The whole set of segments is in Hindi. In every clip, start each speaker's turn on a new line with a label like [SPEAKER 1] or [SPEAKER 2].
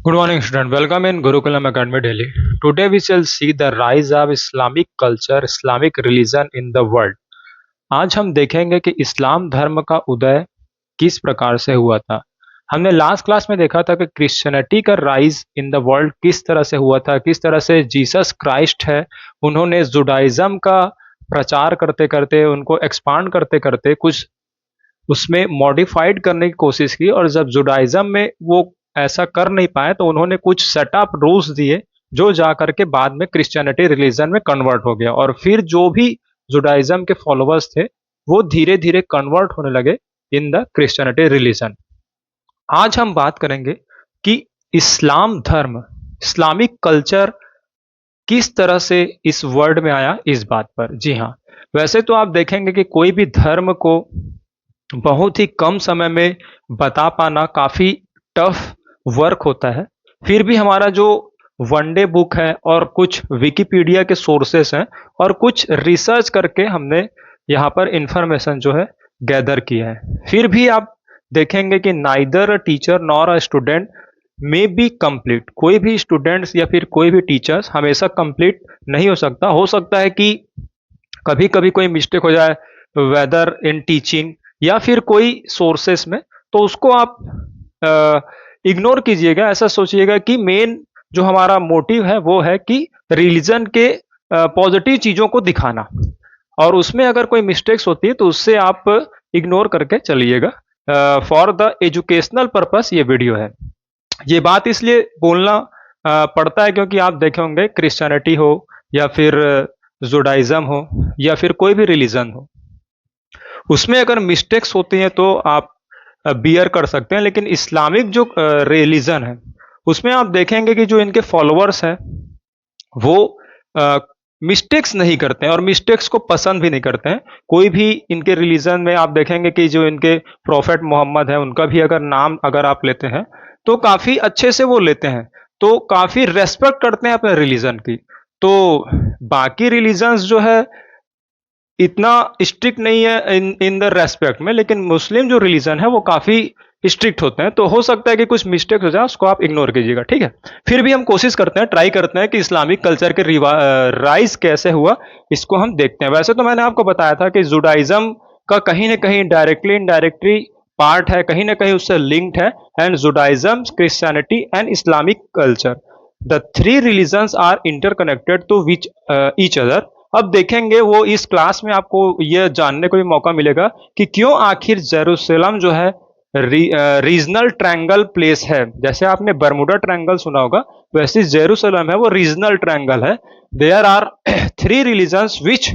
[SPEAKER 1] Good morning, student. Welcome in Gurukulam Academy, Delhi. Today we shall see the rise of Islamic culture, Islamic religion in the world. आज हम देखेंगे कि इस्लाम धर्म का उदय किस प्रकार से हुआ था। हमने लास्ट क्लास में देखा था कि क्रिश्चियनिटी का राइज इन द वर्ल्ड किस तरह से हुआ था, किस तरह से जीसस क्राइस्ट है, उन्होंने जुडाइज्म का प्रचार करते करते, उनको एक्सपांड करते करते कुछ उसमें मॉडिफाइड करने की कोशिश की, और जब जुडाइज्म में वो ऐसा कर नहीं पाए तो उन्होंने कुछ सेटअप रूल्स दिए जो जा करके बाद में क्रिश्चियनिटी रिलीजन में कन्वर्ट हो गया। और फिर जो भी जुडाइज्म के फॉलोअर्स थे वो धीरे धीरे कन्वर्ट होने लगे इन द क्रिश्चियनिटी रिलीजन। आज हम बात करेंगे कि इस्लाम धर्म, इस्लामिक कल्चर किस तरह से इस वर्ल्ड में आया, इस बात पर। जी हाँ, वैसे तो आप देखेंगे कि कोई भी धर्म को बहुत ही कम समय में बता पाना काफ़ी टफ वर्क होता है। फिर भी हमारा जो वन डे बुक है और कुछ विकिपीडिया के सोर्सेस हैं और कुछ रिसर्च करके हमने यहाँ पर इंफॉर्मेशन जो है गैदर किया है। फिर भी आप देखेंगे कि neither a teacher nor a student may be complete. कोई भी स्टूडेंट्स या फिर कोई भी टीचर्स हमेशा कंप्लीट नहीं हो सकता। हो सकता है कि कभी कभी कोई मिस्टेक हो जाए, वेदर इन टीचिंग या फिर कोई सोर्सेस में, तो उसको आप इग्नोर कीजिएगा। ऐसा सोचिएगा कि मेन जो हमारा मोटिव है वो है कि रिलीजन के पॉजिटिव चीज़ों को दिखाना, और उसमें अगर कोई मिस्टेक्स होती है तो उससे आप इग्नोर करके चलिएगा। फॉर द एजुकेशनल पर्पस ये वीडियो है। ये बात इसलिए बोलना पड़ता है क्योंकि आप देखे होंगे क्रिश्चियनिटी हो या फिर जुडाइज्म हो या फिर कोई भी रिलीजन हो, उसमें अगर मिस्टेक्स होती हैं तो आप बियर कर सकते हैं। लेकिन इस्लामिक जो रिलीजन है उसमें आप देखेंगे कि जो इनके फॉलोअर्स हैं वो मिस्टेक्स नहीं करते हैं और मिस्टेक्स को पसंद भी नहीं करते हैं। कोई भी इनके रिलीजन में आप देखेंगे कि जो इनके प्रॉफेट मोहम्मद है उनका भी अगर नाम अगर आप लेते हैं तो काफ़ी अच्छे से वो लेते हैं, तो काफ़ी रेस्पेक्ट करते हैं अपने रिलीजन की। तो बाकी रिलीजन्स जो है इतना स्ट्रिक्ट नहीं है इन इन द रेस्पेक्ट में, लेकिन मुस्लिम जो रिलीजन है वो काफ़ी स्ट्रिक्ट होते हैं। तो हो सकता है कि कुछ मिस्टेक हो जाए, उसको आप इग्नोर कीजिएगा, ठीक है। फिर भी हम कोशिश करते हैं, ट्राई करते हैं कि इस्लामिक कल्चर के राइज कैसे हुआ, इसको हम देखते हैं। वैसे तो मैंने आपको बताया था कि जुडाइज्म का कहीं ना कहीं डायरेक्टली इनडायरेक्टली पार्ट है, कहीं ना कहीं उससे लिंक्ड है। And Judaism, Christianity and Islamic culture, the three religions are interconnected to which each other. अब देखेंगे वो इस क्लास में आपको यह जानने को भी मौका मिलेगा कि क्यों आखिर जेरूसलम जो है रीजनल ट्रायंगल प्लेस है। जैसे आपने बर्मुडा ट्रायंगल सुना होगा, वैसे जेरूसलम है वो रीजनल ट्रायंगल है। There are three religions which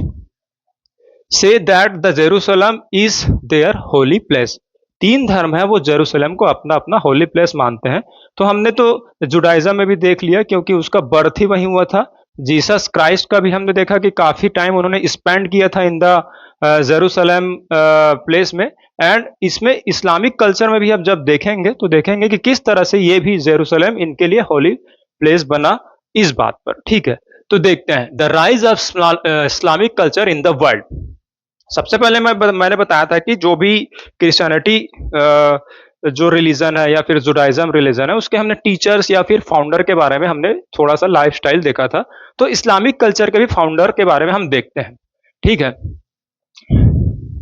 [SPEAKER 1] से that the Jerusalem is their holy place. तीन धर्म है वो जेरूसलम को अपना अपना होली प्लेस मानते हैं। तो हमने तो जुडाइज्म में भी देख लिया क्योंकि उसका बर्थ ही वहीं हुआ था। जीसस क्राइस्ट का भी हमने देखा कि काफी टाइम उन्होंने स्पेंड किया था इन द जेरूसलम प्लेस में। एंड इसमें इस्लामिक कल्चर में भी अब जब देखेंगे तो देखेंगे कि किस तरह से ये भी जेरूसलम इनके लिए होली प्लेस बना, इस बात पर, ठीक है। तो देखते हैं the rise of Islamic culture in the world. सबसे पहले मैंने बताया था कि जो भी क्रिश्चियनिटी जो रिलीजन है या फिर जुडाइज्म रिलीजन है उसके हमने टीचर्स या फिर फाउंडर के बारे में हमने थोड़ा सा लाइफस्टाइल देखा था। तो इस्लामिक कल्चर के भी फाउंडर के बारे में हम देखते हैं, ठीक है।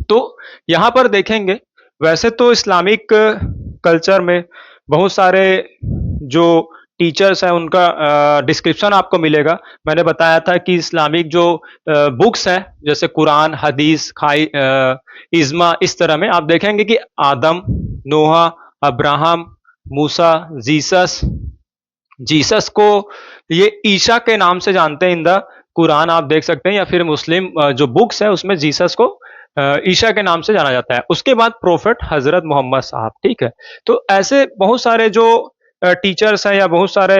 [SPEAKER 1] तो यहाँ पर देखेंगे, वैसे तो इस्लामिक कल्चर में बहुत सारे जो टीचर्स हैं उनका डिस्क्रिप्शन आपको मिलेगा। मैंने बताया था कि इस्लामिक जो बुक्स हैं जैसे कुरान, हदीस, इज्मा, इस तरह में आप देखेंगे कि आदम, नोहा, अब्राहम, मूसा, जीसस, जीसस को ये ईशा के नाम से जानते हैं इन द कुरान, आप देख सकते हैं, या फिर मुस्लिम जो बुक्स है उसमें जीसस को ईशा के नाम से जाना जाता है। उसके बाद प्रोफेट हजरत मोहम्मद साहब, ठीक है। तो ऐसे बहुत सारे जो टीचर्स हैं या बहुत सारे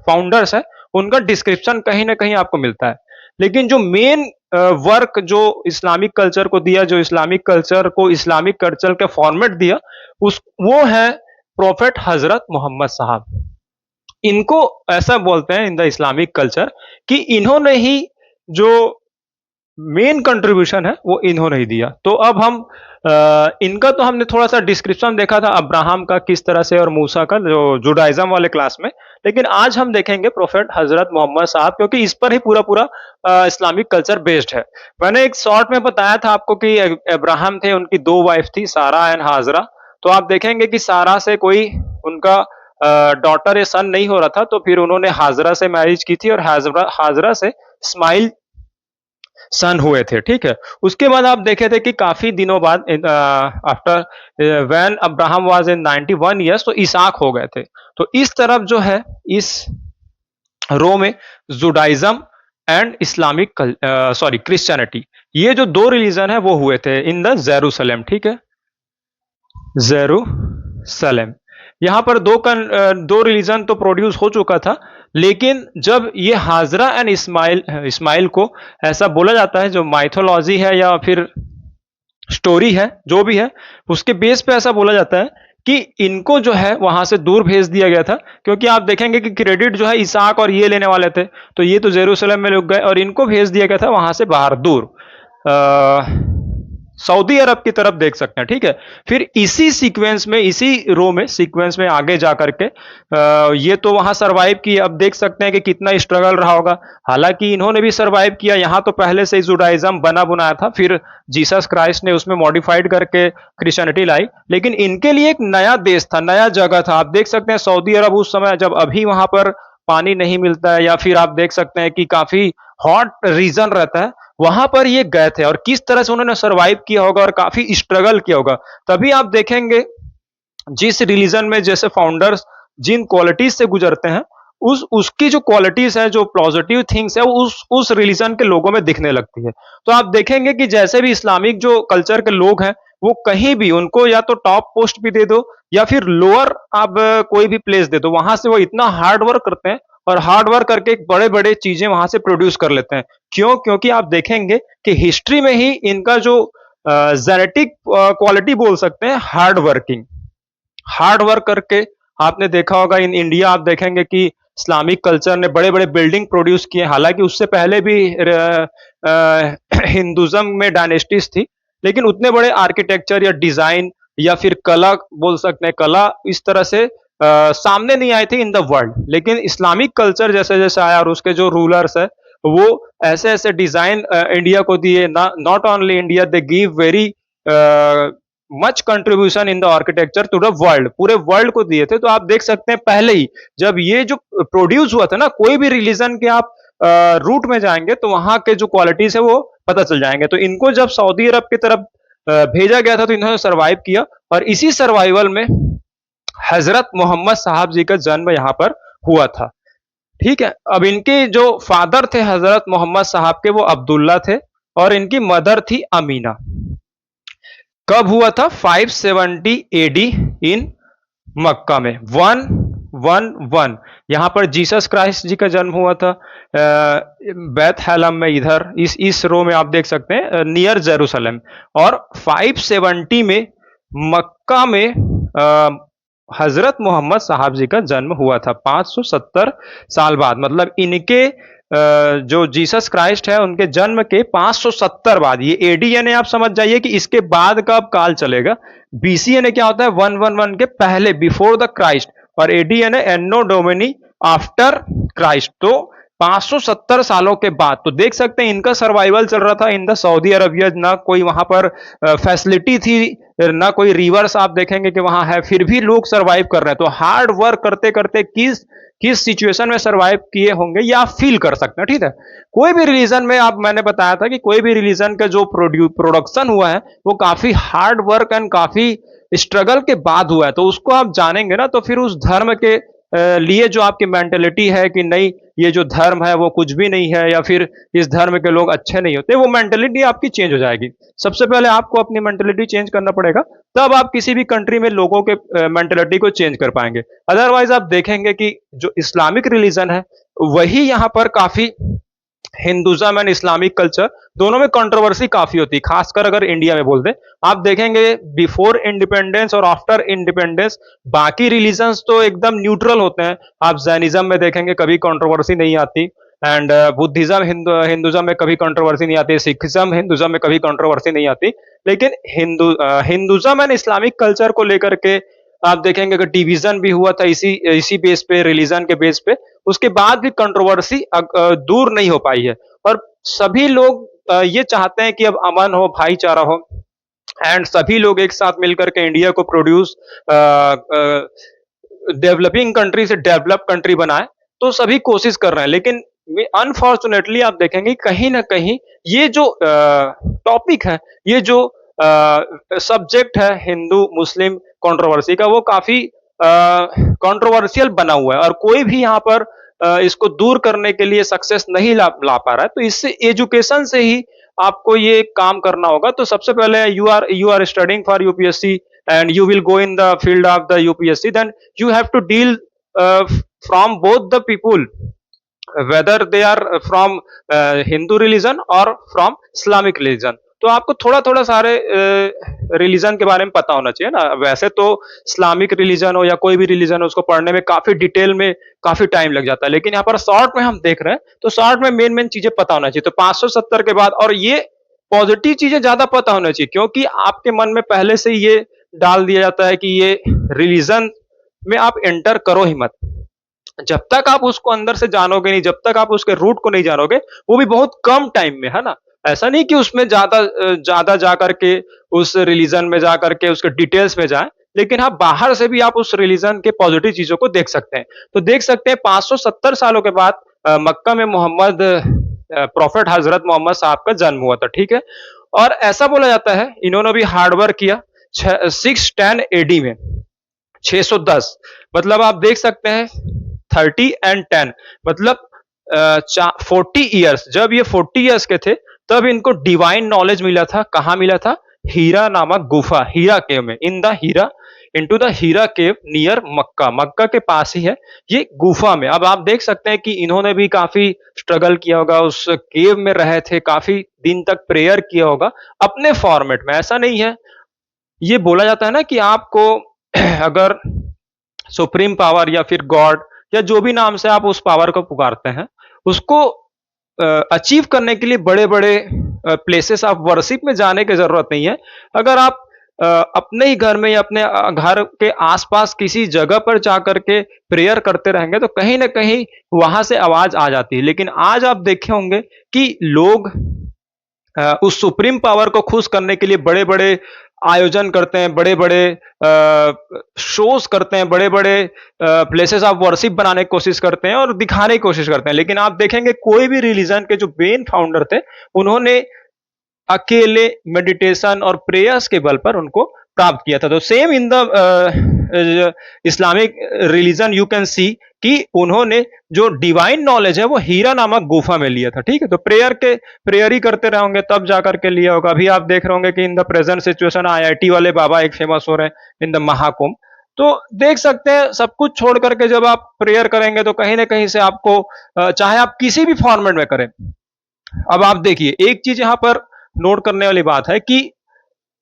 [SPEAKER 1] फाउंडर्स हैं उनका डिस्क्रिप्शन कहीं ना कहीं आपको मिलता है। लेकिन जो मेन वर्क जो इस्लामिक कल्चर को दिया, जो इस्लामिक कल्चर को इस्लामिक कल्चर का फॉर्मेट दिया, उस वो है प्रोफेट हजरत मोहम्मद साहब। इनको ऐसा बोलते हैं इन द इस्लामिक कल्चर कि इन्होंने ही जो मेन कंट्रीब्यूशन है वो इन्होंने ही दिया। तो अब हम इनका तो हमने थोड़ा सा डिस्क्रिप्शन देखा था अब्राहम का किस तरह से और मूसा का जो जुडाइज्म वाले क्लास में। लेकिन आज हम देखेंगे प्रोफेट हजरत मोहम्मद साहब, क्योंकि इस पर ही पूरा पूरा इस्लामिक कल्चर बेस्ड है। मैंने एक शॉर्ट में बताया था आपको कि अब्राहम थे, उनकी दो वाइफ थी, सारा एंड हाजरा। तो आप देखेंगे कि सारा से कोई उनका डॉटर या सन नहीं हो रहा था, तो फिर उन्होंने हाजरा से मैरिज की थी और हाजरा हाजरा से इस्माइल सन हुए थे, ठीक है। उसके बाद आप देखे थे कि काफी दिनों बाद after when Abraham was in 91 years, तो इसहाक हो गए थे। तो इस तरफ जो है, इस रो में Judaism and Islamic sorry Christianity, ये जो दो रिलीजन है वो हुए थे इन द जेरूसलम, ठीक है, जेरूसलम। यहाँ पर दो रिलीजन तो प्रोड्यूस हो चुका था, लेकिन जब ये हाजरा एंड इस्माइल इस्माइल को ऐसा बोला जाता है, जो माइथोलॉजी है या फिर स्टोरी है जो भी है, उसके बेस पे ऐसा बोला जाता है कि इनको जो है वहां से दूर भेज दिया गया था। क्योंकि आप देखेंगे कि क्रेडिट जो है इसहाक और ये लेने वाले थे, तो ये तो जेरूसलम में रुक गए और इनको भेज दिया गया था वहां से बाहर दूर, सऊदी अरब की तरफ देख सकते हैं, ठीक है। फिर इसी सीक्वेंस में, इसी रो में सीक्वेंस में आगे जा करके ये तो वहां सरवाइव किए। अब देख सकते हैं कि कितना स्ट्रगल रहा होगा। हालांकि इन्होंने भी सरवाइव किया, यहाँ तो पहले से ही जुडाइज्म बना बुनाया था, फिर जीसस क्राइस्ट ने उसमें मॉडिफाइड करके क्रिश्चियनिटी लाई। लेकिन इनके लिए एक नया देश था, नया जगह था। आप देख सकते हैं सऊदी अरब उस समय, जब अभी वहां पर पानी नहीं मिलता है, या फिर आप देख सकते हैं कि काफी हॉट रीजन रहता है, वहां पर ये गए थे और किस तरह से उन्होंने सरवाइव किया होगा और काफी स्ट्रगल किया होगा। तभी आप देखेंगे जिस रिलीजन में जैसे फाउंडर्स जिन क्वालिटीज से गुजरते हैं, उस उसकी जो क्वालिटीज है, जो पॉजिटिव थिंग्स है, वो उस रिलीजन के लोगों में दिखने लगती है। तो आप देखेंगे कि जैसे भी इस्लामिक जो कल्चर के लोग हैं, वो कहीं भी उनको या तो टॉप पोस्ट भी दे दो या फिर लोअर आप कोई भी प्लेस दे दो, वहां से वो इतना हार्ड वर्क करते हैं और हार्ड वर्क करके बड़े बड़े चीजें वहां से प्रोड्यूस कर लेते हैं। क्यों? क्योंकि आप देखेंगे कि हिस्ट्री में ही इनका जो जेनेटिक क्वालिटी बोल सकते हैं, हार्ड वर्किंग, हार्ड वर्क करके। आपने देखा होगा इन इंडिया, आप देखेंगे कि इस्लामिक कल्चर ने बड़े बड़े बिल्डिंग प्रोड्यूस किए। हालांकि उससे पहले भी हिंदुज्म में डायनेस्टीज थी, लेकिन उतने बड़े आर्किटेक्चर या डिजाइन या फिर कला बोल सकते हैं, कला इस तरह से सामने नहीं आई थी इन द वर्ल्ड। लेकिन इस्लामिक कल्चर जैसे जैसे आया और उसके जो रूलर्स है, वो ऐसे ऐसे डिजाइन इंडिया को दिए। Not only India, they give very much contribution in the architecture to the world, पूरे वर्ल्ड को दिए थे। तो आप देख सकते हैं पहले ही जब ये जो प्रोड्यूस हुआ था ना, कोई भी रिलीजन के आप रूट में जाएंगे तो वहां के जो क्वालिटीज है वो पता चल जाएंगे। तो इनको जब सऊदी अरब की तरफ भेजा गया था, तो इन्होंने सर्वाइव किया और इसी सर्वाइवल में हजरत मोहम्मद साहब जी का जन्म यहाँ पर हुआ था, ठीक है। अब इनके जो फादर थे हजरत मोहम्मद साहब के, वो अब्दुल्ला थे और इनकी मदर थी अमीना। कब हुआ था? 570 एडी इन मक्का में, 111। यहां पर जीसस क्राइस्ट जी का जन्म हुआ था बैतहलम में, इधर इस रो में आप देख सकते हैं, नियर जेरूसलम। और 570 में मक्का में हजरत मोहम्मद साहब जी का जन्म हुआ था, 570 साल बाद। मतलब इनके जो जीसस क्राइस्ट है, उनके जन्म के 570 बाद, ये एडी यानी आप समझ जाइए कि इसके बाद का अब काल चलेगा। बीसी यानी क्या होता है? 111 के पहले, बिफोर द क्राइस्ट। और एडी यानी एनो डोमिनी, आफ्टर क्राइस्ट। तो 570 सालों के बाद। तो देख सकते हैं इनका सर्वाइवल चल रहा था इन द सऊदी अरबिया। ना कोई वहां पर फैसिलिटी थी, ना कोई रिवर्स आप देखेंगे कि वहां है, फिर भी लोग सर्वाइव कर रहे हैं। तो हार्ड वर्क करते करते किस किस सिचुएशन में सर्वाइव किए होंगे ये आप फील कर सकते हैं, ठीक है। कोई भी रिलीजन में, आप मैंने बताया था कि कोई भी रिलीजन का जो प्रोडक्शन हुआ है, वो काफी हार्ड वर्क एंड काफी स्ट्रगल के बाद हुआ है। तो उसको आप जानेंगे ना, तो फिर उस धर्म के लिए जो आपकी मेंटेलिटी है कि नहीं ये जो धर्म है वो कुछ भी नहीं है, या फिर इस धर्म के लोग अच्छे नहीं होते, वो मेंटेलिटी आपकी चेंज हो जाएगी। सबसे पहले आपको अपनी मेंटेलिटी चेंज करना पड़ेगा, तब आप किसी भी कंट्री में लोगों के मेंटेलिटी को चेंज कर पाएंगे। अदरवाइज आप देखेंगे कि जो इस्लामिक रिलीजन है, वही यहाँ पर काफी, हिंदुज्म एंड इस्लामिक कल्चर दोनों में कंट्रोवर्सी काफी होती है, खासकर अगर इंडिया में बोल दे। आप देखेंगे बिफोर इंडिपेंडेंस और आफ्टर इंडिपेंडेंस बाकी रिलीजन्स तो एकदम न्यूट्रल होते हैं। आप जैनिज्म में देखेंगे कभी कंट्रोवर्सी नहीं आती, एंड बुद्धिज्म हिंदुज्म में कभी कंट्रोवर्सी नहीं आती, सिखिज्म हिंदुज्म में कभी कंट्रोवर्सी नहीं आती। लेकिन हिंदुज्म एंड इस्लामिक कल्चर को लेकर के आप देखेंगे कि डिवीजन भी हुआ था इसी इसी बेस पे, रिलीजन के बेस पे। उसके बाद भी कंट्रोवर्सी दूर नहीं हो पाई है। और सभी लोग ये चाहते हैं कि अब अमन हो, भाईचारा हो, एंड सभी लोग एक साथ मिलकर के इंडिया को प्रोड्यूस डेवलपिंग कंट्री से डेवलप कंट्री बनाए। तो सभी कोशिश कर रहे हैं, लेकिन अनफॉर्चुनेटली आप देखेंगे कहीं ना कहीं ये जो टॉपिक है, ये जो सब्जेक्ट है हिंदू मुस्लिम कंट्रोवर्सी का, वो काफी कंट्रोवर्शियल बना हुआ है, और कोई भी यहाँ पर इसको दूर करने के लिए सक्सेस नहीं ला पा रहा है। तो इससे एजुकेशन से ही आपको ये काम करना होगा। तो सबसे पहले you are studying for UPSC and you will go in the field of the UPSC, then you have to deal from both the people, whether they are from Hindu religion or from Islamic religion। तो आपको थोड़ा थोड़ा सारे रिलीजन के बारे में पता होना चाहिए ना। वैसे तो इस्लामिक रिलीजन हो या कोई भी रिलीजन हो, उसको पढ़ने में काफी डिटेल में काफी टाइम लग जाता है, लेकिन यहाँ पर शॉर्ट में हम देख रहे हैं, तो शॉर्ट में मेन मेन चीजें पता होना चाहिए। तो 570 के बाद, और ये पॉजिटिव चीजें ज्यादा पता होना चाहिए, क्योंकि आपके मन में पहले से ये डाल दिया जाता है कि ये रिलीजन में आप एंटर करो ही मत। जब तक आप उसको अंदर से जानोगे नहीं, जब तक आप उसके रूट को नहीं जानोगे, वो भी बहुत कम टाइम में, है ना। ऐसा नहीं कि उसमें ज्यादा जा करके उस रिलीजन में जा करके उसके डिटेल्स में जाए, लेकिन हाँ, बाहर से भी आप उस रिलीजन के पॉजिटिव चीजों को देख सकते हैं। तो देख सकते हैं 570 सालों के बाद मक्का में मोहम्मद प्रॉफेट हजरत मोहम्मद साहब का जन्म हुआ था, ठीक है। और ऐसा बोला जाता है इन्होंने भी हार्डवर्क किया 610 एडी में, 610, मतलब आप देख सकते हैं 30 एंड 10, मतलब 40 ईयर्स। जब ये 40 ईयर्स के थे, तब इनको डिवाइन नॉलेज मिला था। कहाँ मिला था? हीरा नामक गुफा, हीरा केव में, in the Hira, into the Hira cave near Mecca, Mecca के पास ही है ये गुफा में। अब आप देख सकते हैं कि इन्होंने भी काफी स्ट्रगल किया होगा, उस केव में रहे थे, काफी दिन तक प्रेयर किया होगा अपने फॉर्मेट में। ऐसा नहीं है, ये बोला जाता है ना कि आपको अगर सुप्रीम पावर या फिर गॉड या जो भी नाम से आप उस पावर को पुकारते हैं, उसको अचीव करने के लिए बड़े बड़े प्लेसेस ऑफ वर्शिप में जाने की जरूरत नहीं है। अगर आप अपने ही घर में या अपने घर के आसपास किसी जगह पर जाकर के प्रेयर करते रहेंगे, तो कहीं ना कहीं वहां से आवाज आ जाती है। लेकिन आज आप देखे होंगे कि लोग उस सुप्रीम पावर को खुश करने के लिए बड़े बड़े आयोजन करते हैं, बड़े बड़े शोज करते हैं, बड़े बड़े प्लेसेस ऑफ वर्शिप बनाने की कोशिश करते हैं और दिखाने की कोशिश करते हैं। लेकिन आप देखेंगे कोई भी रिलीजन के जो मेन फाउंडर थे, उन्होंने अकेले मेडिटेशन और प्रेयर्स के बल पर उनको प्राप्त किया था। तो same in the Islamic religion you can see कि उन्होंने जो डिवाइन नॉलेज है वो हीरा नामक गुफा में लिया था, ठीक है। तो प्रेयर ही करते रहोगे तब जाकर के लिया होगा। अभी आप देख रहे होंगे कि इन द प्रेजेंट सिचुएशन आईआईटी वाले बाबा एक फेमस हो रहे हैं इन द महाकुंभ। तो देख सकते हैं सब कुछ छोड़ करके जब आप प्रेयर करेंगे, तो कहीं ना कहीं से आपको चाहे आप किसी भी फॉर्मेट में करें। अब आप देखिए, एक चीज यहां पर नोट करने वाली बात है कि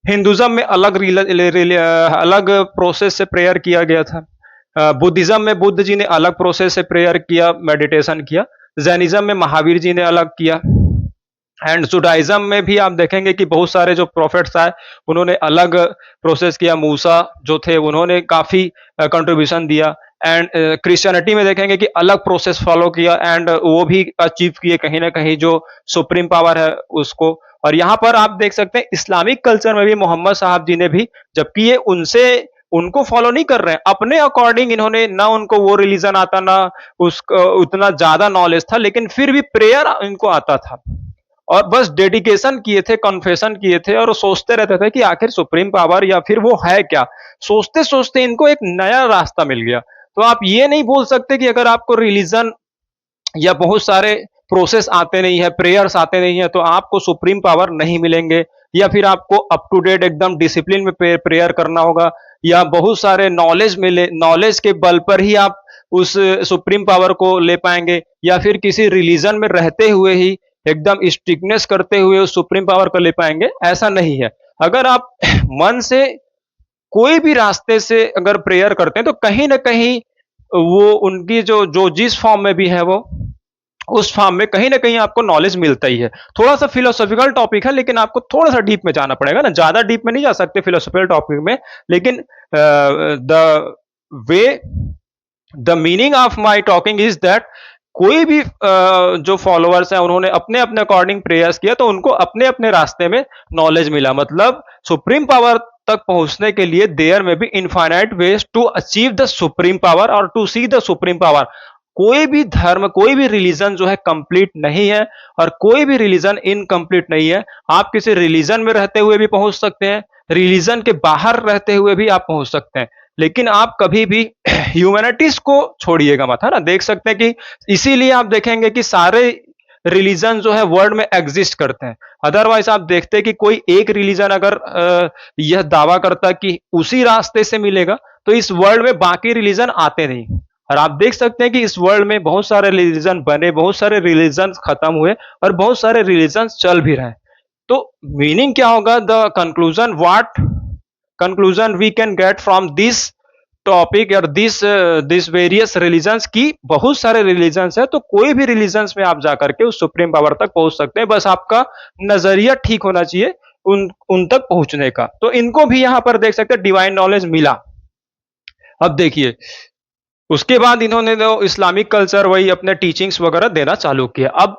[SPEAKER 1] हिंदुज्म में अलग प्रोसेस से प्रेयर किया गया था। बुद्धिज्म में बुद्ध जी ने अलग प्रोसेस से प्रेयर किया, मेडिटेशन किया। जैनिज्म में महावीर जी ने अलग किया। एंड जुडाइज्म में भी आप देखेंगे कि बहुत सारे जो प्रोफेट्स आए, उन्होंने अलग प्रोसेस किया। मूसा जो थे, उन्होंने काफी कंट्रीब्यूशन दिया। एंड क्रिश्चियनिटी में देखेंगे कि अलग प्रोसेस फॉलो किया, एंड वो भी अचीव किए कहीं ना कहीं जो सुप्रीम पावर है उसको। और यहां पर आप देख सकते हैं इस्लामिक कल्चर में भी मोहम्मद साहब जी ने भी, जबकि ये उनको फॉलो नहीं कर रहे हैं, अपने अकॉर्डिंग इन्होंने, ना उनको वो रिलीजन आता, ना उसका उतना ज्यादा नॉलेज था, लेकिन फिर भी प्रेयर इनको आता था। और बस डेडिकेशन किए थे, कन्फेशन किए थे, और सोचते रहते थे कि आखिर सुप्रीम पावर या फिर वो है क्या। सोचते सोचते इनको एक नया रास्ता मिल गया। तो आप ये नहीं बोल सकते कि अगर आपको रिलीजन या बहुत सारे प्रोसेस आते नहीं है, प्रेयर्स आते नहीं है, तो आपको सुप्रीम पावर नहीं मिलेंगे, या फिर आपको अप टू डेट एकदम डिसिप्लिन में प्रेयर करना होगा, या बहुत सारे नॉलेज मिले, नॉलेज के बल पर ही आप उस सुप्रीम पावर को ले पाएंगे, या फिर किसी रिलीजन में रहते हुए ही एकदम स्ट्रिक्टनेस करते हुए उस सुप्रीम पावर को ले पाएंगे। ऐसा नहीं है। अगर आप मन से कोई भी रास्ते से अगर प्रेयर करते हैं, तो कहीं ना कहीं वो उनकी जो जो जिस फॉर्म में भी है, वो उस फॉर्म में कहीं न कहीं आपको नॉलेज मिलता ही है। थोड़ा-सा फिलोसॉफिकल टॉपिक है, लेकिन आपको थोड़ा-सा डीप में जाना पड़ेगा ना, ज़्यादा डीप में नहीं जा सकते फिलोसॉफिकल टॉपिक में, लेकिन the way the meaning of my talking is that कोई भी जो फॉलोअर्स हैं उन्होंने अपने अपने अकॉर्डिंग प्रेयर्स किया तो उनको अपने अपने रास्ते में नॉलेज मिला। मतलब सुप्रीम पावर तक पहुंचने के लिए there may be infinite ways to achieve the supreme power or to see the supreme power. कोई भी धर्म, कोई भी रिलीजन जो है कंप्लीट नहीं है और कोई भी रिलीजन इनकम्प्लीट नहीं है। आप किसी रिलीजन में रहते हुए भी पहुंच सकते हैं, रिलीजन के बाहर रहते हुए भी आप पहुंच सकते हैं, लेकिन आप कभी भी ह्यूमैनिटीज को छोड़िएगा मत, है ना। देख सकते हैं कि इसीलिए आप देखेंगे कि सारे रिलीजन जो है वर्ल्ड में एग्जिस्ट करते हैं। अदरवाइज आप देखते हैं कि कोई एक रिलीजन अगर यह दावा करता है कि उसी रास्ते से मिलेगा तो इस वर्ल्ड में बाकी रिलीजन आते नहीं। और आप देख सकते हैं कि इस वर्ल्ड में बहुत सारे रिलीजन बने, बहुत सारे रिलीजन खत्म हुए और बहुत सारे रिलीजन चल भी रहे हैं। तो मीनिंग क्या होगा, the conclusion what conclusion we can get from this topic और दिस वेरियस रिलीजन्स की बहुत सारे रिलीजन्स है, तो कोई भी रिलीजन्स में आप जाकर के उस सुप्रीम पावर तक पहुंच सकते हैं। बस आपका नजरिया ठीक होना चाहिए उन तक पहुंचने का। तो इनको भी यहां पर देख सकते हैं डिवाइन नॉलेज मिला। अब देखिए उसके बाद इन्होंने तो इस्लामिक कल्चर वही अपने टीचिंग्स वगैरह देना चालू किया। अब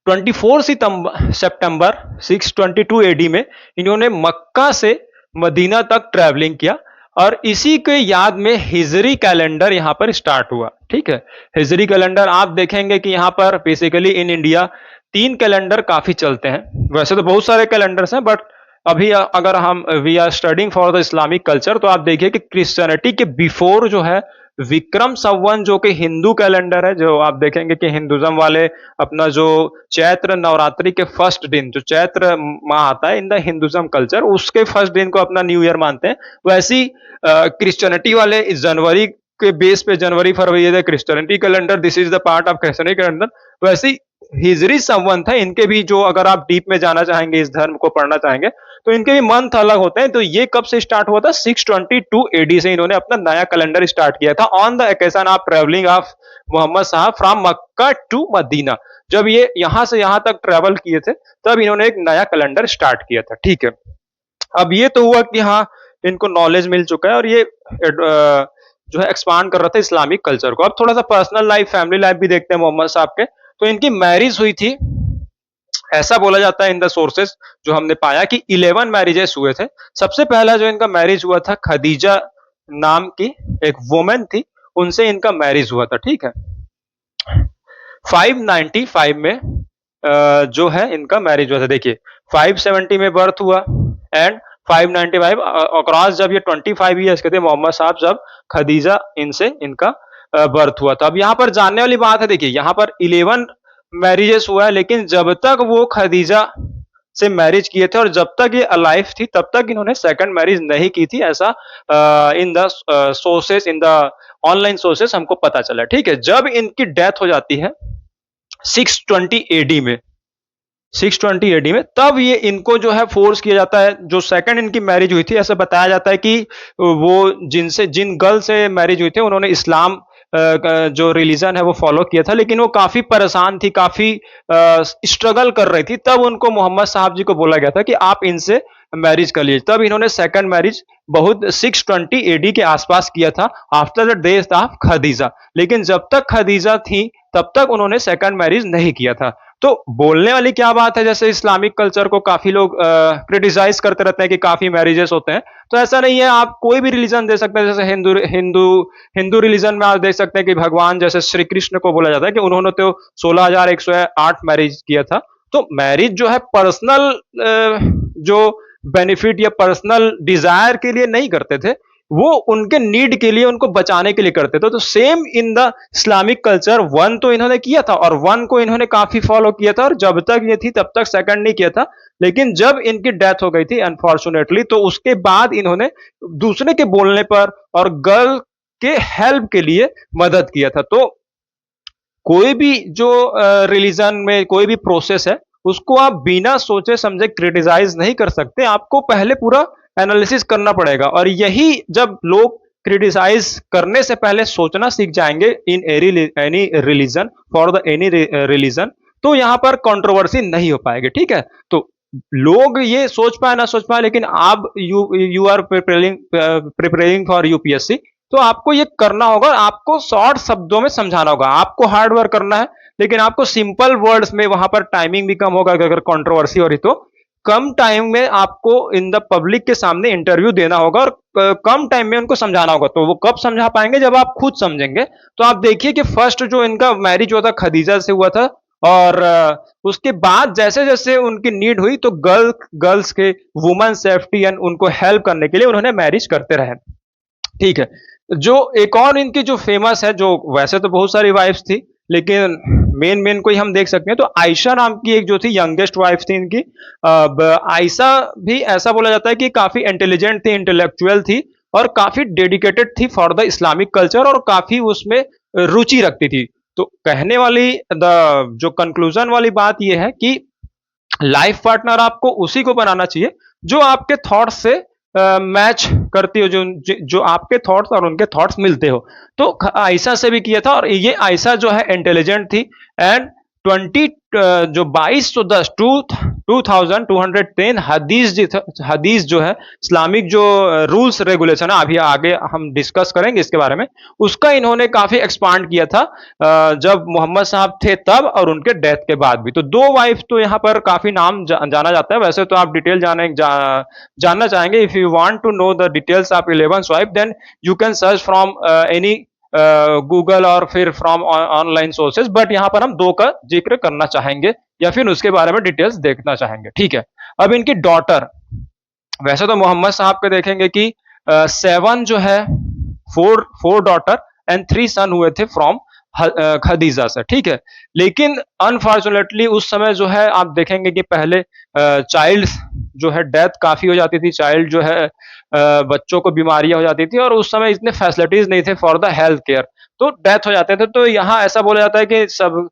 [SPEAKER 1] 24 सितंबर 622 एडी में इन्होंने मक्का से मदीना तक ट्रैवलिंग किया और इसी के याद में हिजरी कैलेंडर यहां पर स्टार्ट हुआ। ठीक है, हिजरी कैलेंडर आप देखेंगे कि यहां पर बेसिकली इन इंडिया 3 कैलेंडर काफी चलते हैं। वैसे तो बहुत सारे कैलेंडर्स हैं, बट अभी अगर हम we are studying for the Islamic culture तो आप देखिए कि क्रिश्चियनिटी के बिफोर जो है विक्रम संवत जो कि हिंदू कैलेंडर है, जो आप देखेंगे कि हिंदुज्म वाले अपना जो चैत्र नवरात्रि के फर्स्ट दिन, जो चैत्र माह आता है इन द हिंदुज्म कल्चर, उसके फर्स्ट दिन को अपना न्यू ईयर मानते हैं। वैसी क्रिश्चियनिटी वाले इस जनवरी के बेस पे जनवरी फरवरी Christianity calendar, this is the part of Christianity calendar. वैसी हिजरी संवत है इनके भी, जो अगर आप डीप में जाना चाहेंगे, इस धर्म को पढ़ना चाहेंगे तो इनके भी मंथ अलग होते हैं। तो ये कब से स्टार्ट हुआ था, 622 एडी से इन्होंने अपना नया कैलेंडर स्टार्ट किया था on the occasion of travelling of Muhammad Sahab from Mecca to Medina. जब ये यहां से यहां तक ट्रेवल किए थे तब इन्होंने एक नया कैलेंडर स्टार्ट किया था। ठीक है, अब ये तो हुआ कि हाँ इनको नॉलेज मिल चुका है और ये जो है एक्सपांड कर रहा था इस्लामिक कल्चर को। अब थोड़ा सा पर्सनल लाइफ, फैमिली लाइफ भी देखते हैं मोहम्मद साहब के। तो इनकी मैरिज हुई थी, ऐसा बोला जाता है इन द सोर्सेस जो हमने पाया कि 11 मैरिजेस हुए थे। सबसे पहला जो इनका मैरिज हुआ था खदीजा नाम की एक वुमेन थी, उनसे इनका मैरिज हुआ था। ठीक है, 595 में जो है इनका मैरिज हुआ था। देखिए 570 में बर्थ हुआ एंड 595 अक्रॉस जब ये 25 ईयर्स के थे मोहम्मद साहब, जब खदीजा इनसे इनका बर्थ हुआ था। अब यहाँ पर जानने वाली बात है, देखिए यहाँ पर 11 मैरिजेस हुआ है, लेकिन जब तक वो खदीजा से मैरिज किए थे और जब तक ये अलाइव थी तब तक इन्होंने सेकंड मैरिज नहीं की थी, ऐसा in the sources, in the online sources हमको पता चला। ठीक है, जब इनकी डेथ हो जाती है 620 एडी में, 620 एडी में, तब ये इनको जो है फोर्स किया जाता है। जो सेकंड इनकी मैरिज हुई थी, ऐसा बताया जाता है कि वो जिन गर्ल से मैरिज हुई थी उन्होंने इस्लाम जो रिलीजन है वो फॉलो किया था, लेकिन वो काफी परेशान थी, काफी स्ट्रगल कर रही थी। तब उनको मोहम्मद साहब जी को बोला गया था कि आप इनसे मैरिज कर लीजिए। तब इन्होंने सेकंड मैरिज बहुत 620 एडी के आसपास किया था after the death of Khadija. लेकिन जब तक खदीजा थी तब तक उन्होंने सेकंड मैरिज नहीं किया था। तो बोलने वाली क्या बात है, जैसे इस्लामिक कल्चर को काफी लोग क्रिटिसाइज करते रहते हैं कि काफी मैरिजेस होते हैं, तो ऐसा नहीं है। आप कोई भी रिलीजन दे सकते हैं, जैसे हिंदू रिलीजन में आप देख सकते हैं कि भगवान जैसे श्री कृष्ण को बोला जाता है कि उन्होंने तो 16,108 मैरिज किया था। तो मैरिज जो है पर्सनल जो बेनिफिट या पर्सनल डिजायर के लिए नहीं करते थे, वो उनके नीड के लिए, उनको बचाने के लिए करते थे। तो same in the Islamic culture, one तो इन्होंने किया था और वन को इन्होंने काफी फॉलो किया था और जब तक ये थी तब तक सेकंड नहीं किया था। लेकिन जब इनकी डेथ हो गई थी अनफॉर्चुनेटली, तो उसके बाद इन्होंने दूसरे के बोलने पर और गर्ल के हेल्प के लिए मदद किया था। तो कोई भी जो रिलीजन में कोई भी प्रोसेस है उसको आप बिना सोचे समझे क्रिटिसाइज नहीं कर सकते, आपको पहले पूरा एनालिसिस करना पड़ेगा। और यही जब लोग क्रिटिसाइज करने से पहले सोचना सीख जाएंगे in any religion for the any religion, तो यहां पर कंट्रोवर्सी नहीं हो पाएगी। ठीक है, तो लोग ये सोच पाए ना सोच पाए, लेकिन आप you are preparing for UPSC, तो आपको ये करना होगा, आपको शॉर्ट शब्दों में समझाना होगा। आपको हार्ड वर्क करना है, लेकिन आपको सिंपल वर्ड्स में, वहां पर टाइमिंग भी कम होगा अगर कंट्रोवर्सी हो रही तो कम टाइम में आपको इन द पब्लिक के सामने इंटरव्यू देना होगा और कम टाइम में उनको समझाना होगा। तो वो कब समझा पाएंगे, जब आप खुद समझेंगे। तो आप देखिए कि फर्स्ट जो इनका मैरिज हुआ था खदीजा से हुआ था, और उसके बाद जैसे जैसे उनकी नीड हुई तो गर्ल्स के वुमेन सेफ्टी एंड उनको हेल्प करने के लिए उन्होंने मैरिज करते रहे। ठीक है, जो एक और इनकी जो फेमस है, जो वैसे तो बहुत सारी वाइफ्स थी, लेकिन मेन मेन कोई हम देख सकते हैं तो आयशा नाम की एक जो थी यंगेस्ट वाइफ थी इनकी। अब आयशा भी ऐसा बोला जाता है कि काफी इंटेलिजेंट थी, इंटेलेक्चुअल थी, और काफी डेडिकेटेड थी फॉर द इस्लामिक कल्चर, और काफी उसमें रुचि रखती थी। तो कहने वाली जो कंक्लूजन वाली बात यह है कि लाइफ पार्टनर आपको उसी को बनाना चाहिए जो आपके थॉट्स से मैच करती हो, जो जो आपके थॉट्स और उनके थॉट्स मिलते हो। तो आयशा से भी किया था, और ये आयशा जो है इंटेलिजेंट थी, एंड 20 जो 2210 2210 हदीस जो है इस्लामिक जो रूल्स रेगुलेशन है, अभी आगे हम डिस्कस करेंगे इसके बारे में, उसका इन्होंने काफी एक्सपांड किया था जब मोहम्मद साहब थे तब, और उनके डेथ के बाद भी। तो दो वाइफ तो यहाँ पर काफी नाम जाना जाता है। वैसे तो आप डिटेल जानना चाहेंगे, if you want to know the details of 11 wife, then you can search from any Google और फिर फ्रॉम ऑनलाइन सोर्सेज, बट यहां पर हम दो का जिक्र करना चाहेंगे या फिर उसके बारे में डिटेल्स देखना चाहेंगे। ठीक है, अब इनकी डॉटर, वैसे तो मोहम्मद साहब के देखेंगे कि 7 जो है, फोर डॉटर एंड 3 सन हुए थे फ्रॉम खदीजा से। ठीक है, लेकिन अनफॉर्चुनेटली उस समय जो है आप देखेंगे कि पहले चाइल्ड जो है डेथ काफी हो जाती थी, चाइल्ड जो है बच्चों को बीमारियां हो जाती थी, और उस समय इतने फैसिलिटीज नहीं थे फॉर द हेल्थ केयर, तो डेथ हो जाते थे। तो यहाँ ऐसा बोला जाता है कि सब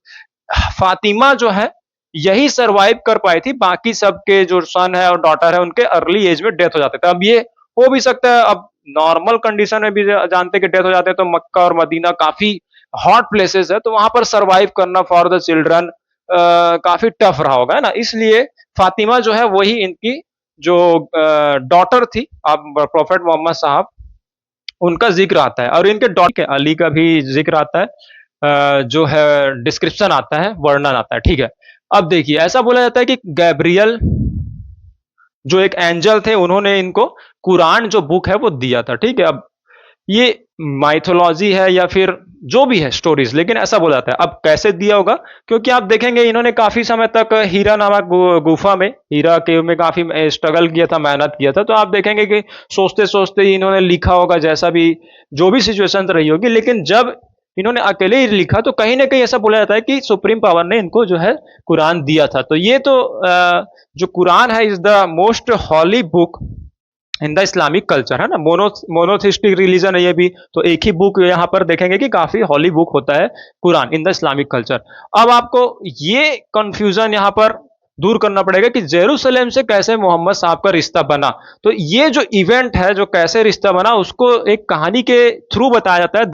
[SPEAKER 1] फातिमा जो है यही सरवाइव कर पाई थी, बाकी सबके जो सन है और डॉटर है उनके अर्ली एज में डेथ हो जाते थे। अब ये हो भी सकता है, अब नॉर्मल कंडीशन में भी जानते कि डेथ हो जाते हैं, तो मक्का और मदीना काफी हॉट प्लेसेस है, तो वहां पर सरवाइव करना फॉर द चिल्ड्रन काफी टफ रहा होगा, है ना। इसलिए फातिमा जो है वही इनकी जो डॉटर थी, अब प्रॉफेट मोहम्मद साहब, उनका जिक्र आता है, और इनके डॉटर अली का भी जिक्र आता है, जो है डिस्क्रिप्शन आता है, वर्णन आता है। ठीक है, अब देखिए ऐसा बोला जाता है कि गैब्रियल जो एक एंजल थे, उन्होंने इनको कुरान जो बुक है वो दिया था। ठीक है, अब ये माइथोलॉजी है या फिर जो भी है स्टोरीज, लेकिन ऐसा बोला जाता है। अब कैसे दिया होगा, क्योंकि आप देखेंगे इन्होंने काफी समय तक हीरा नामक गुफा में, हीरा केव में काफी स्ट्रगल किया था, मेहनत किया था। तो आप देखेंगे कि सोचते सोचते ही इन्होंने लिखा होगा, जैसा भी जो भी सिचुएशन रही होगी, लेकिन जब इन्होंने अकेले ही लिखा तो कहीं ना कहीं ऐसा बोला जाता है कि सुप्रीम पावर ने इनको जो है कुरान दिया था। तो ये तो जो कुरान है is the most holy book in the Islamic culture, है ना। मोनोथिस्टिक रिलीजन है ये भी, तो एक ही बुक यहाँ पर देखेंगे कि काफी हॉली बुक होता है कुरान इन द इस्लामिक कल्चर। अब आपको ये कंफ्यूजन यहाँ पर दूर करना पड़ेगा कि जेरूसलेम से कैसे मोहम्मद साहब का रिश्ता बना। तो ये जो इवेंट है, जो कैसे रिश्ता बना, उसको एक कहानी के थ्रू बताया जाता है,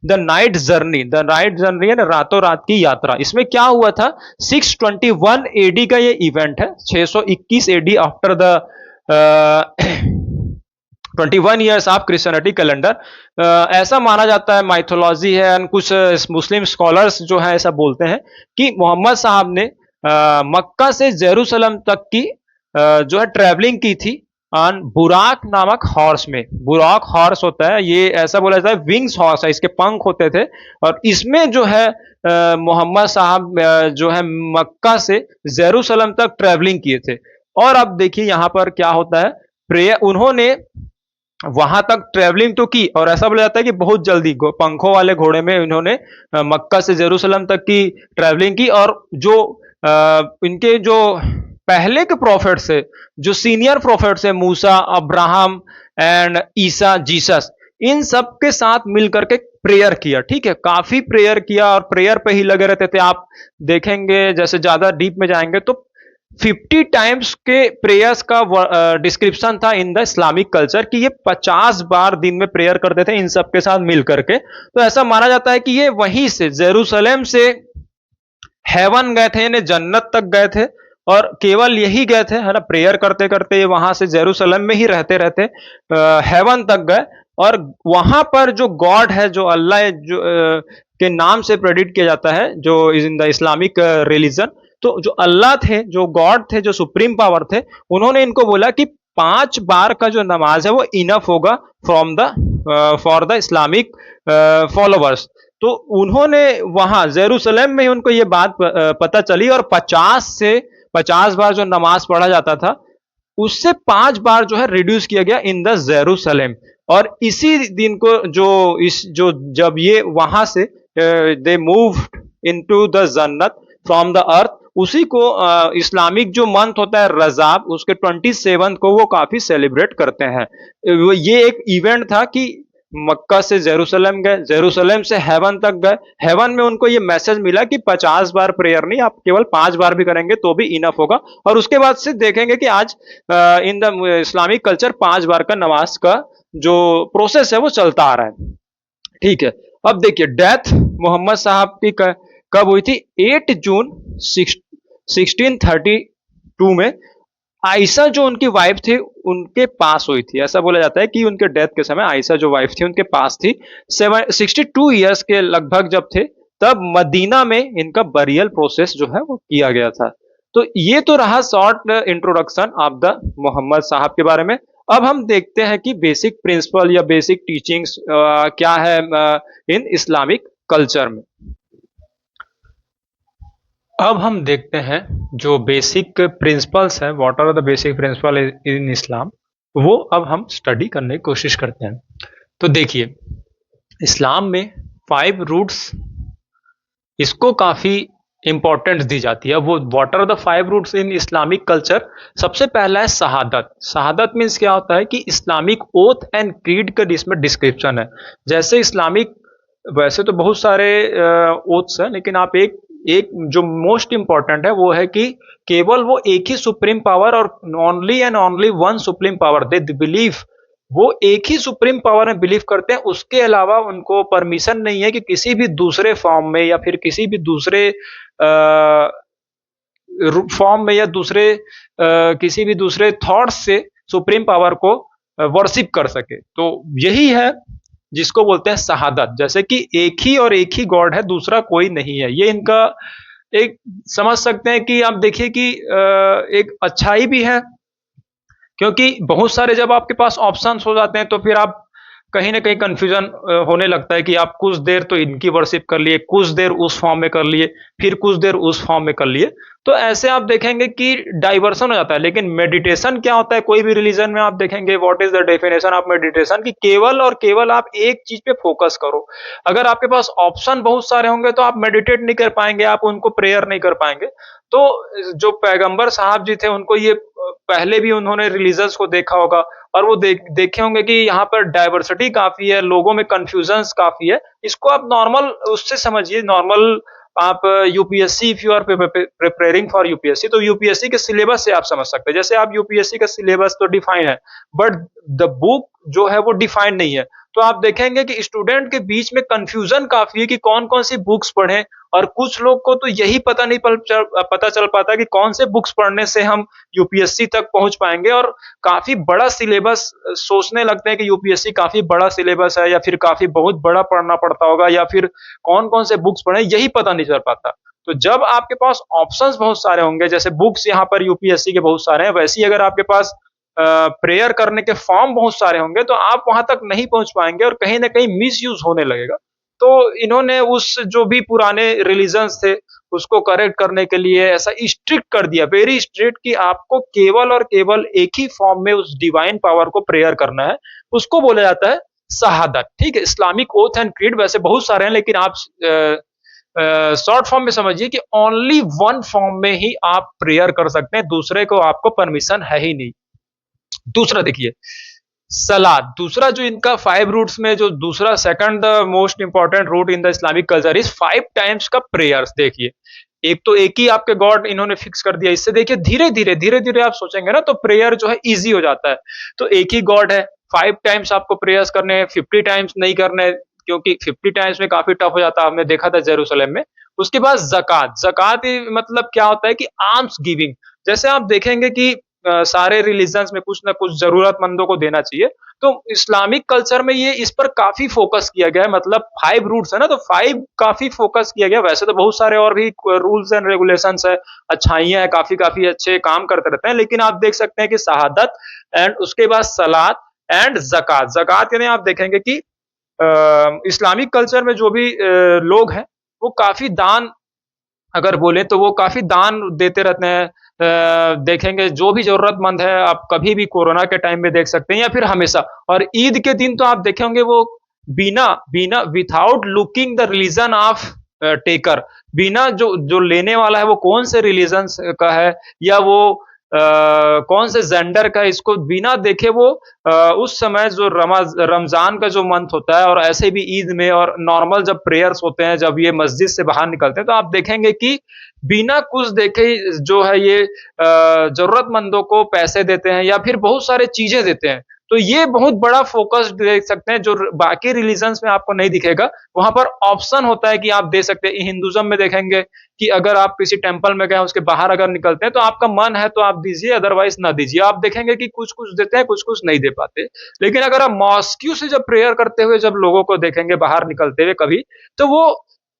[SPEAKER 1] द नाइट जर्नी है ना, रातों रात की यात्रा। इसमें क्या हुआ था, 621 एडी का ये इवेंट है, 621 AD after the 21 years of Christianity calendar. ऐसा माना जाता है, माइथोलॉजी है, एंड कुछ मुस्लिम स्कॉलर्स जो है ऐसा बोलते हैं कि मोहम्मद साहब ने मक्का से जेरूसलम तक की जो है ट्रैवलिंग की थी ऑन बुराक नामक हॉर्स में। बुराक हॉर्स होता है, ये ऐसा बोला जाता है विंग्स हॉर्स है, इसके पंख होते थे, और इसमें जो है मोहम्मद साहब जो है मक्का से जेरूसलम तक ट्रैवलिंग किए थे। और अब देखिए यहां पर क्या होता है, प्रेयर, उन्होंने वहां तक ट्रेवलिंग तो की, और ऐसा बोला जाता है कि बहुत जल्दी पंखों वाले घोड़े में इन्होंने मक्का से जेरूसलम तक की ट्रेवलिंग की। और जो इनके जो पहले के प्रॉफिट्स है, जो सीनियर प्रॉफिट्स है, मूसा, अब्राहम एंड ईसा, जीसस, इन सब के साथ मिलकर के प्रेयर किया। ठीक है, काफी प्रेयर किया और प्रेयर पे ही लगे रहते थे। आप देखेंगे जैसे ज्यादा डीप में जाएंगे तो 50 टाइम्स के प्रेयर्स का डिस्क्रिप्शन था इन द इस्लामिक कल्चर कि ये 50 बार दिन में प्रेयर करते थे इन सब के साथ मिल करके। तो ऐसा माना जाता है कि ये वहीं से जेरूसलम से हेवन गए थे, यानी जन्नत तक गए थे, और केवल यही गए थे, है ना, प्रेयर करते करते ये वहां से जेरूसलम में ही रहते रहते हेवन तक गए। और वहां पर जो गॉड है, जो अल्लाह है, जो के नाम से प्रेडिक्ट किया जाता है, जो is in the Islamic religion, तो जो अल्लाह थे, जो गॉड थे, जो सुप्रीम पावर थे, उन्होंने इनको बोला कि 5 बार का जो नमाज है वो इनफ होगा from the for the Islamic followers. तो उन्होंने वहां जेरूसलम में ही उनको ये बात पता चली, और 50 बार जो नमाज पढ़ा जाता था उससे 5 बार जो है रिड्यूस किया गया इन द जेरूसलम। और इसी दिन को जो जब ये वहां से दे मूव इनटू द जन्नत फ्रॉम द अर्थ, उसी को इस्लामिक जो मंथ होता है रजाब, उसके 27 को वो काफी सेलिब्रेट करते हैं। ये एक इवेंट था कि मक्का से जेरूसलम गए, जेरूसलम से हेवन तक गए, हेवन में उनको ये मैसेज मिला कि 50 बार प्रेयर नहीं, आप केवल 5 बार भी करेंगे तो भी इनफ होगा। और उसके बाद से देखेंगे कि आज इन द इस्लामिक कल्चर 5 बार का नमाज का जो प्रोसेस है वो चलता आ रहा है। ठीक है। अब देखिए डेथ मोहम्मद साहब की कब हुई थी? 8 जून 1632 में आयशा जो उनकी वाइफ थी उनके पास हुई थी। ऐसा बोला जाता है कि उनके डेथ के समय आयशा जो वाइफ थी उनके पास थी। 62 ईयर्स के लगभग जब थे, तब मदीना में इनका बरियल प्रोसेस जो है वो किया गया था। तो ये तो रहा short introduction of the Muhammad Sahab के बारे में। अब हम देखते हैं कि बेसिक प्रिंसिपल या बेसिक टीचिंग्स क्या है इन इस्लामिक कल्चर में। अब हम देखते हैं जो बेसिक प्रिंसिपल्स हैं, what are the basic principle in Islam, वो अब हम स्टडी करने की कोशिश करते हैं। तो देखिए, इस्लाम में 5 रूट्स, इसको काफी इंपॉर्टेंस दी जाती है। वो what are the 5 roots in Islamic culture? सबसे पहला है शहादत। शहादत मीन्स क्या होता है कि इस्लामिक ओथ एंड क्रीड का इसमें डिस्क्रिप्शन है। जैसे इस्लामिक, वैसे तो बहुत सारे ओथ्स हैं, लेकिन आप एक एक जो मोस्ट इंपॉर्टेंट है वो है कि केवल वो एक ही सुप्रीम पावर और only and only one supreme power they believe, वो एक ही सुप्रीम पावर में बिलीव करते हैं। उसके अलावा उनको परमिशन नहीं है कि किसी भी दूसरे फॉर्म में या फिर किसी भी दूसरे फॉर्म में या दूसरे किसी भी दूसरे थॉट्स से सुप्रीम पावर को वर्शिप कर सके। तो यही है जिसको बोलते हैं शहादत। जैसे कि एक ही और एक ही गॉड है, दूसरा कोई नहीं है। ये इनका एक समझ सकते हैं कि आप देखिए कि एक अच्छाई भी है, क्योंकि बहुत सारे जब आपके पास ऑप्शंस हो जाते हैं तो फिर आप कहीं ना कहीं कंफ्यूजन होने लगता है कि आप कुछ देर तो इनकी वर्शिप कर लिए, कुछ देर उस फॉर्म में कर लिए, फिर कुछ देर उस फॉर्म में कर लिए। तो ऐसे आप देखेंगे कि डाइवर्सन हो जाता है। लेकिन मेडिटेशन क्या होता है? कोई भी रिलीजन में आप देखेंगे what is the definition of meditation, कि केवल और केवल आप एक चीज पे फोकस करो। अगर आपके पास ऑप्शन बहुत सारे होंगे तो आप मेडिटेट नहीं कर पाएंगे, आप उनको प्रेयर नहीं कर पाएंगे। तो जो पैगंबर साहब जी थे उनको ये पहले भी उन्होंने रिलीजन्स को देखा होगा, और वो देखे होंगे कि यहाँ पर डाइवर्सिटी काफी है, लोगों में कंफ्यूजन्स काफी है। इसको आप नॉर्मल उससे समझिए, नॉर्मल आप UPSC, if you are preparing for UPSC, तो यूपीएससी के सिलेबस से आप समझ सकते हैं। जैसे आप यूपीएससी का सिलेबस तो डिफाइन है, बट द बुक जो है वो डिफाइंड नहीं है। तो आप देखेंगे कि स्टूडेंट के बीच में कंफ्यूजन काफी है कि कौन कौन सी बुक्स पढ़ें, और कुछ लोग को तो यही पता नहीं पता चल पाता कि कौन से बुक्स पढ़ने से हम यूपीएससी तक पहुंच पाएंगे। और काफी बड़ा सिलेबस सोचने लगते हैं कि यूपीएससी काफी बड़ा सिलेबस है, या फिर काफी बहुत बड़ा पढ़ना पड़ता होगा, या फिर कौन कौन से बुक्स पढ़े यही पता नहीं चल पाता। तो जब आपके पास ऑप्शंस बहुत सारे होंगे, जैसे बुक्स यहाँ पर यूपीएससी के बहुत सारे हैं, वैसे ही अगर आपके पास प्रेयर करने के फॉर्म बहुत सारे होंगे तो आप वहां तक नहीं पहुंच पाएंगे, और कहीं ना कहीं मिस यूज होने लगेगा। तो इन्होंने उस जो भी पुराने रिलीजन्स थे उसको करेक्ट करने के लिए ऐसा स्ट्रिक्ट कर दिया, वेरी स्ट्रिक्ट, कि आपको केवल और केवल एक ही फॉर्म में उस डिवाइन पावर को प्रेयर करना है। उसको बोला जाता है शहादत। ठीक है। इस्लामिक ओथ एंड क्रीड वैसे बहुत सारे हैं, लेकिन आप शॉर्ट फॉर्म में समझिए कि ओनली वन फॉर्म में ही आप प्रेयर कर सकते हैं, दूसरे को आपको परमिशन है ही नहीं। दूसरा देखिए सलाद, दूसरा जो इनका 5 रूट्स में जो दूसरा second the most important root in the Islamic culture is 5 times का प्रेयर्स। देखिए एक तो एक ही आपके गॉड इन्होंने फिक्स कर दिया। इससे देखिए धीरे-धीरे आप सोचेंगे ना तो प्रेयर जो है ईज़ी हो जाता है। तो एक ही गॉड है, 5 टाइम्स आपको प्रेयर्स करने हैं, 50 टाइम्स नहीं करने हैं, क्योंकि 50 टाइम्स में काफ़ी टफ हो जाता है, हमने देखा था जेरूशलेम में। उसके बाद ज़कात, ज़कात ही मतलब क्या होता है कि आल्म्स गिविंग। जैसे आप देखेंगे कि सारे रिलिजन्स में कुछ ना कुछ ज़रूरतमंदों को देना चाहिए। तो इस्लामिक कल्चर में ये इस पर काफ़ी फ़ोकस किया गया है, मतलब 5 रूट्स है ना, तो 5 काफ़ी फ़ोकस किया गया। वैसे तो बहुत सारे और भी रूल्स एंड रेगुलेशंस है, अच्छाइयाँ हैं, काफ़ी अच्छे काम करते रहते हैं, लेकिन आप देख सकते हैं कि शहादत एंड उसके बाद सलात एंड ज़कात। ज़कात यानी आप देखेंगे कि इस्लामिक कल्चर में जो भी लोग हैं, वो काफ़ी दान अगर बोले तो वो काफ़ी दान देते रहते हैं। देखेंगे जो भी ज़रूरतमंद है, आप कभी भी कोरोना के टाइम में देख सकते हैं या फिर हमेशा। और ईद के दिन तो आप देखे होंगे वो बिना बिना without looking the religion of taker, बिना जो जो लेने वाला है वो कौन से रिलीजन का है या वो कौन से जेंडर का है, इसको बिना देखे वो उस समय जो रमजान का जो मंथ होता है और ऐसे भी ईद में और नॉर्मल जब प्रेयर्स होते हैं, जब ये मस्जिद से बाहर निकलते हैं, तो आप देखेंगे कि बिना कुछ देखे ही जो है ये जरूरतमंदों को पैसे देते हैं या फिर बहुत सारे चीजें देते हैं। तो ये बहुत बड़ा फोकस देख सकते हैं जो बाकी रिलीजन्स में आपको नहीं दिखेगा। वहां पर ऑप्शन होता है कि आप दे सकते हैं। हिंदुज्म में देखेंगे कि अगर आप किसी टेंपल में गए उसके बाहर अगर निकलते हैं तो आपका मन है तो आप दीजिए, अदरवाइज ना दीजिए। आप देखेंगे कि कुछ कुछ देते हैं, कुछ कुछ नहीं दे पाते। लेकिन अगर आप मॉस्क्यू से जब प्रेयर करते हुए जब लोगों को देखेंगे बाहर निकलते हुए कभी, तो वो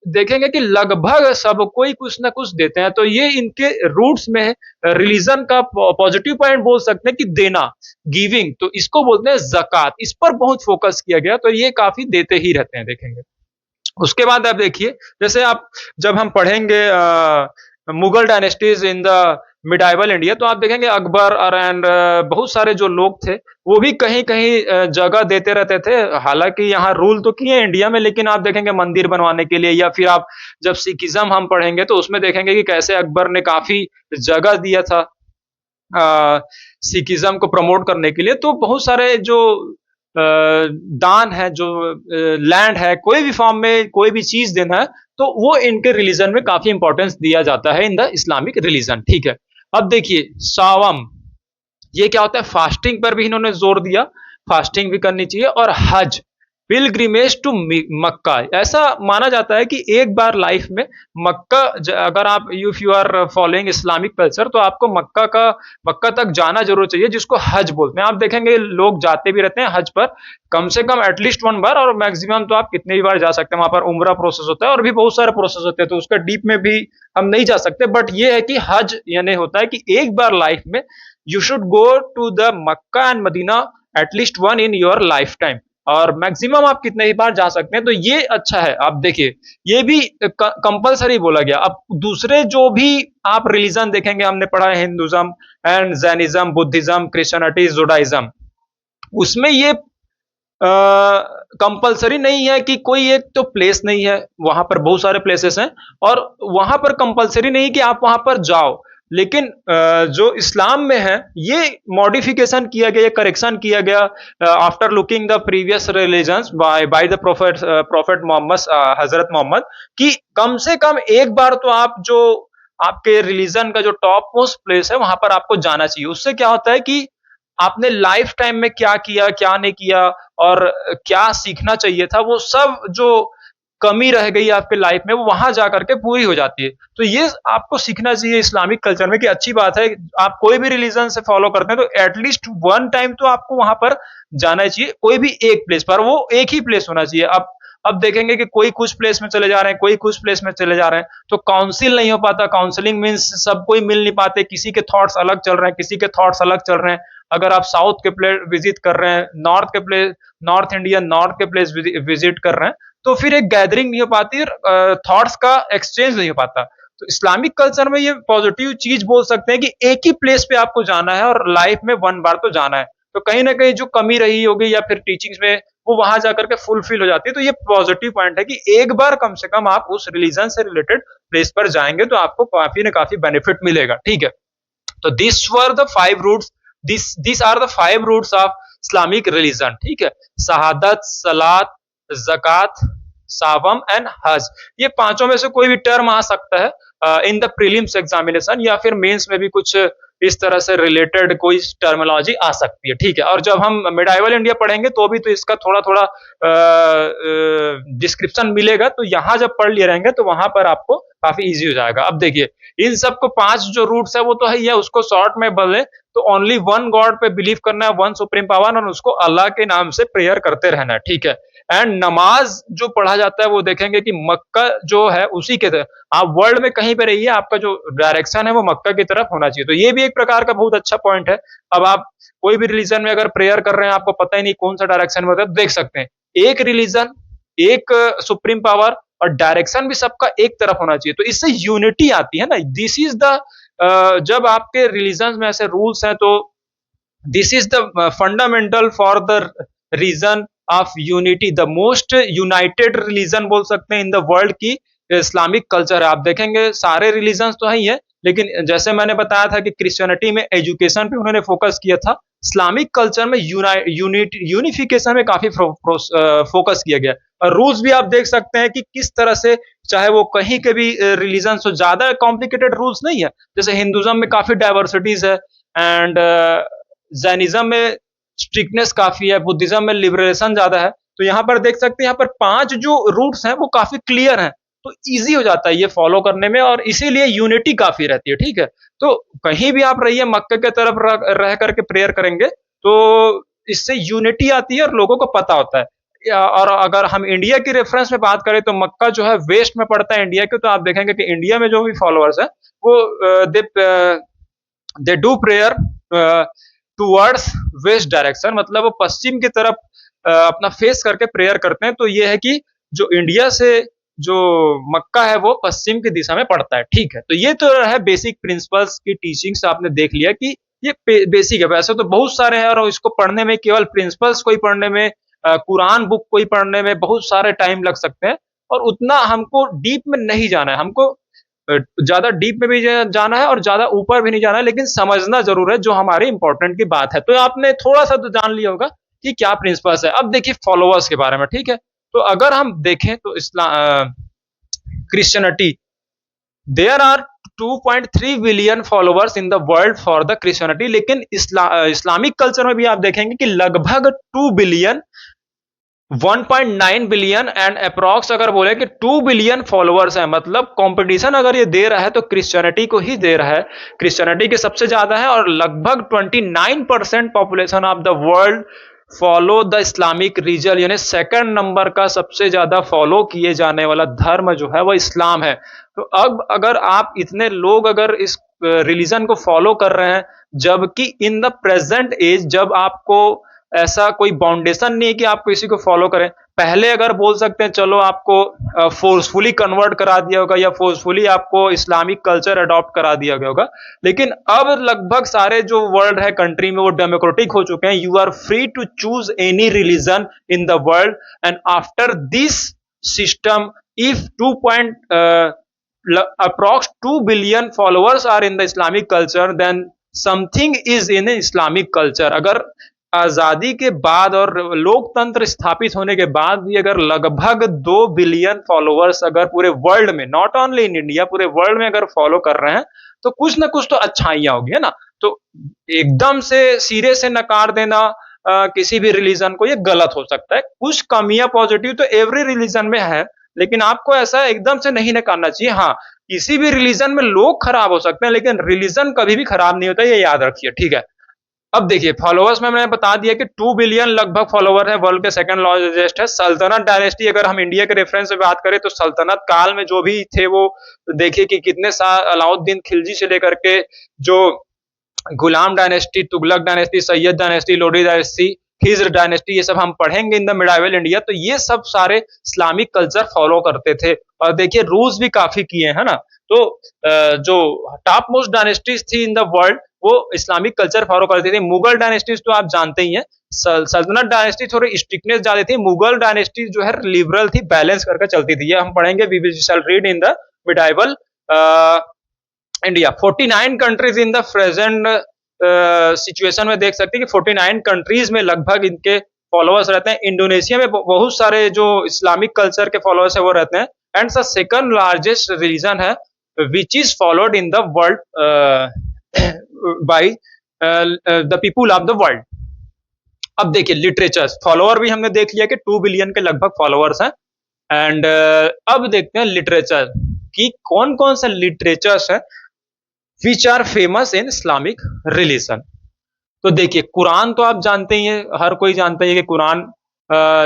[SPEAKER 1] देखेंगे कि लगभग सब कोई कुछ ना कुछ देते हैं। तो ये इनके रूट्स में रिलीजन का पॉजिटिव पॉइंट बोल सकते हैं कि देना, गिविंग, तो इसको बोलते हैं जक़ात। इस पर बहुत फोकस किया गया, तो ये काफी देते ही रहते हैं देखेंगे। उसके बाद आप देखिए, जैसे आप जब हम पढ़ेंगे Mughal dynasties in the medieval India, तो आप देखेंगे अकबर और एंड बहुत सारे जो लोग थे वो भी कहीं कहीं जगह देते रहते थे। हालांकि यहाँ रूल तो किए इंडिया में, लेकिन आप देखेंगे मंदिर बनवाने के लिए, या फिर आप जब सिखिज्म हम पढ़ेंगे तो उसमें देखेंगे कि कैसे अकबर ने काफी जगह दिया था सिखिज्म को प्रमोट करने के लिए। तो बहुत सारे जो दान है, जो लैंड है, कोई भी फॉर्म में कोई भी चीज देना है, तो वो इनके रिलीजन में काफी इंपॉर्टेंस दिया जाता है इन द इस्लामिक रिलीजन। ठीक है, अब देखिए सावम, ये क्या होता है, फास्टिंग पर भी इन्होंने जोर दिया, फास्टिंग भी करनी चाहिए। और हज, पिलग्रिमेज टू मक्का, ऐसा माना जाता है कि एक बार लाइफ में मक्का, अगर आप if you are following Islamic culture, तो आपको मक्का तक जाना जरूर चाहिए, जिसको हज बोलते हैं। आप देखेंगे लोग जाते भी रहते हैं हज पर, कम से कम एटलीस्ट 1 बार, और मैक्सिमम तो आप कितने भी बार जा सकते हैं। वहां पर उम्रा प्रोसेस होता है और भी बहुत सारे प्रोसेस होते हैं, तो उसका डीप में भी हम नहीं जा सकते। बट ये है कि हज यानी होता है कि एक बार लाइफ में you should go to the Mecca and Medina at least one in your life time, और मैक्सिमम आप कितने ही बार जा सकते हैं। तो ये अच्छा है। आप देखिए, ये भी कंपलसरी बोला गया। अब दूसरे जो भी आप रिलीजन देखेंगे, हमने पढ़ा है Hinduism and Jainism, Buddhism, Christianity, Judaism, उसमें ये कंपलसरी नहीं है कि कोई एक तो प्लेस नहीं है, वहां पर बहुत सारे प्लेसेस हैं, और वहां पर कंपलसरी नहीं कि आप वहां पर जाओ। लेकिन जो इस्लाम में है, ये मॉडिफिकेशन किया गया, करेक्शन किया गया after looking the previous religions by the prophet Muhammad, हजरत मोहम्मद, कि कम से कम एक बार तो आप जो आपके रिलीजन का जो टॉप मोस्ट प्लेस है वहां पर आपको जाना चाहिए। उससे क्या होता है कि आपने लाइफ टाइम में क्या किया, क्या नहीं किया, और क्या सीखना चाहिए था, वो सब जो कमी रह गई आपके लाइफ में, वो वहां जाकर के पूरी हो जाती है। तो ये आपको सीखना चाहिए इस्लामिक कल्चर में कि अच्छी बात है, आप कोई भी रिलीजन से फॉलो करते हैं तो एटलीस्ट 1 टाइम तो आपको वहां पर जाना चाहिए, कोई भी एक प्लेस पर, वो एक ही प्लेस होना चाहिए। अब देखेंगे कि कोई कुछ प्लेस में चले जा रहे हैं, कोई कुछ प्लेस में चले जा रहे हैं, तो काउंसिल नहीं हो पाता। काउंसलिंग मीन्स सब कोई मिल नहीं पाते, किसी के थॉट्स अलग चल रहे हैं, किसी के थॉट्स अलग चल रहे हैं। अगर आप साउथ के प्लेस विजिट कर रहे हैं, नॉर्थ इंडियन नॉर्थ के प्लेस विजिट कर रहे हैं, तो फिर एक गैदरिंग नहीं हो पाती, थॉट्स का एक्सचेंज नहीं हो पाता। तो इस्लामिक कल्चर में ये पॉजिटिव चीज बोल सकते हैं कि एक ही प्लेस पे आपको जाना है और लाइफ में 1 बार तो जाना है। तो कहीं ना कहीं जो कमी रही होगी या फिर टीचिंग्स में, वो वहां जाकर के फुलफिल हो जाती है। तो ये पॉजिटिव पॉइंट है कि एक बार कम से कम आप उस रिलीजन से रिलेटेड प्लेस पर जाएंगे तो आपको काफी ना काफी बेनिफिट मिलेगा। ठीक है, तो this were the 5 roots, this are the 5 roots of Islamic religion. ठीक है, शहादत, सलात, जक़ात, सावम एंड हज, ये पांचों में से कोई भी टर्म आ सकता है। इन द प्रीलिम्स एग्जामिनेशन या फिर मेंस में भी कुछ इस तरह से रिलेटेड कोई टर्मिनोलॉजी आ सकती है, ठीक है। और जब हम मिडाइवल इंडिया पढ़ेंगे तो भी तो इसका थोड़ा थोड़ा डिस्क्रिप्शन मिलेगा, तो यहाँ जब पढ़ लिए रहेंगे तो वहां पर आपको काफी इजी हो जाएगा। अब देखिए इन सबको 5 जो रूट्स है वो तो है ही है, उसको शॉर्ट में बोले तो ओनली वन गॉड पे बिलीव करना है, वन सुप्रीम पावर, और उसको अल्लाह के नाम से प्रेयर करते रहना है, ठीक है। एंड नमाज जो पढ़ा जाता है वो देखेंगे कि मक्का जो है उसी के तरफ, आप वर्ल्ड में कहीं पे रहिए आपका जो डायरेक्शन है वो मक्का की तरफ होना चाहिए। तो ये भी एक प्रकार का बहुत अच्छा पॉइंट है। अब आप कोई भी रिलीजन में अगर प्रेयर कर रहे हैं, आपको पता ही नहीं कौन सा डायरेक्शन में होता है, देख सकते हैं एक रिलीजन, एक सुप्रीम पावर, और डायरेक्शन भी सबका एक तरफ होना चाहिए, तो इससे यूनिटी आती है ना। दिस इज द जब आपके रिलीजन में ऐसे रूल्स हैं तो this is the fundamental for the reason of unity, the most united religion बोल सकते हैं इन द वर्ल्ड की इस्लामिक कल्चर है। आप देखेंगे सारे रिलीजन तो है ही है, लेकिन जैसे मैंने बताया था कि क्रिश्चियनिटी में एजुकेशन पे उन्होंने फोकस किया था, इस्लामिक कल्चर में यूनिफिकेशन में काफी फोकस किया गया। और रूल्स भी आप देख सकते हैं कि किस तरह से, चाहे वो कहीं के भी रिलीजन हो, ज्यादा कॉम्प्लिकेटेड रूल्स नहीं है। जैसे हिंदुज्म में काफी डाइवर्सिटीज है, एंड जैनिज्म में स्ट्रिक्टनेस काफी है, बुद्धिज्म में लिबरेशन ज्यादा है। तो यहाँ पर देख सकते हैं यहाँ पर 5 जो रूट्स हैं वो काफी क्लियर हैं, तो इजी हो जाता है ये फॉलो करने में, और इसीलिए यूनिटी काफी रहती है, ठीक है। तो कहीं भी आप रहिए मक्के के तरफ रह करके प्रेयर करेंगे तो इससे यूनिटी आती है और लोगों को पता होता है। और अगर हम इंडिया की रेफरेंस में बात करें तो मक्का जो है वेस्ट में पड़ता है इंडिया के, तो आप देखेंगे कि इंडिया में जो भी फॉलोअर्स हैं वो they do prayer towards west direction, मतलब वो पश्चिम की तरफ अपना फेस करके प्रेयर करते हैं। तो ये है कि जो इंडिया से जो मक्का है वो पश्चिम की दिशा में पड़ता है, ठीक है। तो ये तो है बेसिक प्रिंसिपल्स की टीचिंग्स, आपने देख लिया कि ये बेसिक है। वैसे तो बहुत सारे हैं और इसको पढ़ने में, केवल प्रिंसिपल्स को ही पढ़ने में, कुरान बुक को ही पढ़ने में बहुत सारे टाइम लग सकते हैं, और उतना हमको डीप में नहीं जाना है। हमको ज्यादा डीप में भी जाना है और ज्यादा ऊपर भी नहीं जाना है, लेकिन समझना जरूर है जो हमारे इंपॉर्टेंट की बात है। तो आपने थोड़ा सा तो जान लिया होगा कि क्या प्रिंसिपल्स है। अब देखिए फॉलोअर्स के बारे में, ठीक है। तो अगर हम देखें तो Christianity, there are 2.3 billion followers in the world for the Christianity, लेकिन इस्लामिक कल्चर में भी आप देखेंगे कि लगभग 2 बिलियन, 1.9 बिलियन एंड अप्रॉक्स अगर बोले कि 2 बिलियन फॉलोअर्स हैं, मतलब कंपटीशन अगर ये दे रहा है तो क्रिश्चियनिटी को ही दे रहा है। क्रिश्चियनिटी के सबसे ज्यादा है, और लगभग 29% population of the world follow the Islamic religion, यानी सेकंड नंबर का सबसे ज्यादा फॉलो किए जाने वाला धर्म जो है वो इस्लाम है। तो अब अगर आप इतने लोग अगर इस रिलीजन को फॉलो कर रहे हैं, जबकि इन द प्रेजेंट एज जब आपको ऐसा कोई बाउंडेशन नहीं है कि आप किसी को फॉलो करें, पहले अगर बोल सकते हैं चलो आपको फोर्सफुली कन्वर्ट करा दिया होगा या फोर्सफुली आपको इस्लामिक कल्चर अडॉप्ट करा दिया गया होगा, लेकिन अब लगभग सारे जो वर्ल्ड है कंट्री में वो डेमोक्रेटिक हो चुके हैं। You are free to choose any religion in the world, and after this system if 2 approx 2 billion followers are in the Islamic culture, then something is in Islamic culture। अगर आजादी के बाद और लोकतंत्र स्थापित होने के बाद भी अगर लगभग 2 बिलियन फॉलोअर्स अगर पूरे वर्ल्ड में, नॉट ओनली इन इंडिया, पूरे वर्ल्ड में अगर फॉलो कर रहे हैं तो कुछ ना कुछ तो अच्छाइयां होगी, है ना। तो एकदम से सिरे से नकार देना किसी भी रिलीजन को, ये गलत हो सकता है। कुछ कमियां पॉजिटिव तो एवरी रिलीजन में है, लेकिन आपको ऐसा एकदम से नहीं नकारना चाहिए। हाँ, किसी भी रिलीजन में लोग खराब हो सकते हैं, लेकिन रिलीजन कभी भी खराब नहीं होता, ये याद रखिए, ठीक है। अब देखिए फॉलोअर्स में मैंने बता दिया कि 2 बिलियन लगभग फॉलोअर है, वर्ल्ड के सेकंड लार्जेस्ट है। सल्तनत डायनेस्टी अगर हम इंडिया के रेफरेंस से बात करें तो सल्तनत काल में जो भी थे वो देखिए कि कितने साल, अलाउद्दीन खिलजी से लेकर के जो Ghulam dynasty, Tughlaq dynasty, Sayyid dynasty, Lodi dynasty, Khizr dynasty, ये सब हम पढ़ेंगे इन द मिडाइवल इंडिया। तो ये सब सारे इस्लामिक कल्चर फॉलो करते थे, और देखिए रूल्स भी काफी किए हैं ना। तो जो टॉप मोस्ट डायनेस्टीज थी इन द वर्ल्ड वो इस्लामिक कल्चर फॉलो करती थी। मुगल डायनेस्टीज तो आप जानते ही हैं, सल्तनत डायनेस्टी थोड़ी स्ट्रिक्टनेस ज्यादा थी, मुगल डायनेस्टी जो है लिबरल थी, बैलेंस करके चलती थी। ये हम पढ़ेंगे, we shall read in the medieval India. 49 countries in the present situation में देख सकते हैं कि 49 कंट्रीज में लगभग इनके फॉलोअर्स रहते हैं। इंडोनेशिया में बहुत सारे जो इस्लामिक कल्चर के फॉलोअर्स है वो रहते हैं, and the second largest religion है which is followed in the world by the people of the world. अब देखिए लिटरेचर फॉलोअर भी हमने देख लिया कि 2 बिलियन के लगभग फॉलोअर्स हैं। एंड अब देखते हैं लिटरेचर कि कौन कौन सा लिटरेचर्स है which are famous in Islamic religion. तो देखिए कुरान तो आप जानते ही हैं, हर कोई जानता है कि कुरान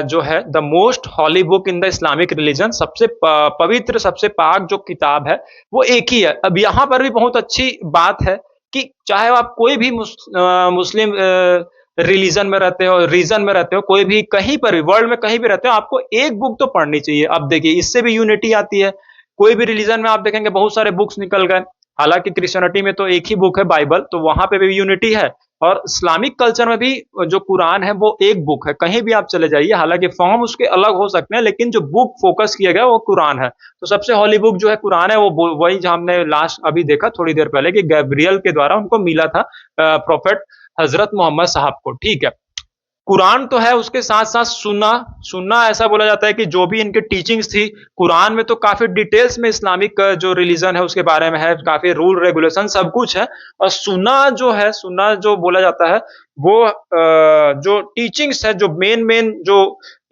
[SPEAKER 1] जो है the most holy book in the Islamic religion, सबसे पवित्र सबसे पाक जो किताब है वो एक ही है। अब यहाँ पर भी बहुत अच्छी बात है कि चाहे आप कोई भी मुस्लिम रिलीजन में रहते हो, रीजन में रहते हो, कोई भी कहीं पर भी वर्ल्ड में कहीं भी रहते हो, आपको एक बुक तो पढ़नी चाहिए। अब देखिए इससे भी यूनिटी आती है। कोई भी रिलीजन में आप देखेंगे बहुत सारे बुक्स निकल गए, हालांकि क्रिश्चियनिटी में तो एक ही बुक है बाइबल, तो वहां पे भी यूनिटी है। और इस्लामिक कल्चर में भी जो कुरान है वो एक बुक है, कहीं भी आप चले जाइए, हालांकि फॉर्म उसके अलग हो सकते हैं लेकिन जो बुक फोकस किया गया वो कुरान है। तो सबसे हॉली बुक जो है कुरान है, वो वही जो हमने लास्ट अभी देखा थोड़ी देर पहले कि गैब्रियल के द्वारा उनको मिला था प्रोफेट हजरत मोहम्मद साहब को। ठीक है, कुरान तो है, उसके साथ साथ सुन्ना। सुन्ना ऐसा बोला जाता है कि जो भी इनके टीचिंग्स थी कुरान में, तो काफी डिटेल्स में इस्लामिक जो रिलीजन है उसके बारे में है, काफी रूल रेगुलेशन सब कुछ है। और सुन्ना जो है, सुन्ना जो बोला जाता है वो जो टीचिंग्स है, जो मेन मेन जो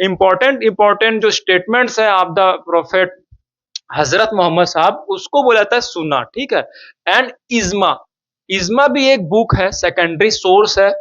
[SPEAKER 1] इंपॉर्टेंट जो स्टेटमेंट्स है ऑफ द प्रोफेट हजरत मोहम्मद साहब, उसको बोला जाता है सुन्ना। ठीक है, एंड इज्मा, इज्मा भी एक बुक है, सेकेंडरी सोर्स है,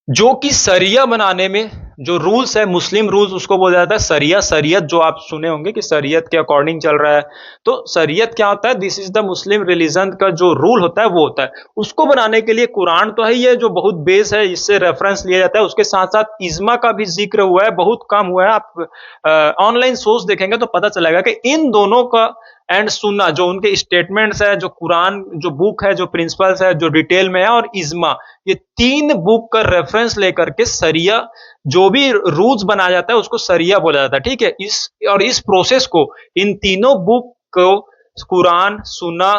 [SPEAKER 1] जो कि सरिया बनाने में जो रूल्स है, मुस्लिम रूल्स उसको बोला जाता है सरिया। सरियत जो आप सुने होंगे कि सरियत के अकॉर्डिंग चल रहा है, तो सरियत क्या होता है, this is the Muslim religion का जो रूल होता है वो होता है। उसको बनाने के लिए कुरान तो है ही है जो बहुत बेस है, इससे रेफरेंस लिया जाता है। उसके साथ साथ इज्मा का भी जिक्र हुआ है, बहुत कम हुआ है। आप ऑनलाइन सोर्स देखेंगे तो पता चलेगा कि इन दोनों का एंड सुन्ना जो उनके स्टेटमेंट्स है, जो कुरान जो बुक है, जो प्रिंसिपल्स है, जो डिटेल में है, और इज्मा, ये तीन बुक का रेफरेंस लेकर के सरिया जो भी रूल्स बनाया जाता है उसको सरिया बोला जाता है। ठीक है, इस प्रोसेस को, इन तीनों बुक को, कुरान, सुन्ना,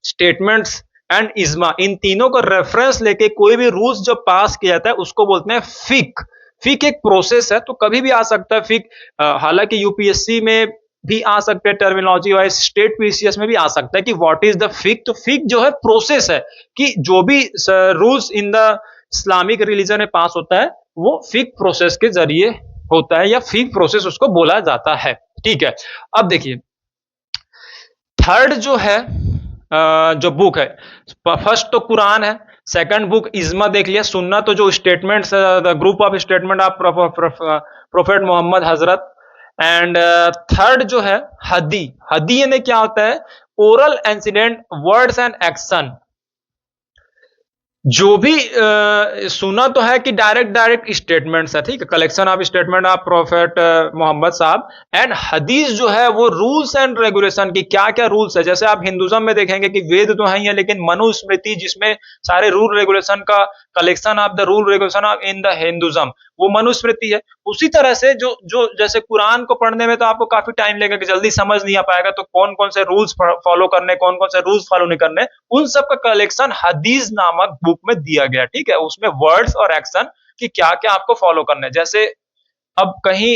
[SPEAKER 1] स्टेटमेंट्स एंड इज्मा, इन तीनों का रेफरेंस लेके कोई भी रूल्स जब पास किया जाता है उसको बोलते हैं फिक। फिक एक प्रोसेस है, तो कभी भी आ सकता है फिक। हालांकि यूपीएससी में भी आ सकते हैं टर्मिनोलॉजी वाइज, स्टेट पीसीएस में भी आ सकता है कि व्हाट इज द फिक। तो फिक जो है प्रोसेस है कि जो भी rules in the Islamic religion में पास होता है वो फिक प्रोसेस के जरिए होता है, या फिक प्रोसेस उसको बोला जाता है। ठीक है, अब देखिए थर्ड जो है जो बुक है, फर्स्ट तो कुरान है, सेकंड बुक इज्मा देख लिया, सुन्ना तो जो statements, the group of statement of prophet Muhammad हजरत, एंड थर्ड जो है हदी। हदी यानी क्या होता है, oral incident words and action. जो भी सुना तो है कि डायरेक्ट स्टेटमेंट्स है, ठीक है, collection of statement of prophet Muhammad Sahab. And हदीस जो है वो रूल्स एंड रेगुलेशन की, क्या क्या रूल्स है। जैसे आप हिंदुज्म में देखेंगे कि वेद तो है ही है, लेकिन मनुस्मृति जिसमें सारे रूल रेगुलेशन का collection of the rule regulation of in the Hinduism, वो मनुस्मृति है। उसी तरह से जो जो जैसे कुरान को पढ़ने में तो आपको काफी टाइम लगेगा कि जल्दी समझ नहीं आ पाएगा, तो कौन कौन से रूल्स फॉलो करने, कौन कौन से रूल्स फॉलो नहीं करने, उन सब का कलेक्शन हदीस नामक बुक में दिया गया। ठीक है, उसमें वर्ड्स और एक्शन कि क्या क्या आपको फॉलो करना है। जैसे अब कहीं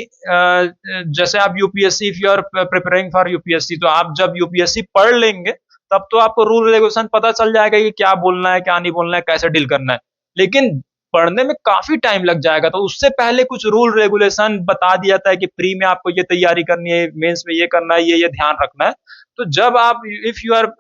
[SPEAKER 1] जैसे आप UPSC, if you are preparing for UPSC, तो आप जब यूपीएससी पढ़ लेंगे तब तो आपको रूल रेगुलेशन पता चल जाएगा कि क्या बोलना है, क्या नहीं बोलना है, कैसे डील करना है। लेकिन पढ़ने में काफी टाइम लग जाएगा, तो उससे पहले कुछ रूल रेगुलेशन बता दिया जाता है कि प्री में आपको ये तैयारी करनी है, मेंस में ये करना है, ये ध्यान रखना है। तो जब आप if you are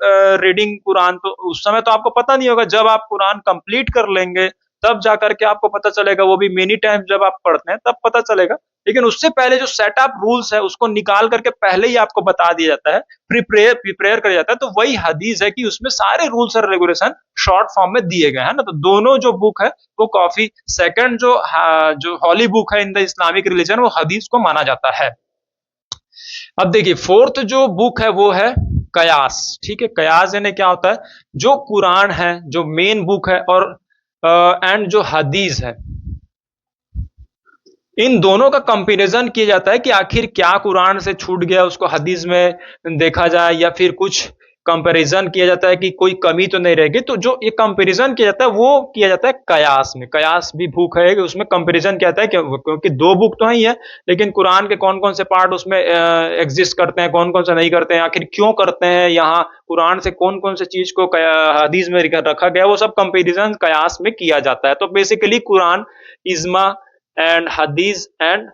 [SPEAKER 1] reading Quran, तो उस समय तो आपको पता नहीं होगा। जब आप कुरान कंप्लीट कर लेंगे तब जाकर के आपको पता चलेगा, वो भी मेनी टाइम जब आप पढ़ते हैं तब पता चलेगा। लेकिन उससे पहले जो सेट ऑफ रूल्स है उसको निकाल करके पहले ही आपको बता दिया जाता है, प्रिपेयर कर जाता है। तो वही हदीस है कि उसमें सारे रूल्स और रेगुलेशन शॉर्ट फॉर्म में दिए गए हैं ना। तो दोनों जो बुक है वो काफी, सेकंड जो हॉली बुक है इन द इस्लामिक रिलीजन, वो हदीस को माना जाता है। अब देखिए फोर्थ जो बुक है वो है कयास। ठीक है, कयास यानी क्या होता है, जो कुरान है जो मेन बुक है और एंड जो हदीस है, इन दोनों का कंपैरिजन किया जाता है कि आखिर क्या कुरान से छूट गया उसको हदीस में देखा जाए, या फिर कुछ कंपैरिजन किया जाता है कि कोई कमी तो नहीं रहेगी, तो जो ये कंपैरिजन किया जाता है वो किया जाता है कयास में। कयास भी बुक है कि उसमें कंपैरिजन किया जाता है क्योंकि दो बुक तो ही है, लेकिन कुरान के कौन कौन से पार्ट उसमें एग्जिस्ट करते हैं, कौन कौन से नहीं करते हैं, आखिर क्यों करते हैं, यहाँ कुरान से कौन कौन से चीज को हदीस में रखा गया, वो सब कंपैरिजन कयास में किया जाता है। तो बेसिकली कुरान, इज्मा एंड हदीस एंड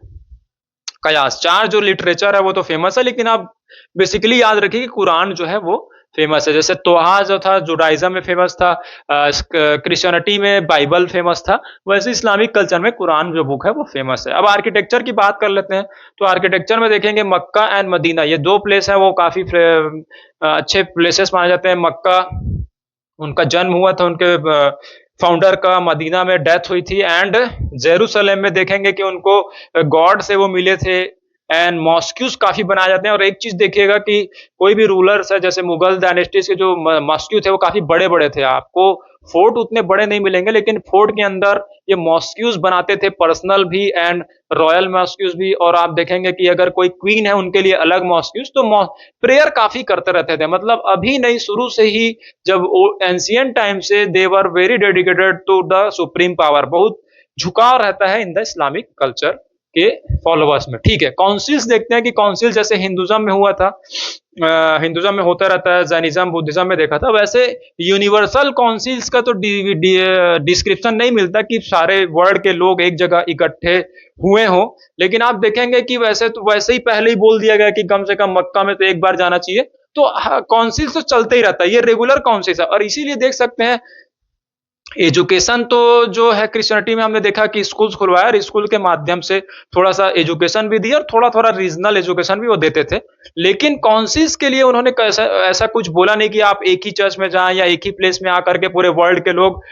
[SPEAKER 1] कयास, चार जो लिटरेचर है वो तो फेमस है, लेकिन आप बेसिकली याद रखिए कि कुरान जो है वो फेमस है। जैसे तोहा जो था जुडाइज्म में फेमस था, क्रिश्चियनिटी में बाइबल फेमस था, वैसे इस्लामिक कल्चर में कुरान जो बुक है वो फेमस है। अब आर्किटेक्चर की बात कर लेते हैं, तो आर्किटेक्चर में देखेंगे मक्का एंड मदीना, ये दो प्लेस है वो काफी अच्छे प्लेसेस माने जाते हैं। मक्का उनका जन्म हुआ था, उनके फाउंडर का, मदीना में डेथ हुई थी, एंड जेरूसलम में देखेंगे कि उनको गॉड से वो मिले थे, एंड मॉस्क्यूज काफी बनाए जाते हैं। और एक चीज देखिएगा कि कोई भी रूलर्स है, जैसे मुगल डायनेस्टीज के जो मॉस्क्यू थे वो काफी बड़े बड़े थे, आपको फोर्ट उतने बड़े नहीं मिलेंगे, लेकिन फोर्ट के अंदर ये मॉस्क्यूज बनाते थे, पर्सनल भी एंड रॉयल मॉस्क्यूज भी। और आप देखेंगे कि अगर कोई क्वीन है उनके लिए अलग मॉस्क्यूज, तो प्रेयर काफी करते रहते थे, मतलब अभी नहीं, शुरू से ही, जब एंशियंट टाइम से they were very dedicated to the supreme power, बहुत झुकाव रहता है इन द इस्लामिक कल्चर के फॉलोअर्स में। ठीक है, काउंसिल्स देखते हैं कि काउंसिल जैसे हिंदुज्म में हुआ था, हिंदुज्म में होता रहता है, जैनिज्म बुद्धिज्म में देखा था, वैसे यूनिवर्सल काउंसिल्स का तो डिस्क्रिप्शन नहीं मिलता कि सारे वर्ल्ड के लोग एक जगह इकट्ठे हुए हों, लेकिन आप देखेंगे कि वैसे तो वैसे ही पहले ही बोल दिया गया कि कम से कम मक्का में तो एक बार जाना चाहिए। तो काउंसिल तो चलते ही रहता है, ये रेगुलर काउंसिल है। और इसीलिए देख सकते हैं एजुकेशन तो जो है क्रिश्चियनिटी में हमने देखा कि स्कूल्स खुलवाया, और स्कूल के माध्यम से थोड़ा सा एजुकेशन भी दिया और थोड़ा थोड़ा रीजनल एजुकेशन भी वो देते थे। लेकिन काउंसिल्स के लिए उन्होंने ऐसा कुछ बोला नहीं कि आप एक ही चर्च में जाएं या एक ही प्लेस में आकर के पूरे वर्ल्ड के लोग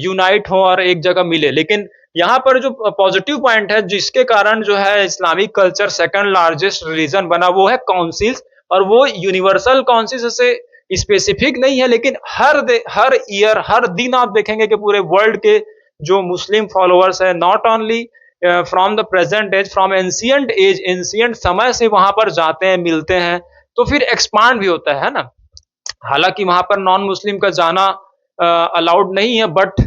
[SPEAKER 1] यूनाइट हों और एक जगह मिले। लेकिन यहाँ पर जो पॉजिटिव पॉइंट है जिसके कारण जो है Islamic culture second largest religion बना, वो है काउंसिल्स। और वो यूनिवर्सल काउंसिल से स्पेसिफिक नहीं है, लेकिन हर ईयर, हर दिन आप देखेंगे कि पूरे वर्ल्ड के जो मुस्लिम फॉलोअर्स है, not only from the present age, from ancient age, ancient समय से वहां पर जाते हैं, मिलते हैं, तो फिर एक्सपांड भी होता है ना। हालांकि वहां पर नॉन मुस्लिम का जाना अलाउड नहीं है, बट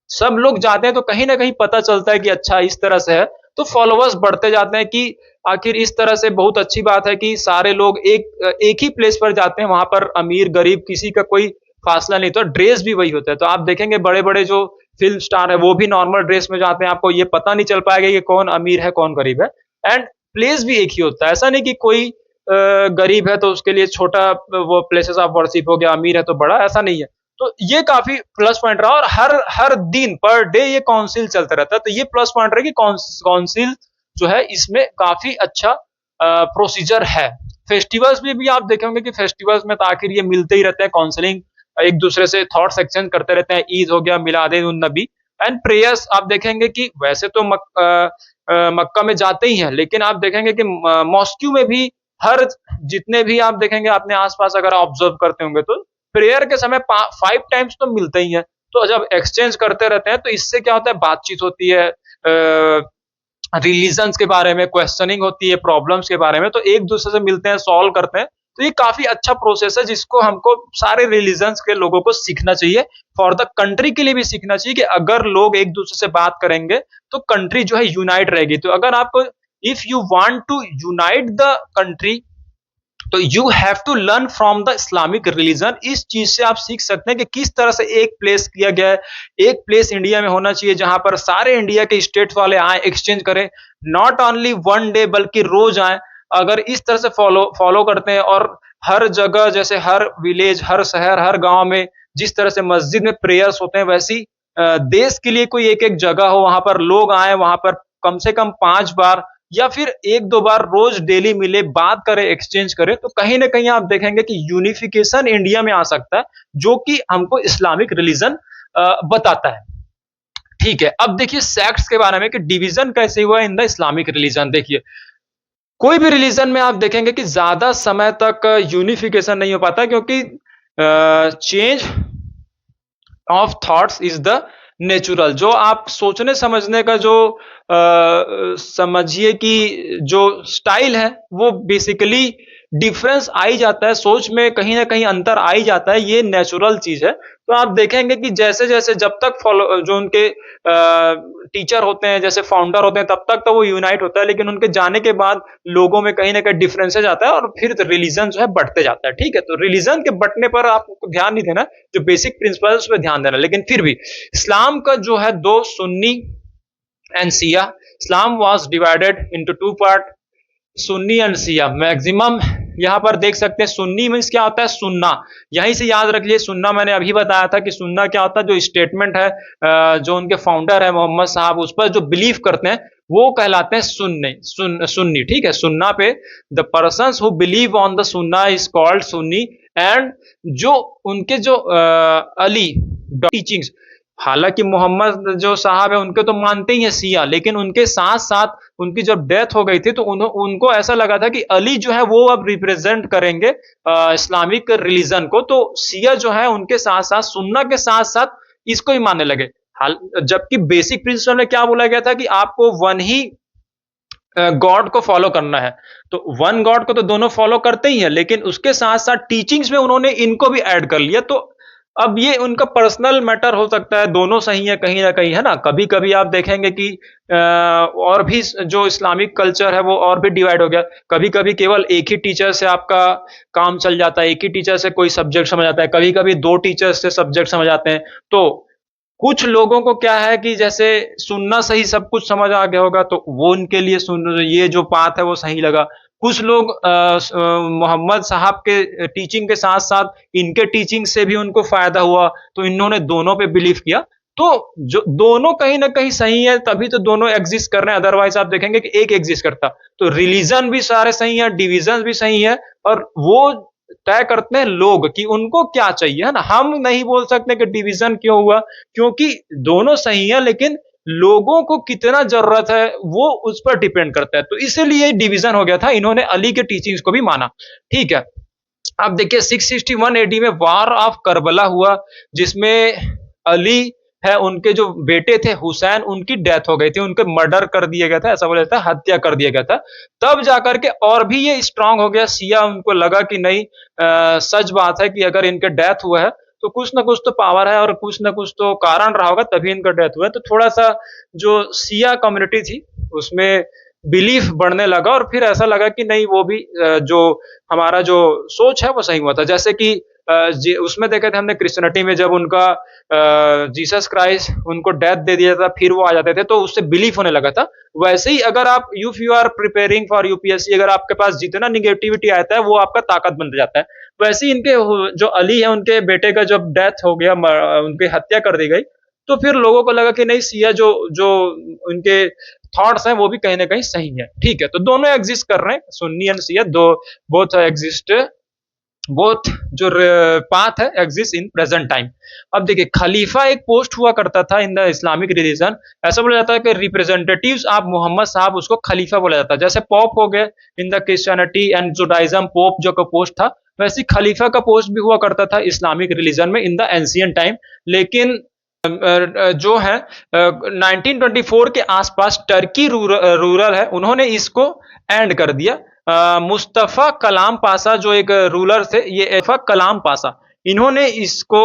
[SPEAKER 1] सब लोग जाते हैं तो कहीं ना कहीं पता चलता है कि अच्छा इस तरह से है, तो फॉलोअर्स बढ़ते जाते हैं कि आखिर इस तरह से बहुत अच्छी बात है कि सारे लोग एक ही प्लेस पर जाते हैं, वहां पर अमीर गरीब किसी का कोई फासला नहीं। तो ड्रेस भी वही होता है, तो आप देखेंगे बड़े बड़े जो फिल्म स्टार है वो भी नॉर्मल ड्रेस में जाते हैं, आपको ये पता नहीं चल पाएगा कि कौन अमीर है कौन गरीब है। एंड प्लेस भी एक ही होता है, ऐसा नहीं कि कोई गरीब है तो उसके लिए छोटा वो प्लेसेस ऑफ वर्शिप हो गया, अमीर है तो बड़ा, ऐसा नहीं है। तो ये काफी प्लस पॉइंट रहा, और हर हर दिन पर डे ये काउंसिल चलता रहता है, तो ये प्लस पॉइंट रहा कि काउंसिल जो है इसमें काफी अच्छा प्रोसीजर है। फेस्टिवल्स में भी आप देखेंगे कि फेस्टिवल्स में तो आखिर ये मिलते ही रहते हैं, काउंसलिंग, एक दूसरे से थॉट्स एक्सचेंज करते रहते हैं। ईद हो गया, मिलाद उन नबी, एंड प्रेयर्स आप देखेंगे कि वैसे तो मक्का में जाते ही हैं, लेकिन आप देखेंगे कि मॉस्क्यू में भी हर जितने भी आप देखेंगे अपने आसपास अगर ऑब्जर्व करते होंगे तो प्रेयर के समय 5 टाइम्स तो मिलते ही हैं। तो जब एक्सचेंज करते रहते हैं तो इससे क्या होता है, बातचीत होती है, रिलीजन्स के बारे में क्वेश्चनिंग होती है, प्रॉब्लम्स के बारे में, तो एक दूसरे से मिलते हैं, सॉल्व करते हैं। तो ये काफी अच्छा प्रोसेस है जिसको हमको सारे रिलीजन्स के लोगों को सीखना चाहिए, फॉर द कंट्री के लिए भी सीखना चाहिए कि अगर लोग एक दूसरे से बात करेंगे तो कंट्री जो है यूनाइट रहेगी। तो अगर आप if you want to unite the country, तो you have to learn from the Islamic religion. इस चीज से आप सीख सकते हैं कि किस तरह से एक प्लेस किया गया है। एक प्लेस इंडिया में होना चाहिए जहां पर सारे इंडिया के स्टेट्स वाले आए, एक्सचेंज करें, नॉट ओनली वन डे बल्कि रोज आए। अगर इस तरह से फॉलो करते हैं, और हर जगह जैसे हर विलेज, हर शहर, हर गांव में जिस तरह से मस्जिद में प्रेयर्स होते हैं, वैसी देश के लिए कोई एक एक जगह हो, वहां पर लोग आए, वहां पर कम से कम 5 बार या फिर 1-2 बार रोज डेली मिले, बात करें, एक्सचेंज करें, तो कहीं ना कहीं आप देखेंगे कि यूनिफिकेशन इंडिया में आ सकता है, जो कि हमको इस्लामिक रिलीजन बताता है। ठीक है, अब देखिए सेक्ट्स के बारे में कि डिवीजन कैसे हुआ इन द इस्लामिक रिलीजन। देखिए कोई भी रिलीजन में आप देखेंगे कि ज्यादा समय तक यूनिफिकेशन नहीं हो पाता, क्योंकि change of thoughts is the natural. जो आप सोचने समझने का जो समझिए कि जो स्टाइल है वो बेसिकली डिफरेंस आ ही जाता है, सोच में कहीं न कहीं अंतर आ ही जाता है, ये नेचुरल चीज़ है। तो आप देखेंगे कि जैसे-जैसे जब तक फॉलो जो उनके टीचर होते हैं, जैसे फाउंडर होते हैं, तब तक तो वो यूनाइट होता है, लेकिन उनके जाने के बाद लोगों में कहीं न कहीं डिफरेंसेस आता है और फिर रिलीजन जो है बढ़ते जाता है, ठीक है? तो रिलीजन के बँटने पर आपको ध्यान नहीं देना, जो बेसिक प्रिंसिपल है उस पे ध्यान देना। लेकिन फिर भी इस्लाम का जो है 2 Sunni and Shia, Islam was divided into 2 part, Sunni and Shia. Maximum यहाँ पर देख सकते हैं, सुन्नी मीन्स क्या होता है? सुन्ना। यहीं से याद रख लिए, सुन्ना मैंने अभी बताया था कि सुन्ना क्या होता है? जो स्टेटमेंट है जो उनके फाउंडर है मोहम्मद साहब उस पर जो बिलीव करते हैं वो कहलाते हैं सुन्नी, ठीक है? सुन्ना पे the persons who believe on the सुन्ना इज कॉल्ड सुन्नी। एंड जो उनके जो अली टीचिंग्स, हालांकि मोहम्मद जो साहब है उनके तो मानते ही हैं शिया, लेकिन उनके साथ साथ उनकी जब डेथ हो गई थी तो उनको ऐसा लगा था कि अली जो है वो अब रिप्रेजेंट करेंगे इस्लामिक रिलीजन को, तो शिया जो है उनके साथ साथ सुन्ना के साथ साथ इसको ही मानने लगे। हाल जबकि बेसिक प्रिंसिपल में क्या बोला गया था कि आपको वन ही गॉड को फॉलो करना है, तो वन गॉड को तो दोनों फॉलो करते ही हैं, लेकिन उसके साथ साथ टीचिंग्स में उन्होंने इनको भी ऐड कर लिया। तो अब ये उनका पर्सनल मैटर हो सकता है, दोनों सही है कहीं ना कहीं, है ना? कभी कभी आप देखेंगे कि और भी जो इस्लामिक कल्चर है वो और भी डिवाइड हो गया। कभी कभी केवल एक ही टीचर से आपका काम चल जाता है, एक ही टीचर से कोई सब्जेक्ट समझ आता है, कभी कभी दो टीचर से सब्जेक्ट समझ आते हैं। तो कुछ लोगों को क्या है कि जैसे सुनना सही सब कुछ समझ आ गया होगा, तो वो उनके लिए सुन ये जो पाथ है वो सही लगा। कुछ लोग मोहम्मद साहब के टीचिंग के साथ साथ इनके टीचिंग से भी उनको फायदा हुआ, तो इन्होंने दोनों पे बिलीव किया। तो जो दोनों कहीं ना कहीं सही है, तभी तो दोनों एग्जिस्ट कर रहे हैं, अदरवाइज आप देखेंगे कि एक एग्जिस्ट करता। तो रिलीजन भी सारे सही है, डिवीजन भी सही है, और वो तय करते हैं लोग कि उनको क्या चाहिए, है ना? हम नहीं बोल सकते कि डिवीजन क्यों हुआ, क्योंकि दोनों सही है, लेकिन लोगों को कितना जरूरत है वो उस पर डिपेंड करता है। तो इसीलिए डिवीजन हो गया था, इन्होंने अली के टीचिंग्स को भी माना, ठीक है? अब देखिए 661 एडी में वार ऑफ करबला हुआ, जिसमें अली है, उनके जो बेटे थे हुसैन, उनकी डेथ हो गई थी, उनके मर्डर कर दिया गया था, ऐसा बोला जाता है, हत्या कर दिया गया था। तब जाकर के और भी ये स्ट्रांग हो गया, शिया उनको लगा कि नहीं, सच बात है कि अगर इनके डेथ हुआ है तो कुछ ना कुछ तो पावर है और कुछ ना कुछ तो कारण रहा होगा, तभी इनका डेथ हुआ है। तो थोड़ा सा जो शिया कम्युनिटी थी उसमें बिलीफ बढ़ने लगा, और फिर ऐसा लगा कि नहीं, वो भी जो हमारा जो सोच है वो सही हुआ था। जैसे कि उसमें देखे थे हमने क्रिश्चियनिटी में, जब उनका जीसस क्राइस्ट उनको डेथ दे दिया था, फिर वो आ जाते थे, तो उससे बिलीफ होने लगा था। वैसे ही अगर आप if you are preparing for UPSC, अगर आपके पास जितना निगेटिविटी आता है वो आपका ताकत बन जाता है। वैसे ही इनके जो अली है, उनके बेटे का जब डेथ हो गया, उनकी हत्या कर दी गई, तो फिर लोगों को लगा कि नहीं, सिया जो जो उनके थॉट्स हैं वो भी कहीं ना कहीं सही है, ठीक है? तो दोनों एग्जिस्ट कर रहे हैं, सुन्नी एंड शिया, दो बोथ एग्जिस्ट, बोथ जो पाथ है एग्जिस्ट इन प्रेजेंट टाइम। अब देखिए, खलीफा एक पोस्ट हुआ करता था इन द इस्लामिक रिलीजन। ऐसा बोला जाता है कि रिप्रेजेंटेटिव्स ऑफ मोहम्मद साहब, उसको खलीफा बोला जाता है। जैसे पॉप हो गए in the Christianity and Judaism, pope जो का पोस्ट था, वैसे खलीफा का पोस्ट भी हुआ करता था इस्लामिक रिलीजन में इन द एंशियंट टाइम। लेकिन जो है 1924 के आसपास टर्की रूरल है, उन्होंने इसको एंड कर दिया। मुस्तफा कलाम पासा जो एक रूलर थे, ये मुस्तफा कलाम पासा, इन्होंने इसको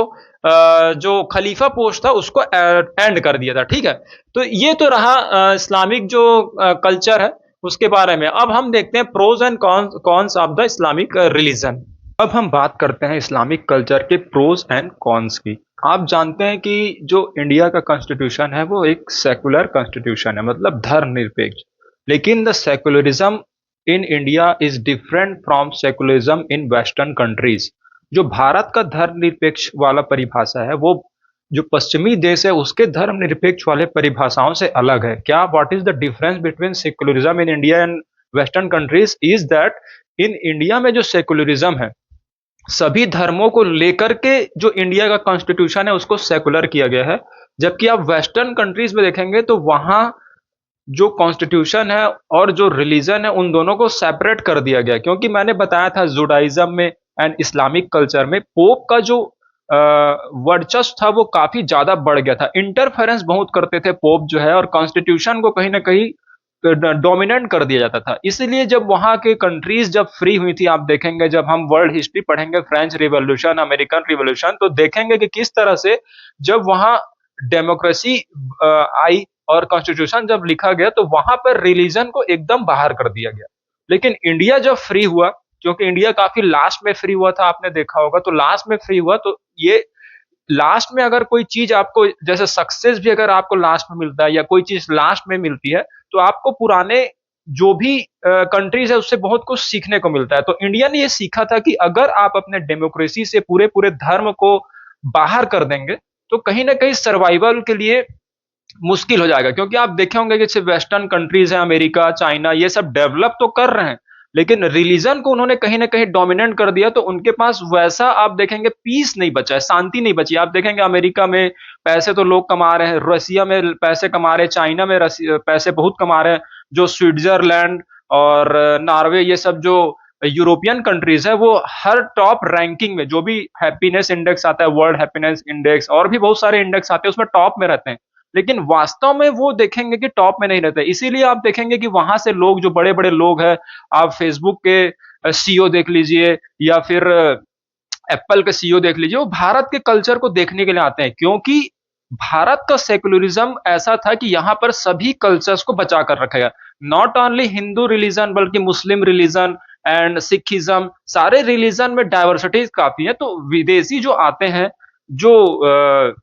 [SPEAKER 1] जो खलीफा पोस्ट था उसको एंड कर दिया था, ठीक है? तो ये तो रहा इस्लामिक जो कल्चर है उसके बारे में। अब हम देखते हैं pros and cons of the Islamic religion. अब हम बात करते हैं इस्लामिक कल्चर के प्रोज एंड कॉन्स की। आप जानते हैं कि जो इंडिया का कॉन्स्टिट्यूशन है वो एक सेकुलर कॉन्स्टिट्यूशन है, मतलब धर्मनिरपेक्ष। लेकिन the secularism in India is different from secularism in western countries. जो भारत का धर्मनिरपेक्ष वाला परिभाषा है वो जो पश्चिमी देश है उसके धर्मनिरपेक्ष वाले परिभाषाओं से अलग है। क्या, what is the difference between secularism in India and western countries is that in India में जो सेकुलरिज्म है, सभी धर्मों को लेकर के जो इंडिया का कॉन्स्टिट्यूशन है उसको सेकुलर किया गया है। जबकि आप वेस्टर्न कंट्रीज में देखेंगे तो वहां जो कॉन्स्टिट्यूशन है और जो रिलीजन है उन दोनों को सेपरेट कर दिया गया। क्योंकि मैंने बताया था जुडाइज्म में एंड इस्लामिक कल्चर में पोप का जो वर्चस्व था वो काफी ज्यादा बढ़ गया था, इंटरफेरेंस बहुत करते थे पोप जो है, और कॉन्स्टिट्यूशन को कहीं ना कहीं डोमिनेट कर दिया जाता था। इसीलिए जब वहाँ के कंट्रीज जब फ्री हुई थी, आप देखेंगे जब हम वर्ल्ड हिस्ट्री पढ़ेंगे, फ्रेंच रिवॉल्यूशन, अमेरिकन रिवॉल्यूशन, तो देखेंगे कि किस तरह से जब वहाँ डेमोक्रेसी आई और कॉन्स्टिट्यूशन जब लिखा गया तो वहां पर रिलीजन को एकदम बाहर कर दिया गया। लेकिन इंडिया जब फ्री हुआ, क्योंकि इंडिया काफी लास्ट में फ्री हुआ था, आपने देखा होगा, तो लास्ट में फ्री हुआ तो ये लास्ट में अगर कोई चीज आपको, जैसे सक्सेस भी अगर आपको लास्ट में मिलता है या कोई चीज लास्ट में मिलती है, तो आपको पुराने जो भी कंट्रीज है उससे बहुत कुछ सीखने को मिलता है। तो इंडिया ने ये सीखा था कि अगर आप अपने डेमोक्रेसी से पूरे पूरे धर्म को बाहर कर देंगे तो कहीं ना कहीं सर्वाइवल के लिए मुश्किल हो जाएगा। क्योंकि आप देखे होंगे कि सिर्फ वेस्टर्न कंट्रीज हैं, अमेरिका, चाइना, ये सब डेवलप तो कर रहे हैं, लेकिन रिलीजन को उन्होंने कहीं ना कहीं डोमिनेट कर दिया, तो उनके पास वैसा आप देखेंगे पीस नहीं बचा है, शांति नहीं बची। आप देखेंगे अमेरिका में पैसे तो लोग कमा रहे हैं, रसिया में पैसे कमा रहे हैं, चाइना में पैसे बहुत कमा रहे हैं, जो स्विट्जरलैंड और नॉर्वे, ये सब जो यूरोपियन कंट्रीज है, वो हर टॉप रैंकिंग में, जो भी हैप्पीनेस इंडेक्स आता है, वर्ल्ड हैप्पीनेस इंडेक्स और भी बहुत सारे इंडेक्स आते हैं, उसमें टॉप में रहते हैं। लेकिन वास्तव में वो देखेंगे कि टॉप में नहीं रहते। इसीलिए आप देखेंगे कि वहां से लोग, जो बड़े बड़े लोग हैं, आप फेसबुक के सीईओ देख लीजिए या फिर एप्पल के सीईओ देख लीजिए, वो भारत के कल्चर को देखने के लिए आते हैं। क्योंकि भारत का सेकुलरिज्म ऐसा था कि यहाँ पर सभी कल्चर्स को बचा कर रखा गया। नॉट ओनली हिंदू रिलीजन बल्कि मुस्लिम रिलीजन एंड सिखिज्म, सारे रिलीजन में डाइवर्सिटीज काफी है। तो विदेशी जो आते हैं, जो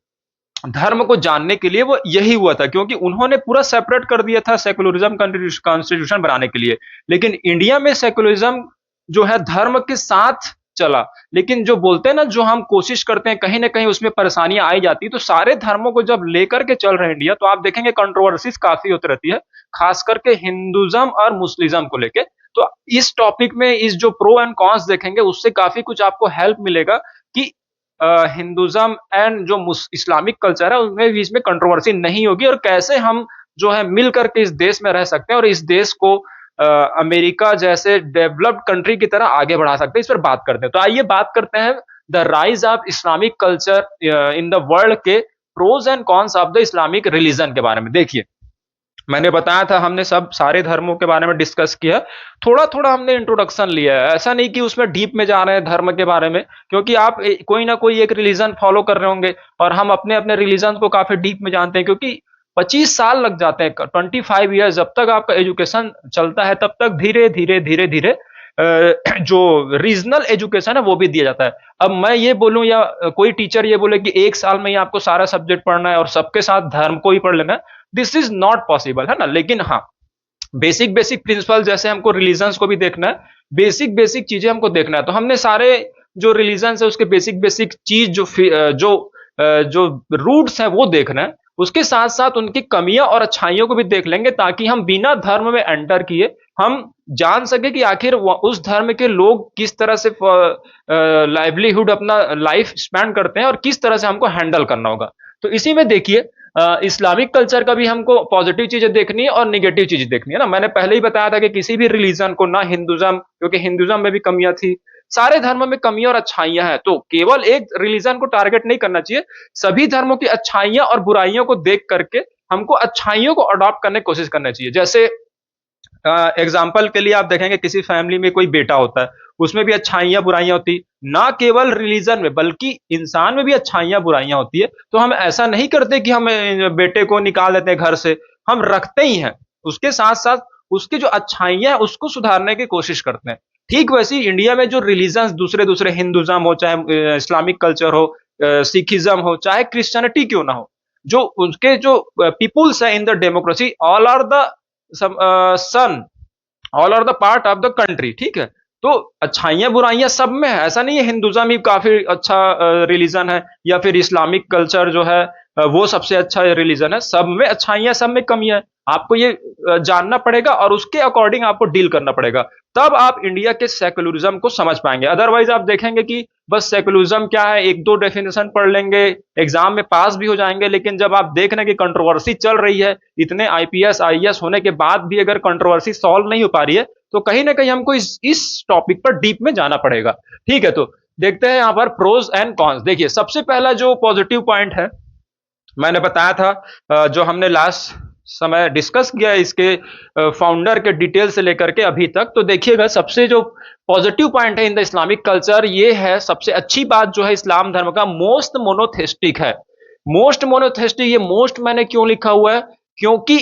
[SPEAKER 1] धर्म को जानने के लिए, वो यही हुआ था, क्योंकि उन्होंने पूरा सेपरेट कर दिया था सेकुलरिज्म कॉन्स्टिट्यूशन बनाने के लिए। लेकिन इंडिया में सेकुलरिज्म जो है धर्म के साथ चला। लेकिन जो बोलते हैं ना, जो हम कोशिश करते हैं, कहीं ना कहीं उसमें परेशानियां आई जाती है। तो सारे धर्मों को जब लेकर के चल रहे हैं इंडिया, तो आप देखेंगे कंट्रोवर्सीज काफी होती रहती है, खास करके हिंदुज्म और मुस्लिज्म को लेके। तो इस टॉपिक में इस जो प्रो एंड कॉन्स देखेंगे, उससे काफी कुछ आपको हेल्प मिलेगा कि हिंदुज्म एंड जो इस्लामिक कल्चर है उनके बीच में कंट्रोवर्सी नहीं होगी, और कैसे हम जो है मिल करके इस देश में रह सकते हैं और इस देश को अमेरिका जैसे डेवलप्ड कंट्री की तरह आगे बढ़ा सकते हैं। इस पर बात करते हैं। तो आइए बात करते हैं the rise of Islamic culture in the world के pros and cons of the Islamic religion के बारे में। देखिए, मैंने बताया था, हमने सब सारे धर्मों के बारे में डिस्कस किया, थोड़ा थोड़ा हमने इंट्रोडक्शन लिया है। ऐसा नहीं कि उसमें डीप में जा रहे हैं धर्म के बारे में, क्योंकि आप कोई ना कोई एक रिलीजन फॉलो कर रहे होंगे और हम अपने अपने रिलीजन को काफी डीप में जानते हैं। क्योंकि 25 साल लग जाते हैं, 25 ईयर्स, जब तक आपका एजुकेशन चलता है तब तक धीरे धीरे धीरे धीरे जो रीजनल एजुकेशन है वो भी दिया जाता है। अब मैं ये बोलूं या कोई टीचर ये बोले कि एक साल में ही आपको सारा सब्जेक्ट पढ़ना है और सबके साथ धर्म को ही पढ़ लेना है, दिस इज नॉट पॉसिबल, है ना। लेकिन हाँ, बेसिक बेसिक प्रिंसिपल, जैसे हमको रिलीजन्स को भी देखना है, बेसिक बेसिक चीजें हमको देखना है, तो हमने सारे जो रिलीजन्स है उसके बेसिक बेसिक चीज जो रूट्स हैं वो देखना है। उसके साथ साथ उनकी कमियां और अच्छाइयों को भी देख लेंगे, ताकि हम बिना धर्म में एंटर किए हम जान सके कि आखिर उस धर्म के लोग किस तरह से लाइवलीहुड, अपना लाइफ स्पेंड करते हैं और किस तरह से हमको हैंडल करना होगा। तो इसी में देखिए, इस्लामिक कल्चर का भी हमको पॉजिटिव चीजें देखनी है और निगेटिव चीजें देखनी है ना। मैंने पहले ही बताया था कि किसी भी रिलीजन को, ना हिंदुज्म, क्योंकि हिंदुज्म में भी कमियां थी, सारे धर्मों में कमियां और अच्छाइयां हैं, तो केवल एक रिलीजन को टारगेट नहीं करना चाहिए। सभी धर्मों की अच्छाइयां और बुराइयों को देख करके हमको अच्छाइयों को अडॉप्ट करने की कोशिश करना चाहिए। जैसे एग्जाम्पल के लिए आप देखेंगे, किसी फैमिली में कोई बेटा होता है, उसमें भी अच्छाइयां बुराइयां होती, ना केवल रिलीजन में बल्कि इंसान में भी अच्छाइयां बुराइयां होती है। तो हम ऐसा नहीं करते कि हम बेटे को निकाल देते हैं घर से, हम रखते ही हैं, उसके साथ साथ उसकी जो अच्छाइयां हैं उसको सुधारने की कोशिश करते हैं। ठीक वैसी इंडिया में जो रिलीजन दूसरे दूसरे, हिंदुज्म हो, चाहे इस्लामिक कल्चर हो, सिखिज्म हो, चाहे क्रिश्चियनिटी क्यों ना हो, जो उनके जो पीपुल्स है in the democracy, all are the son, all are the part of the country, ठीक है। तो अच्छाइयां बुराइयां सब में है, ऐसा नहीं है हिंदुज्म ही काफी अच्छा रिलीजन है या फिर इस्लामिक कल्चर जो है वो सबसे अच्छा रिलीजन है। सब में अच्छाइयां, सब में कमियां है। आपको ये जानना पड़ेगा और उसके अकॉर्डिंग आपको डील करना पड़ेगा, तब आप इंडिया के सेकुलरिज्म को समझ पाएंगे। अदरवाइज आप देखेंगे कि बस सेकुलरिज्म क्या है, एक दो डेफिनेशन पढ़ लेंगे, एग्जाम में पास भी हो जाएंगे, लेकिन जब आप देख रहे हैं कि कंट्रोवर्सी चल रही है, इतने आईपीएस आईएएस होने के बाद भी अगर कंट्रोवर्सी सॉल्व नहीं हो पा रही है, तो कहीं ना कहीं हमको इस टॉपिक पर डीप में जाना पड़ेगा। ठीक है, तो देखते हैं यहां पर प्रोज एंड कॉन्स। देखिए, सबसे पहला जो पॉजिटिव पॉइंट है, मैंने बताया था जो हमने लास्ट समय डिस्कस किया है इसके फाउंडर के डिटेल से लेकर के अभी तक, तो देखिएगा सबसे जो पॉजिटिव पॉइंट है इन द इस्लामिक कल्चर ये है, सबसे अच्छी बात जो है इस्लाम धर्म का, मोस्ट मोनोथेस्टिक है। मोस्ट मोनोथेस्टिक, ये मोस्ट मैंने क्यों लिखा हुआ है, क्योंकि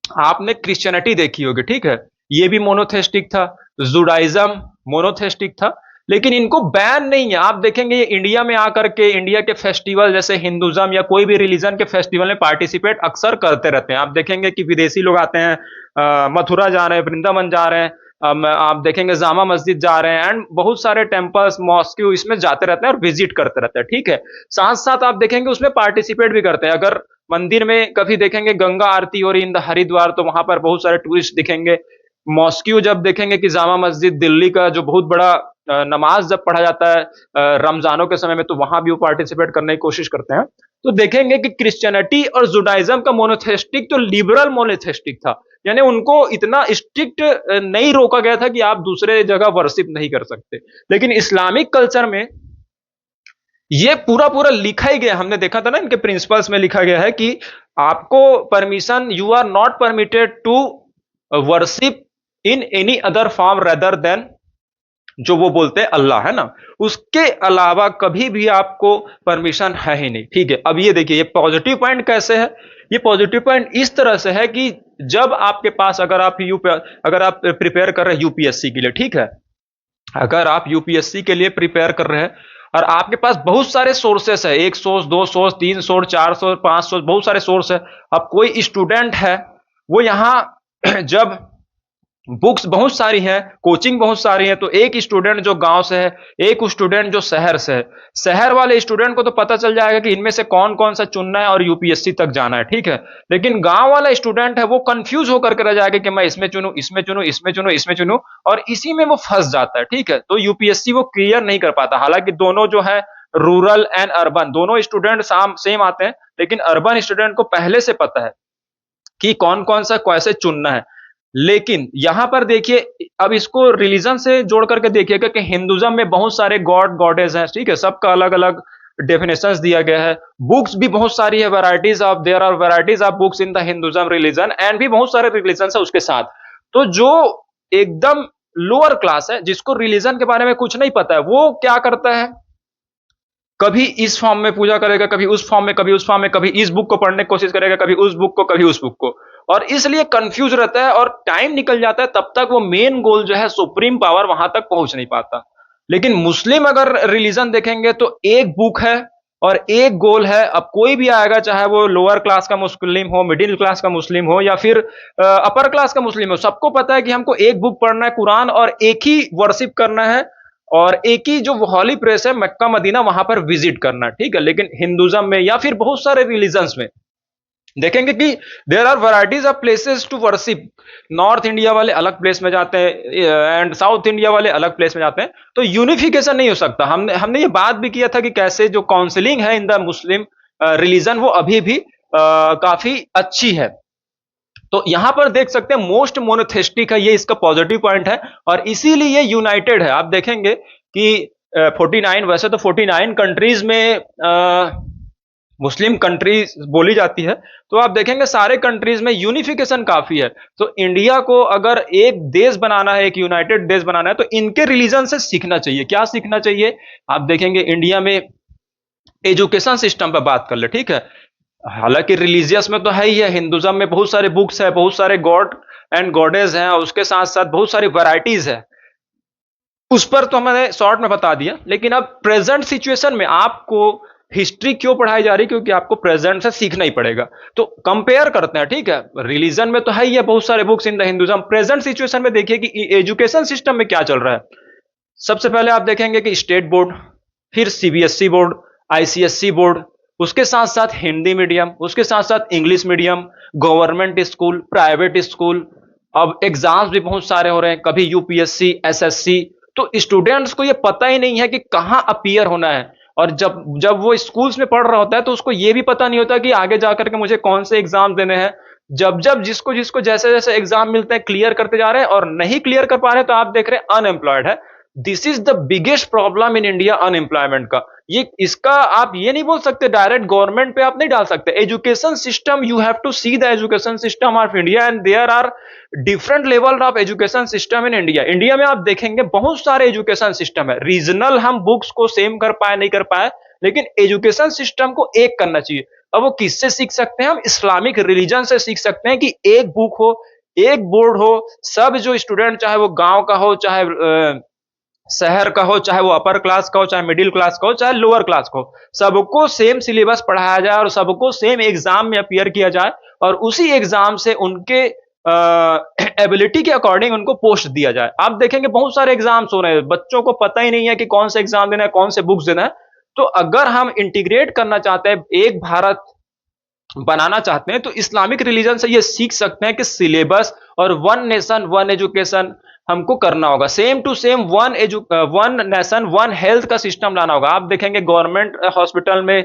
[SPEAKER 1] आपने क्रिश्चियनिटी देखी होगी, ठीक है, ये भी मोनोथेस्टिक था, जुडाइज्म मोनोथेस्टिक था, लेकिन इनको बैन नहीं है। आप देखेंगे ये इंडिया में आकर के इंडिया के फेस्टिवल जैसे हिंदुज्म या कोई भी रिलीजन के फेस्टिवल में पार्टिसिपेट अक्सर करते रहते हैं। आप देखेंगे कि विदेशी लोग आते हैं, मथुरा जा रहे हैं, वृंदावन जा रहे हैं, आप देखेंगे जामा मस्जिद जा रहे हैं, एंड बहुत सारे टेम्पल्स मॉस्क्यू इसमें जाते रहते हैं और विजिट करते रहते हैं, ठीक है। साथ साथ आप देखेंगे उसमें पार्टिसिपेट भी करते हैं। अगर मंदिर में कभी देखेंगे गंगा आरती हो रही इन द हरिद्वार, तो वहां पर बहुत सारे टूरिस्ट दिखेंगे। मॉस्क्यू जब देखेंगे कि जामा मस्जिद दिल्ली का जो बहुत बड़ा नमाज जब पढ़ा जाता है रमजानों के समय में, तो वहां भी वो पार्टिसिपेट करने की कोशिश करते हैं। तो देखेंगे कि क्रिश्चियनिटी और जुडाइज्म का मोनोथेस्टिक तो लिबरल मोनोथेस्टिक था, यानी उनको इतना स्ट्रिक्ट नहीं रोका गया था कि आप दूसरे जगह वर्शिप नहीं कर सकते। लेकिन इस्लामिक कल्चर में ये पूरा पूरा लिखा ही गया, हमने देखा था ना इनके प्रिंसिपल्स में लिखा गया है कि आपको permission, you are not permitted to worship in any other form rather than, जो वो बोलते हैं अल्लाह, है ना, उसके अलावा कभी भी आपको परमिशन है ही नहीं, ठीक है। अब ये देखिए ये पॉजिटिव पॉइंट कैसे है, ये पॉजिटिव पॉइंट इस तरह से है कि जब आपके पास अगर आप प्रिपेयर कर रहे हैं यूपीएससी के लिए, ठीक है, अगर आप यूपीएससी के लिए प्रिपेयर कर रहे हैं और आपके पास बहुत सारे सोर्सेस है, 1 source, 2 source, 3 source, 4 source, 5 source, बहुत सारे सोर्स है। अब कोई स्टूडेंट है वो यहां जब बुक्स बहुत सारी हैं, कोचिंग बहुत सारी है, तो एक स्टूडेंट जो गांव से है, एक स्टूडेंट जो शहर से है, शहर वाले स्टूडेंट को तो पता चल जाएगा कि इनमें से कौन कौन सा चुनना है और यूपीएससी तक जाना है, ठीक है। लेकिन गांव वाला स्टूडेंट है वो कंफ्यूज होकर के रह जाएगा कि मैं इसमें चुनूं, इसमें चुनूं, इसमें चुनूं, इसमें चुनूं, और इसी में वो फंस जाता है, ठीक है। तो यूपीएससी वो क्लियर नहीं कर पाता। हालांकि दोनों जो है रूरल एंड अर्बन दोनों स्टूडेंट सेम आते हैं, लेकिन अर्बन स्टूडेंट को पहले से पता है कि कौन कौन सा कैसे चुनना है। लेकिन यहां पर देखिए, अब इसको रिलीजन से जोड़ करके देखिएगा कि हिंदुज्म में बहुत सारे गॉड गॉडेज हैं, ठीक है, सबका अलग अलग डेफिनेशंस दिया गया है। बुक्स भी बहुत सारी है, there are varieties of books in the Hinduism religion, and भी बहुत सारे रिलीजन है उसके साथ। तो जो एकदम लोअर क्लास है, जिसको रिलीजन के बारे में कुछ नहीं पता है, वो क्या करता है, कभी इस फॉर्म में पूजा करेगा, कभी उस फॉर्म में, कभी उस फॉर्म में, कभी इस बुक को पढ़ने की कोशिश करेगा, कभी उस बुक को, कभी उस बुक को, और इसलिए कंफ्यूज रहता है और टाइम निकल जाता है, तब तक वो मेन गोल जो है सुप्रीम पावर वहां तक पहुंच नहीं पाता। लेकिन मुस्लिम अगर रिलीजन देखेंगे तो एक बुक है और एक गोल है। अब कोई भी आएगा, चाहे वो लोअर क्लास का मुस्लिम हो, मिडिल क्लास का मुस्लिम हो, या फिर अपर क्लास का मुस्लिम हो, सबको पता है कि हमको एक बुक पढ़ना है कुरान, और एक ही वर्शिप करना है, और एक ही जो हॉली प्लेस है मक्का मदीना, वहां पर विजिट करना, ठीक है। लेकिन हिंदुज्म में या फिर बहुत सारे रिलीजन्स में देखेंगे कि there are varieties of places to worship. North India वाले अलग प्लेस में जाते हैं एंड साउथ इंडिया वाले अलग प्लेस में जाते हैं, तो यूनिफिकेशन नहीं हो सकता। हमने ये बात भी किया था कि कैसे जो काउंसलिंग है इन द मुस्लिम रिलीजन वो अभी भी काफी अच्छी है। तो यहां पर देख सकते हैं मोस्ट मोनोथेस्टिक है, ये इसका पॉजिटिव पॉइंट है, और इसीलिए ये यूनाइटेड है। आप देखेंगे कि 49, वैसे तो 49 कंट्रीज में मुस्लिम कंट्रीज बोली जाती है, तो आप देखेंगे सारे कंट्रीज में यूनिफिकेशन काफी है। तो इंडिया को अगर एक देश बनाना है, एक यूनाइटेड देश बनाना है, तो इनके रिलीजन से सीखना चाहिए। क्या सीखना चाहिए, आप देखेंगे इंडिया में एजुकेशन सिस्टम पर बात कर ले, ठीक है, हालांकि रिलीजियस में तो है ही है, हिंदुज्म में बहुत सारे बुक्स है, बहुत सारे गॉड एंड गॉडेज हैं, और उसके साथ साथ बहुत सारी वैरायटीज है, उस पर तो मैंने शॉर्ट में बता दिया। लेकिन अब प्रेजेंट सिचुएशन में आपको हिस्ट्री क्यों पढ़ाई जा रही, क्योंकि आपको प्रेजेंट से सीखना ही पड़ेगा। तो कंपेयर करते हैं, ठीक है, रिलीजन में तो है ही है बहुत सारे books in the Hinduism, present situation में देखिए कि एजुकेशन सिस्टम में क्या चल रहा है। सबसे पहले आप देखेंगे कि स्टेट बोर्ड, फिर सीबीएसई बोर्ड, आईसीएसई बोर्ड, उसके साथ साथ हिंदी मीडियम, उसके साथ साथ English medium, government school, private school. अब एग्जाम्स भी बहुत सारे हो रहे हैं, कभी यूपीएससी, एसएससी। तो स्टूडेंट्स को ये पता ही नहीं है कि कहां अपीयर होना है, और जब जब वो स्कूल्स में पढ़ रहा होता है तो उसको ये भी पता नहीं होता कि आगे जाकर के मुझे कौन से एग्जाम देने हैं। जब जब जिसको जिसको जैसे जैसे एग्जाम मिलते हैं क्लियर करते जा रहे हैं, और नहीं क्लियर कर पा रहे हैं तो आप देख रहे हैं अनएम्प्लॉयड है। This is the biggest problem in India unemployment का। ये इसका आप ये नहीं बोल सकते डायरेक्ट गवर्नमेंट पे आप नहीं डाल सकते। Education system, you have to see the education system of India and there are different level of education system in India. India में आप देखेंगे बहुत सारे एजुकेशन सिस्टम है। रीजनल हम बुक्स को सेम कर पाए नहीं कर पाए, लेकिन एजुकेशन सिस्टम को एक करना चाहिए। अब वो किससे सीख सकते हैं? हम इस्लामिक रिलीजन से सीख सकते हैं कि एक बुक हो, एक बोर्ड हो, सब जो स्टूडेंट चाहे वो गांव का हो, चाहे शहर का हो, चाहे वो अपर क्लास का हो, चाहे मिडिल क्लास का हो, चाहे लोअर क्लास का हो, सबको सेम सिलेबस पढ़ाया जाए और सबको सेम एग्जाम में अपियर किया जाए और उसी एग्जाम से उनके एबिलिटी के अकॉर्डिंग उनको पोस्ट दिया जाए। आप देखेंगे बहुत सारे एग्जाम्स हो रहे हैं, बच्चों को पता ही नहीं है कि कौन सा एग्जाम देना है, कौन से बुक्स देना है। तो अगर हम इंटीग्रेट करना चाहते हैं, एक भारत बनाना चाहते हैं, तो इस्लामिक रिलीजन से ये सीख सकते हैं कि सिलेबस और वन नेशन वन एजुकेशन हमको करना होगा। Same to same one nation one health का सिस्टम लाना होगा। आप देखेंगे गवर्नमेंट हॉस्पिटल में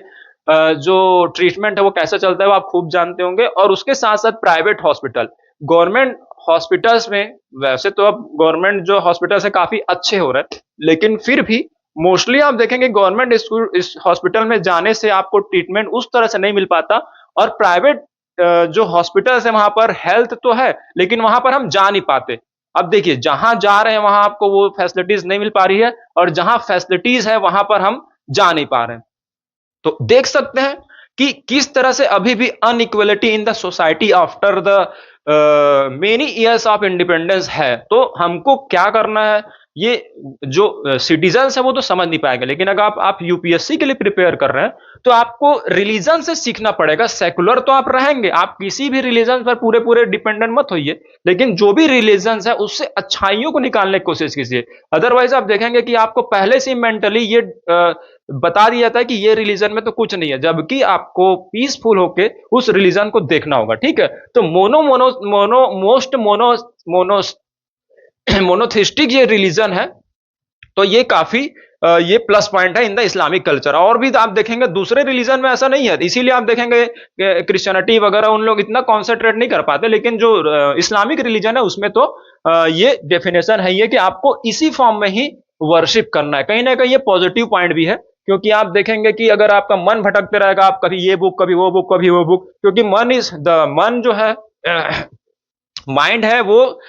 [SPEAKER 1] जो ट्रीटमेंट है वो कैसे चलता है वो आप खूब जानते होंगे, और उसके साथ साथ प्राइवेट हॉस्पिटल, गवर्नमेंट हॉस्पिटल्स में वैसे तो अब गवर्नमेंट जो हॉस्पिटल्स है काफी अच्छे हो रहे हैं, लेकिन फिर भी मोस्टली आप देखेंगे गवर्नमेंट स्कूल इस हॉस्पिटल में जाने से आपको ट्रीटमेंट उस तरह से नहीं मिल पाता। और प्राइवेट जो हॉस्पिटल्स है वहां पर हेल्थ तो है, लेकिन वहां पर हम जा नहीं पाते। अब देखिए जहां जा रहे हैं वहां आपको वो फैसिलिटीज नहीं मिल पा रही है, और जहां फैसिलिटीज है वहां पर हम जा नहीं पा रहे हैं। तो देख सकते हैं कि किस तरह से अभी भी inequality in the society after the many years of independence है। तो हमको क्या करना है, ये जो सिटीजन्स है वो तो समझ नहीं पाएंगे, लेकिन अगर आप यूपीएससी के लिए प्रिपेयर कर रहे हैं तो आपको रिलीजन से सीखना पड़ेगा। सेकुलर तो आप रहेंगे, आप किसी भी रिलीजन पर पूरे पूरे डिपेंडेंट मत होइए, लेकिन जो भी रिलीजन है उससे अच्छाइयों को निकालने की कोशिश कीजिए। अदरवाइज आप देखेंगे कि आपको पहले से मेंटली ये बता दिया जाता है कि ये रिलीजन में तो कुछ नहीं है, जबकि आपको पीसफुल होके उस रिलीजन को देखना होगा। ठीक है, तो mono mono mono most mono mono monotheistic ये रिलीजन है, तो ये काफी ये प्लस पॉइंट है इन द इस्लामिक कल्चर। और भी आप देखेंगे दूसरे रिलीजन में ऐसा नहीं है, इसीलिए आप देखेंगे क्रिश्चियनिटी वगैरह उन लोग इतना कॉन्सेंट्रेट नहीं कर पाते, लेकिन जो इस्लामिक रिलीजन है उसमें तो ये डेफिनेशन है ये कि आपको इसी फॉर्म में ही वर्शिप करना है। कहीं ना कहीं ये पॉजिटिव पॉइंट भी है, क्योंकि आप देखेंगे कि अगर आपका मन भटकते रहेगा, आप कभी ये बुक कभी वो बुक कभी वो बुक, क्योंकि मन जो है माइंड है वो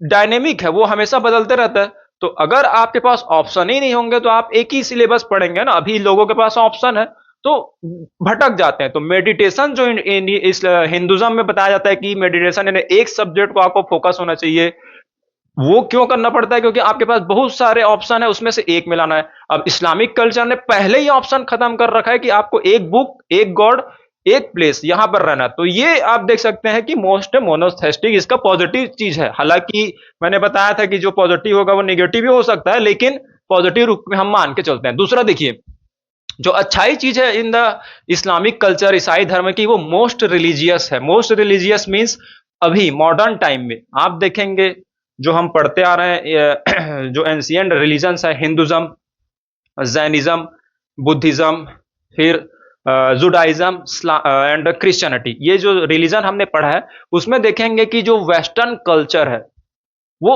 [SPEAKER 1] डायनेमिक है, वो हमेशा बदलते रहता है। तो अगर आपके पास ऑप्शन ही नहीं होंगे तो आप एक ही सिलेबस पढ़ेंगे ना। अभी लोगों के पास ऑप्शन है तो भटक जाते हैं। तो मेडिटेशन जो इस हिंदुज्म में बताया जाता है कि मेडिटेशन यानी एक सब्जेक्ट को आपको फोकस होना चाहिए, वो क्यों करना पड़ता है? क्योंकि आपके पास बहुत सारे ऑप्शन है, उसमें से एक मिलाना है। अब इस्लामिक कल्चर ने पहले ही ऑप्शन खत्म कर रखा है कि आपको एक बुक, एक गॉड, एक प्लेस, यहां पर रहना। तो ये आप देख सकते हैं कि मोस्ट मोनोथेस्टिक इसका पॉजिटिव चीज है। हालांकि मैंने बताया था कि जो पॉजिटिव होगा वो निगेटिव भी हो सकता है, लेकिन पॉजिटिव रूप में हम मान के चलते हैं। दूसरा देखिए, जो अच्छाई चीज है इन द इस्लामिक कल्चर, ईसाई धर्म की, वो मोस्ट रिलीजियस है। मोस्ट रिलीजियस मीन्स अभी मॉडर्न टाइम में आप देखेंगे जो हम पढ़ते आ रहे हैं जो एंशिएंट रिलीजन्स है, हिंदुज्म, जैनिज्म, बुद्धिज्म, फिर जुडाइज्म एंड क्रिश्चियनिटी, ये जो रिलीजन हमने पढ़ा है उसमें देखेंगे कि जो वेस्टर्न कल्चर है वो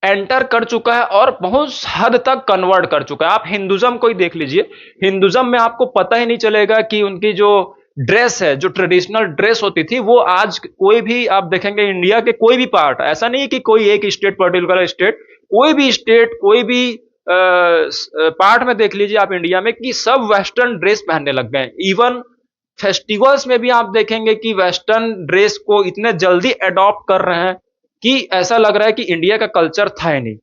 [SPEAKER 1] एंटर कर चुका है और बहुत हद तक कन्वर्ट कर चुका है। आप हिंदुज्म को ही देख लीजिए, हिंदुज्म में आपको पता ही नहीं चलेगा कि उनकी जो ड्रेस है, जो ट्रेडिशनल ड्रेस होती थी, वो आज कोई भी आप देखेंगे इंडिया के कोई भी पार्ट, ऐसा नहीं है कि कोई एक स्टेट, पर्टिकुलर स्टेट, कोई भी स्टेट, कोई भी पार्ट में देख लीजिए आप इंडिया में कि सब वेस्टर्न ड्रेस पहनने लग गए। इवन फेस्टिवल्स में भी आप देखेंगे कि वेस्टर्न ड्रेस को इतने जल्दी अडॉप्ट कर रहे हैं कि ऐसा लग रहा है कि इंडिया का कल्चर था ही नहीं।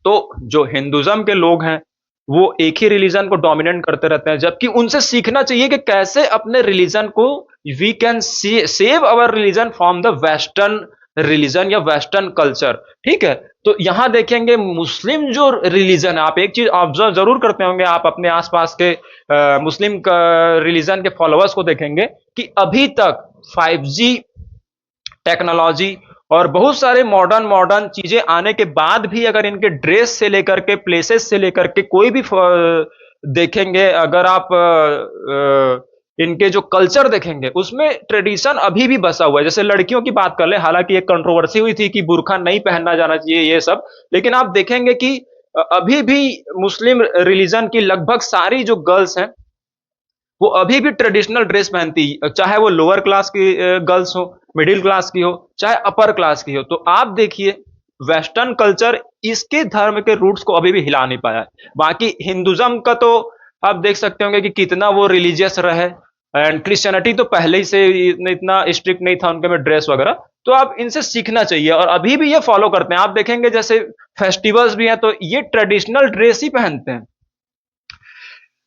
[SPEAKER 1] तो जो हिंदुज्म के लोग हैं वो एक ही रिलीजन को डोमिनेट करते रहते हैं, जबकि उनसे सीखना चाहिए कि कैसे अपने रिलीजन को we can save our religion from the western religion या वेस्टर्न कल्चर। ठीक है, तो यहां देखेंगे मुस्लिम जो रिलीजन है, आप एक चीज ऑब्जर्व जरूर करते होंगे, आप अपने आसपास के मुस्लिम रिलीजन के फॉलोअर्स को देखेंगे कि अभी तक 5G टेक्नोलॉजी और बहुत सारे मॉडर्न मॉडर्न चीजें आने के बाद भी अगर इनके ड्रेस से लेकर के, प्लेसेस से लेकर के कोई भी देखेंगे, अगर आप इनके जो कल्चर देखेंगे उसमें ट्रेडिशन अभी भी बसा हुआ है। जैसे लड़कियों की बात कर ले, हालांकि एक कंट्रोवर्सी हुई थी कि बुर्का नहीं पहनना जाना चाहिए ये सब, लेकिन आप देखेंगे कि अभी भी मुस्लिम रिलीजन की लगभग सारी जो गर्ल्स हैं वो अभी भी ट्रेडिशनल ड्रेस पहनती है, चाहे वो लोअर क्लास की गर्ल्स हो, मिडिल क्लास की हो, चाहे अपर क्लास की हो। तो आप देखिए वेस्टर्न कल्चर इसके धर्म के रूट्स को अभी भी हिला नहीं पाया है। बाकी हिंदुज्म का तो आप देख सकते होंगे कि कितना वो रिलीजियस रहे, एंड क्रिश्चियनिटी तो पहले ही से इतना स्ट्रिक्ट नहीं था उनके में ड्रेस वगैरह। तो आप इनसे सीखना चाहिए और अभी भी ये फॉलो करते हैं। आप देखेंगे जैसे फेस्टिवल्स भी हैं तो ये ट्रेडिशनल ड्रेस ही पहनते हैं।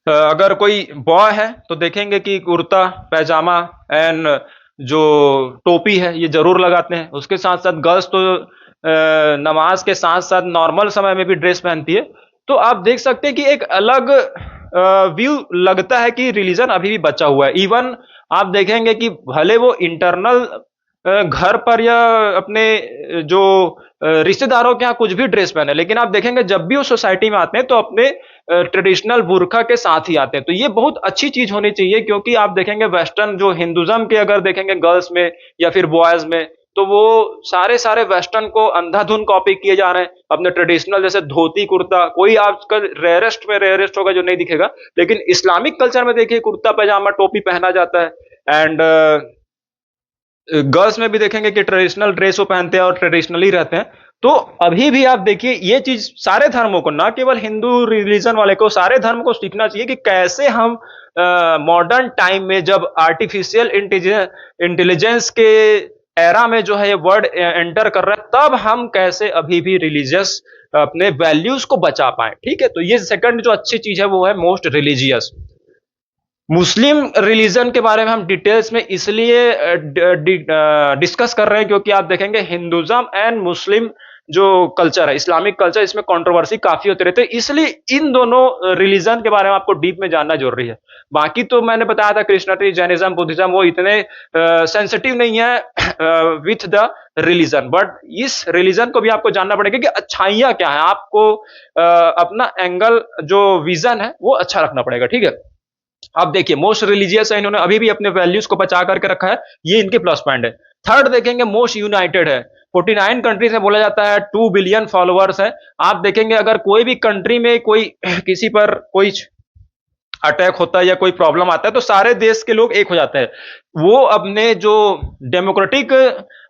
[SPEAKER 1] अगर कोई बॉय है तो देखेंगे कि कुर्ता पैजामा एंड जो टोपी है ये जरूर लगाते हैं। उसके साथ साथ गर्ल्स तो नमाज के साथ साथ नॉर्मल समय में भी ड्रेस पहनती है। तो आप देख सकते हैं कि एक अलग व्यू लगता है कि रिलीजन अभी भी बचा हुआ है। इवन आप देखेंगे कि भले वो इंटरनल घर पर या अपने जो रिश्तेदारों के यहाँ कुछ भी ड्रेस पहने, लेकिन आप देखेंगे जब भी वो सोसाइटी में आते हैं तो अपने ट्रेडिशनल बुर्का के साथ ही आते हैं। तो ये बहुत अच्छी चीज होनी चाहिए, क्योंकि आप देखेंगे वेस्टर्न जो हिंदुज्म के अगर देखेंगे गर्ल्स में या फिर बॉयज में, तो वो सारे सारे वेस्टर्न को अंधाधुन कॉपी किए जा रहे हैं। अपने ट्रेडिशनल जैसे धोती कुर्ता, कोई आजकल रेयरेस्ट में रेयरेस्ट होगा जो नहीं दिखेगा, लेकिन इस्लामिक कल्चर में देखिए कुर्ता पैजामा टोपी पहना जाता है। एंड गर्ल्स में भी देखेंगे कि ट्रेडिशनल ड्रेस वो पहनते हैं और ट्रेडिशनली रहते हैं। तो अभी भी आप देखिए ये चीज सारे धर्मों को, ना केवल हिंदू रिलीजन वाले को, सारे धर्म को सीखना चाहिए कि कैसे हम मॉडर्न टाइम में जब आर्टिफिशियल इंटेलिजेंस के एरा में जो है ये वर्ड एंटर कर रहा है, तब हम कैसे अभी भी रिलीजियस अपने वैल्यूज को बचा पाए। ठीक है, तो ये सेकंड जो अच्छी चीज है वो है मोस्ट रिलीजियस। मुस्लिम रिलीजन के बारे में हम डिटेल्स में इसलिए डिस्कस कर रहे हैं क्योंकि आप देखेंगे हिंदुज्म एंड मुस्लिम जो कल्चर है, इस्लामिक कल्चर, इसमें कंट्रोवर्सी काफी होते रहते हैं। इसलिए इन दोनों रिलीजन के बारे में आपको डीप में जानना जरूरी है। बाकी तो मैंने बताया था क्रिश्चियनिटी जैनिज्म बुद्धिज्म वो इतने सेंसिटिव नहीं है विथ द रिलीजन, बट इस रिलीजन को भी आपको जानना पड़ेगा कि अच्छाइयां क्या है। आपको अपना एंगल जो विजन है वो अच्छा रखना पड़ेगा। ठीक है, अब देखिए मोस्ट रिलीजियस है, इन्होंने अभी भी अपने वैल्यूज को बचा करके रखा है, ये इनके प्लस पॉइंट है। थर्ड देखेंगे मोस्ट यूनाइटेड है, 49 कंट्रीज में बोला जाता है, 2 बिलियन फॉलोअर्स है। आप देखेंगे अगर कोई भी कंट्री में कोई किसी पर कोई अटैक होता है या कोई प्रॉब्लम आता है तो सारे देश के लोग एक हो जाते हैं। वो अपने जो डेमोक्रेटिक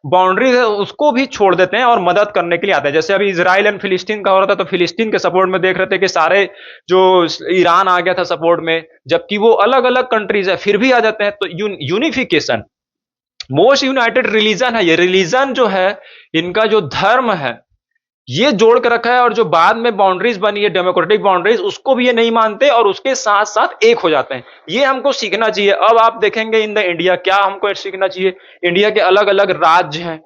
[SPEAKER 1] बाउंड्रीज है उसको भी छोड़ देते हैं और मदद करने के लिए आते हैं। जैसे अभी इजराइल एंड फिलिस्तीन का हो रहा था तो फिलिस्तीन के सपोर्ट में देख रहे थे कि सारे जो ईरान आ गया था सपोर्ट में, जबकि वो अलग अलग कंट्रीज है फिर भी आ जाते हैं। तो यूनिफिकेशन, मोस्ट यूनाइटेड रिलीजन है ये। रिलीजन जो है इनका जो धर्म है ये जोड़ के रखा है, और जो बाद में बाउंड्रीज बनी है डेमोक्रेटिक बाउंड्रीज उसको भी ये नहीं मानते और उसके साथ साथ एक हो जाते हैं। ये हमको सीखना चाहिए। अब आप देखेंगे इन द इंडिया क्या हमको सीखना चाहिए, इंडिया के अलग अलग राज्य हैं,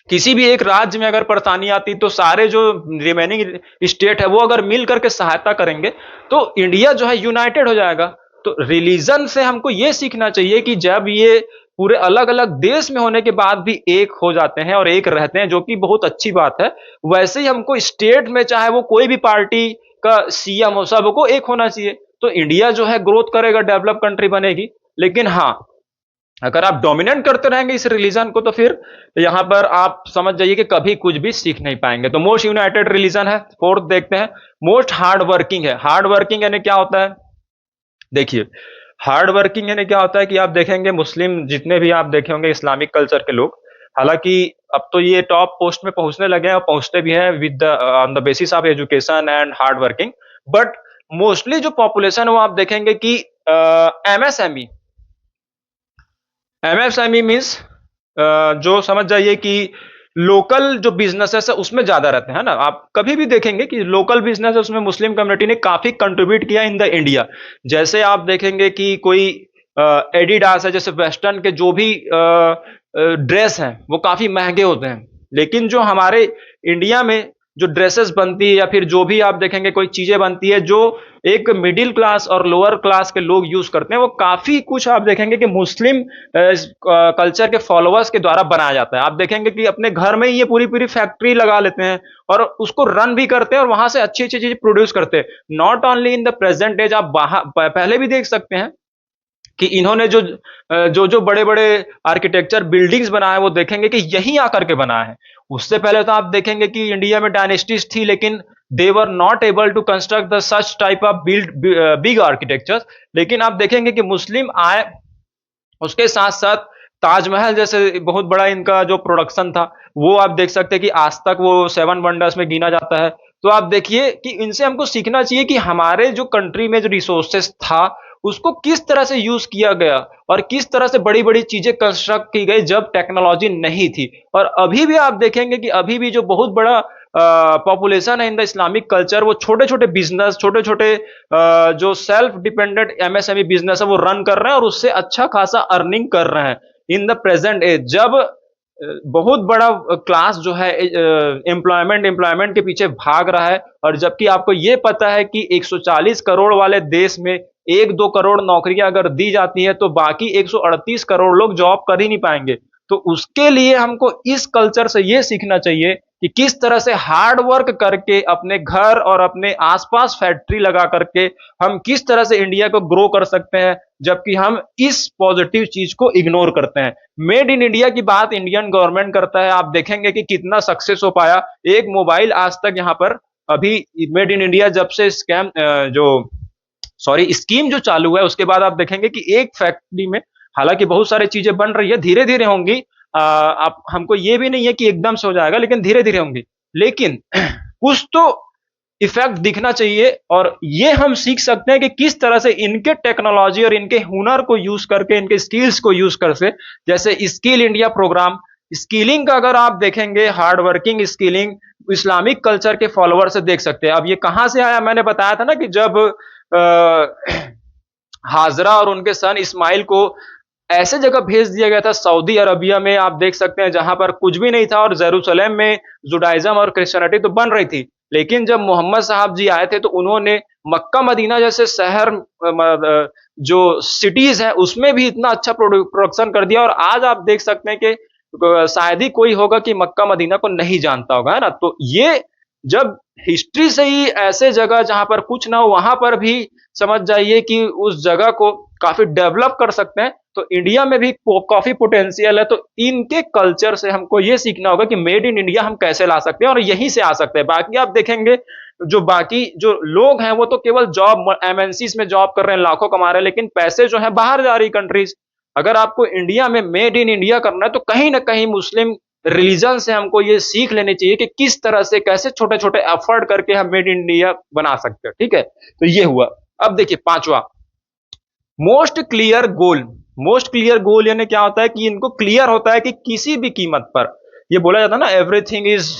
[SPEAKER 1] किसी भी एक राज्य में अगर परेशानी आती तो सारे जो रिमेनिंग स्टेट है वो अगर मिल करके सहायता करेंगे तो इंडिया जो है यूनाइटेड हो जाएगा। तो रिलीजन से हमको ये सीखना चाहिए कि जब ये पूरे अलग अलग देश में होने के बाद भी एक हो जाते हैं और एक रहते हैं, जो कि बहुत अच्छी बात है। वैसे ही हमको स्टेट में चाहे वो कोई भी पार्टी का सीएम हो, सबको एक होना चाहिए। तो इंडिया जो है ग्रोथ करेगा, डेवलप कंट्री बनेगी। लेकिन हाँ, अगर आप डोमिनेट करते रहेंगे इस रिलीजन को तो फिर यहां पर आप समझ जाइए कि कभी कुछ भी सीख नहीं पाएंगे। तो मोस्ट यूनाइटेड रिलीजन है। फोर्थ देखते हैं, मोस्ट हार्ड वर्किंग है। हार्ड वर्किंग यानी क्या होता है, देखिए हार्ड वर्किंग यानी क्या होता है कि आप देखेंगे मुस्लिम जितने भी आप देखे होंगे इस्लामिक कल्चर के लोग, हालांकि अब तो ये टॉप पोस्ट में पहुंचने लगे हैं और पहुंचते भी हैं with on the basis of education and hard working. But mostly जो पॉपुलेशन है वो आप देखेंगे कि एमएसएमई, एमएसएमई मीन्स जो समझ जाइए कि लोकल जो बिजनेसेस है उसमें ज्यादा रहते हैं ना। आप कभी भी देखेंगे कि लोकल बिजनेस है उसमें मुस्लिम कम्युनिटी ने काफी कंट्रीब्यूट किया इन द इंडिया। जैसे आप देखेंगे कि कोई एडिडास है, जैसे वेस्टर्न के जो भी ड्रेस हैं वो काफी महंगे होते हैं, लेकिन जो हमारे इंडिया में जो ड्रेसेस बनती है या फिर जो भी आप देखेंगे कोई चीजें बनती है जो एक मिडिल क्लास और लोअर क्लास के लोग यूज करते हैं, वो काफी कुछ आप देखेंगे कि मुस्लिम कल्चर के फॉलोअर्स के द्वारा बनाया जाता है। आप देखेंगे कि अपने घर में ही ये पूरी पूरी फैक्ट्री लगा लेते हैं और उसको रन भी करते हैं और वहां से अच्छी अच्छी चीजें प्रोड्यूस करते हैं। Not only in the present age, आप पहले भी देख सकते हैं कि इन्होंने जो बड़े बड़े आर्किटेक्चर बिल्डिंग्स बनाए वो देखेंगे कि यहीं आकर के बनाए हैं। उससे पहले तो आप देखेंगे कि इंडिया में डायनेस्टीज थी, लेकिन they were not able to construct the such type of build big architecture. लेकिन आप देखेंगे कि मुस्लिम आए, उसके साथ साथ ताजमहल जैसे बहुत बड़ा इनका जो प्रोडक्शन था वो आप देख सकते हैं कि आज तक वो सेवन वंडर्स में गिना जाता है। तो आप देखिए कि इनसे हमको सीखना चाहिए कि हमारे जो कंट्री में जो रिसोर्सेस था उसको किस तरह से यूज किया गया और किस तरह से बड़ी बड़ी चीजें कंस्ट्रक्ट की गई जब टेक्नोलॉजी नहीं थी। और अभी भी आप देखेंगे कि अभी भी जो बहुत बड़ा पॉपुलेशन है इन द इस्लामिक कल्चर, वो छोटे छोटे बिजनेस, छोटे छोटे जो सेल्फ डिपेंडेंट एमएसएमई बिजनेस है वो रन कर रहे हैं और उससे अच्छा खासा अर्निंग कर रहे हैं इन द प्रेजेंट एज। जब बहुत बड़ा क्लास जो है एम्प्लॉयमेंट एम्प्लॉयमेंट के पीछे भाग रहा है, और जबकि आपको ये पता है कि 140 करोड़ वाले देश में 1-2 करोड़ नौकरियां अगर दी जाती है तो बाकी 138 करोड़ लोग जॉब कर ही नहीं पाएंगे। तो उसके लिए हमको इस कल्चर से ये सीखना चाहिए कि किस तरह से हार्ड वर्क करके अपने घर और अपने आसपास फैक्ट्री लगा करके हम किस तरह से इंडिया को ग्रो कर सकते हैं, जबकि हम इस पॉजिटिव चीज को इग्नोर करते हैं। मेड इन इंडिया की बात इंडियन गवर्नमेंट करता है, आप देखेंगे कि कितना सक्सेस हो पाया। एक मोबाइल आज तक यहाँ पर अभी मेड इन इंडिया जब से स्कैम जो सॉरी स्कीम जो चालू है उसके बाद आप देखेंगे कि एक फैक्ट्री में, हालांकि बहुत सारी चीजें बन रही है, धीरे धीरे होंगी। आप हमको ये भी नहीं है कि एकदम से हो जाएगा, लेकिन धीरे धीरे होंगी। लेकिन कुछ तो इफेक्ट दिखना चाहिए, और ये हम सीख सकते हैं कि किस तरह से इनके टेक्नोलॉजी और इनके हुनर को यूज करके, इनके स्किल्स को यूज करके, जैसे स्किल इंडिया प्रोग्राम, स्किलिंग का अगर आप देखेंगे, hard working skilling Islamic culture के फॉलोअर से देख सकते हैं। अब ये कहां से आया, मैंने बताया था ना कि जब हाजरा और उनके सन इस्माइल को ऐसे जगह भेज दिया गया था सऊदी अरबिया में, आप देख सकते हैं जहां पर कुछ भी नहीं था, और जेरूसलम में जुडाइज्म और क्रिश्चियनिटी तो बन रही थी। लेकिन जब मोहम्मद साहब जी आए थे तो उन्होंने मक्का मदीना जैसे शहर, जो सिटीज है उसमें भी इतना अच्छा प्रोडक्शन कर दिया। और आज आप देख सकते हैं कि शायद ही कोई होगा कि मक्का मदीना को नहीं जानता होगा, है ना। तो ये जब हिस्ट्री से ही ऐसे जगह जहां पर कुछ ना हो वहां पर भी समझ जाइए कि उस जगह को काफी डेवलप कर सकते हैं, तो इंडिया में भी काफी पोटेंशियल है। तो इनके कल्चर से हमको ये सीखना होगा कि मेड इन इंडिया हम कैसे ला सकते हैं और यहीं से आ सकते हैं। बाकी आप देखेंगे जो बाकी जो लोग हैं वो तो केवल जॉब एमएनसीज में जॉब कर रहे हैं, लाखों कमा रहे हैं, लेकिन पैसे जो है बाहर जा रही कंट्रीज। अगर आपको इंडिया में मेड इन इंडिया करना है तो कहीं ना कहीं मुस्लिम रिलीजन से हमको ये सीख लेनी चाहिए कि किस तरह से कैसे छोटे छोटे एफर्ट करके हम मेड इन इंडिया बना सकते हैं। ठीक है, तो ये हुआ। अब देखिए पांचवा, most clear goal. Most clear goal यानी क्या होता है कि इनको क्लियर होता है कि किसी भी कीमत पर, ये बोला जाता है ना, everything is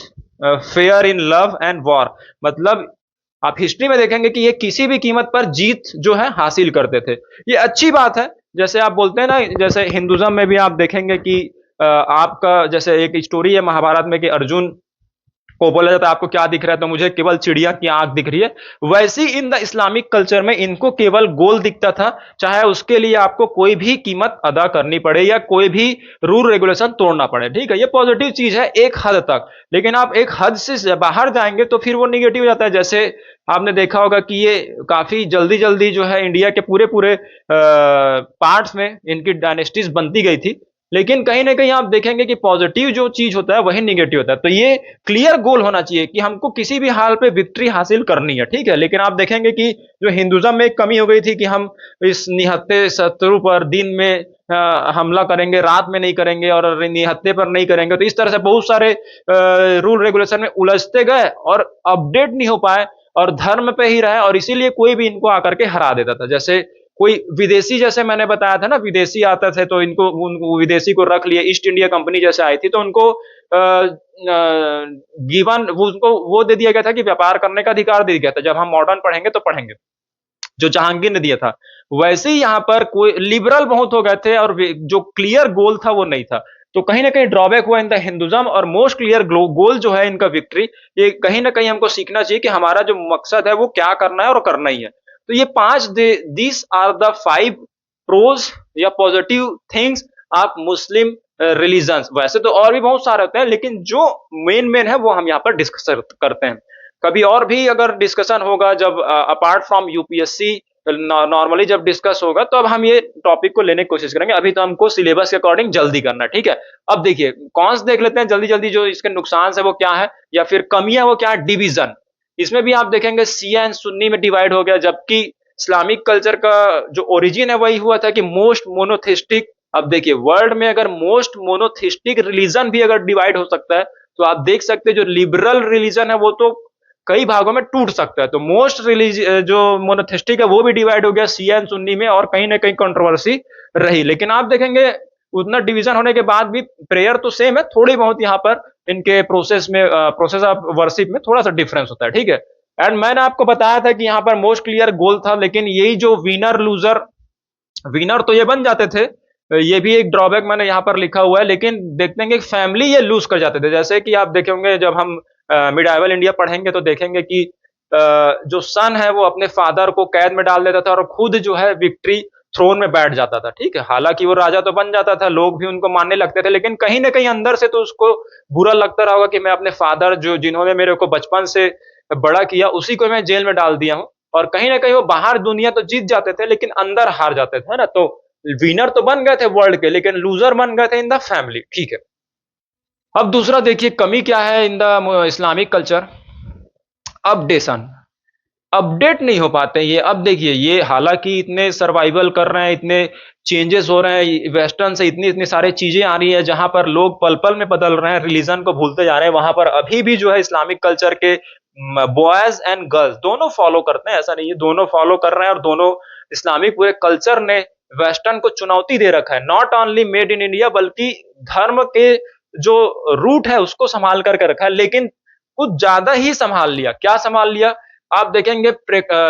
[SPEAKER 1] fair in love and war. मतलब आप हिस्ट्री में देखेंगे कि ये किसी भी कीमत पर जीत जो है हासिल करते थे। ये अच्छी बात है। जैसे आप बोलते हैं ना, जैसे हिंदुज्म में भी आप देखेंगे कि आपका जैसे एक स्टोरी है महाभारत में कि अर्जुन को बोला जाता है आपको क्या दिख रहा है, तो मुझे केवल चिड़िया की आंख दिख रही है। वैसे ही इन द इस्लामिक कल्चर में इनको केवल गोल दिखता था, चाहे उसके लिए आपको कोई भी कीमत अदा करनी पड़े या कोई भी रूल रेगुलेशन तोड़ना पड़े। ठीक है, ये पॉजिटिव चीज है एक हद तक, लेकिन आप एक हद से बाहर जाएंगे तो फिर वो निगेटिव हो जाता है। जैसे आपने देखा होगा कि ये काफी जल्दी जल्दी जो है इंडिया के पूरे पूरे पार्ट्स में इनकी डायनेस्टीज बनती गई थी, लेकिन कहीं ना कहीं आप देखेंगे कि पॉजिटिव जो चीज होता है वही निगेटिव होता है। तो ये क्लियर गोल होना चाहिए कि हमको किसी भी हाल पे विक्ट्री हासिल करनी है। ठीक है, लेकिन आप देखेंगे कि जो हिंदुज्म में एक कमी हो गई थी कि हम इस निहत्थे शत्रु पर दिन में हमला करेंगे, रात में नहीं करेंगे, और निहत्थे पर नहीं करेंगे। तो इस तरह से बहुत सारे रूल रेगुलेशन में उलझते गए और अपडेट नहीं हो पाए और धर्म पे ही रहे, और इसीलिए कोई भी इनको आकर के हरा देता था। जैसे कोई विदेशी, जैसे मैंने बताया था ना, विदेशी आते थे तो उनको विदेशी को रख लिए। ईस्ट इंडिया कंपनी जैसे आई थी तो उनको गिवन उनको वो दे दिया गया था कि व्यापार करने का अधिकार दे दिया गया था। जब हम मॉडर्न पढ़ेंगे तो पढ़ेंगे, जो जहांगीर ने दिया था। वैसे ही यहाँ पर कोई लिबरल बहुत हो गए थे और जो क्लियर गोल था वो नहीं था। तो कहीं ना कहीं ड्रॉबैक हुआ इन द हिंदुज्म, और मोस्ट क्लियर गोल जो है इनका विक्ट्री, ये कहीं ना कहीं हमको सीखना चाहिए कि हमारा जो मकसद है वो क्या करना है और करना ही है। तो ये पांच, दिस आर द 5 प्रोज या positive things of Muslim religions. वैसे तो और भी बहुत सारे होते हैं, लेकिन जो मेन मेन है वो हम यहाँ पर डिस्कस करते हैं। कभी और भी अगर डिस्कशन होगा, जब अपार्ट फ्रॉम यूपीएससी नॉर्मली जब डिस्कस होगा, तो अब हम ये टॉपिक को लेने की कोशिश करेंगे। अभी तो हमको सिलेबस के अकॉर्डिंग जल्दी करना है। ठीक है, अब देखिए कौन से देख लेते हैं जल्दी जल्दी, जो इसके नुकसान है वो क्या है या फिर कमियां वो क्या है। डिवीजन, इसमें भी आप देखेंगे शिया एंड सुन्नी में डिवाइड हो गया, जबकि इस्लामिक कल्चर का जो ओरिजिन है वही हुआ था कि मोस्ट मोनोथिस्टिक। अब देखिए वर्ल्ड में अगर मोस्ट मोनोथिस्टिक रिलीजन भी अगर डिवाइड हो सकता है, तो आप देख सकते हैं जो लिबरल रिलीजन है वो तो कई भागों में टूट सकता है। तो मोस्ट रिलीज जो मोनोथिस्टिक है वो भी डिवाइड हो गया शिया एंड सुन्नी में, और कहीं ना कहीं कंट्रोवर्सी रही। लेकिन आप देखेंगे उतना डिवीजन होने के बाद भी प्रेयर तो सेम है, थोड़ी बहुत यहाँ पर इनके प्रोसेस ऑफ वर्शिप में थोड़ा सा डिफरेंस होता है, ठीक है। एंड मैंने आपको बताया था कि यहाँ पर मोस्ट क्लियर गोल था, लेकिन यही जो विनर लूजर, विनर तो ये बन जाते थे, ये भी एक ड्रॉबैक मैंने यहाँ पर लिखा हुआ है। लेकिन देखते हैं कि फैमिली ये लूज कर जाते थे, जैसे कि आप देखेंगे जब हम मिडाइवल इंडिया पढ़ेंगे तो देखेंगे कि जो सन है वो अपने फादर को कैद में डाल देता था और खुद जो है विक्ट्री थ्रोन में बैठ जाता था, ठीक है। हालांकि वो राजा तो बन जाता था, लोग भी उनको मानने लगते थे, लेकिन कहीं ना कहीं अंदर से तो उसको बुरा लगता रहा होगा कि मैं अपने फादर जो जिन्होंने मेरे को बचपन से बड़ा किया उसी को मैं जेल में डाल दिया हूँ। और कहीं ना कहीं वो बाहर दुनिया तो जीत जाते थे लेकिन अंदर हार जाते थे, है ना। तो विनर तो बन गए थे वर्ल्ड के, लेकिन लूजर बन गए थे इन द फैमिली, ठीक है। अब दूसरा देखिए कमी क्या है in the Islamic culture, updation, update नहीं हो पाते ये। अब देखिए ये हालांकि इतने सर्वाइवल कर रहे हैं, इतने चेंजेस हो रहे हैं, वेस्टर्न से इतनी इतनी सारी चीजें आ रही है जहां पर लोग पल पल में बदल रहे हैं, रिलीजन को भूलते जा रहे हैं, वहां पर अभी भी जो है इस्लामिक कल्चर के बॉयज एंड गर्ल्स दोनों फॉलो करते हैं। ऐसा नहीं है, दोनों फॉलो कर रहे हैं, और दोनों इस्लामिक पूरे कल्चर ने वेस्टर्न को चुनौती दे रखा है। Not only made in India बल्कि धर्म के जो रूट है उसको संभाल करके रखा है, लेकिन कुछ ज्यादा ही संभाल लिया। क्या संभाल लिया? आप देखेंगे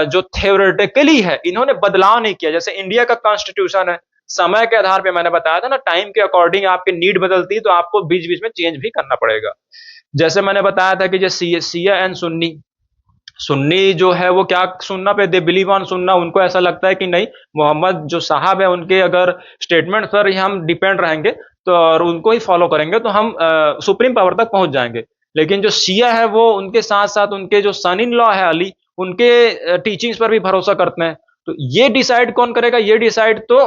[SPEAKER 1] जो थ्योरेटिकली है इन्होंने बदलाव नहीं किया। जैसे इंडिया का कॉन्स्टिट्यूशन है, समय के आधार पे मैंने बताया था ना, टाइम के अकॉर्डिंग आपकी नीड बदलती है तो आपको बीच बीच में चेंज भी करना पड़ेगा। जैसे मैंने बताया था कि जो शिया एंड सुन्नी, सुन्नी जो है वो क्या सुन्ना पे दे बिलीव ऑन सुन्ना, उनको ऐसा लगता है कि नहीं मोहम्मद जो साहब है उनके अगर स्टेटमेंट पर ही हम डिपेंड रहेंगे तो और उनको ही फॉलो करेंगे तो हम सुप्रीम पावर तक पहुंच जाएंगे। लेकिन जो शिया है वो उनके साथ साथ उनके जो सन इन लॉ है अली, उनके टीचिंग्स पर भी भरोसा करते हैं। तो ये डिसाइड कौन करेगा? ये डिसाइड तो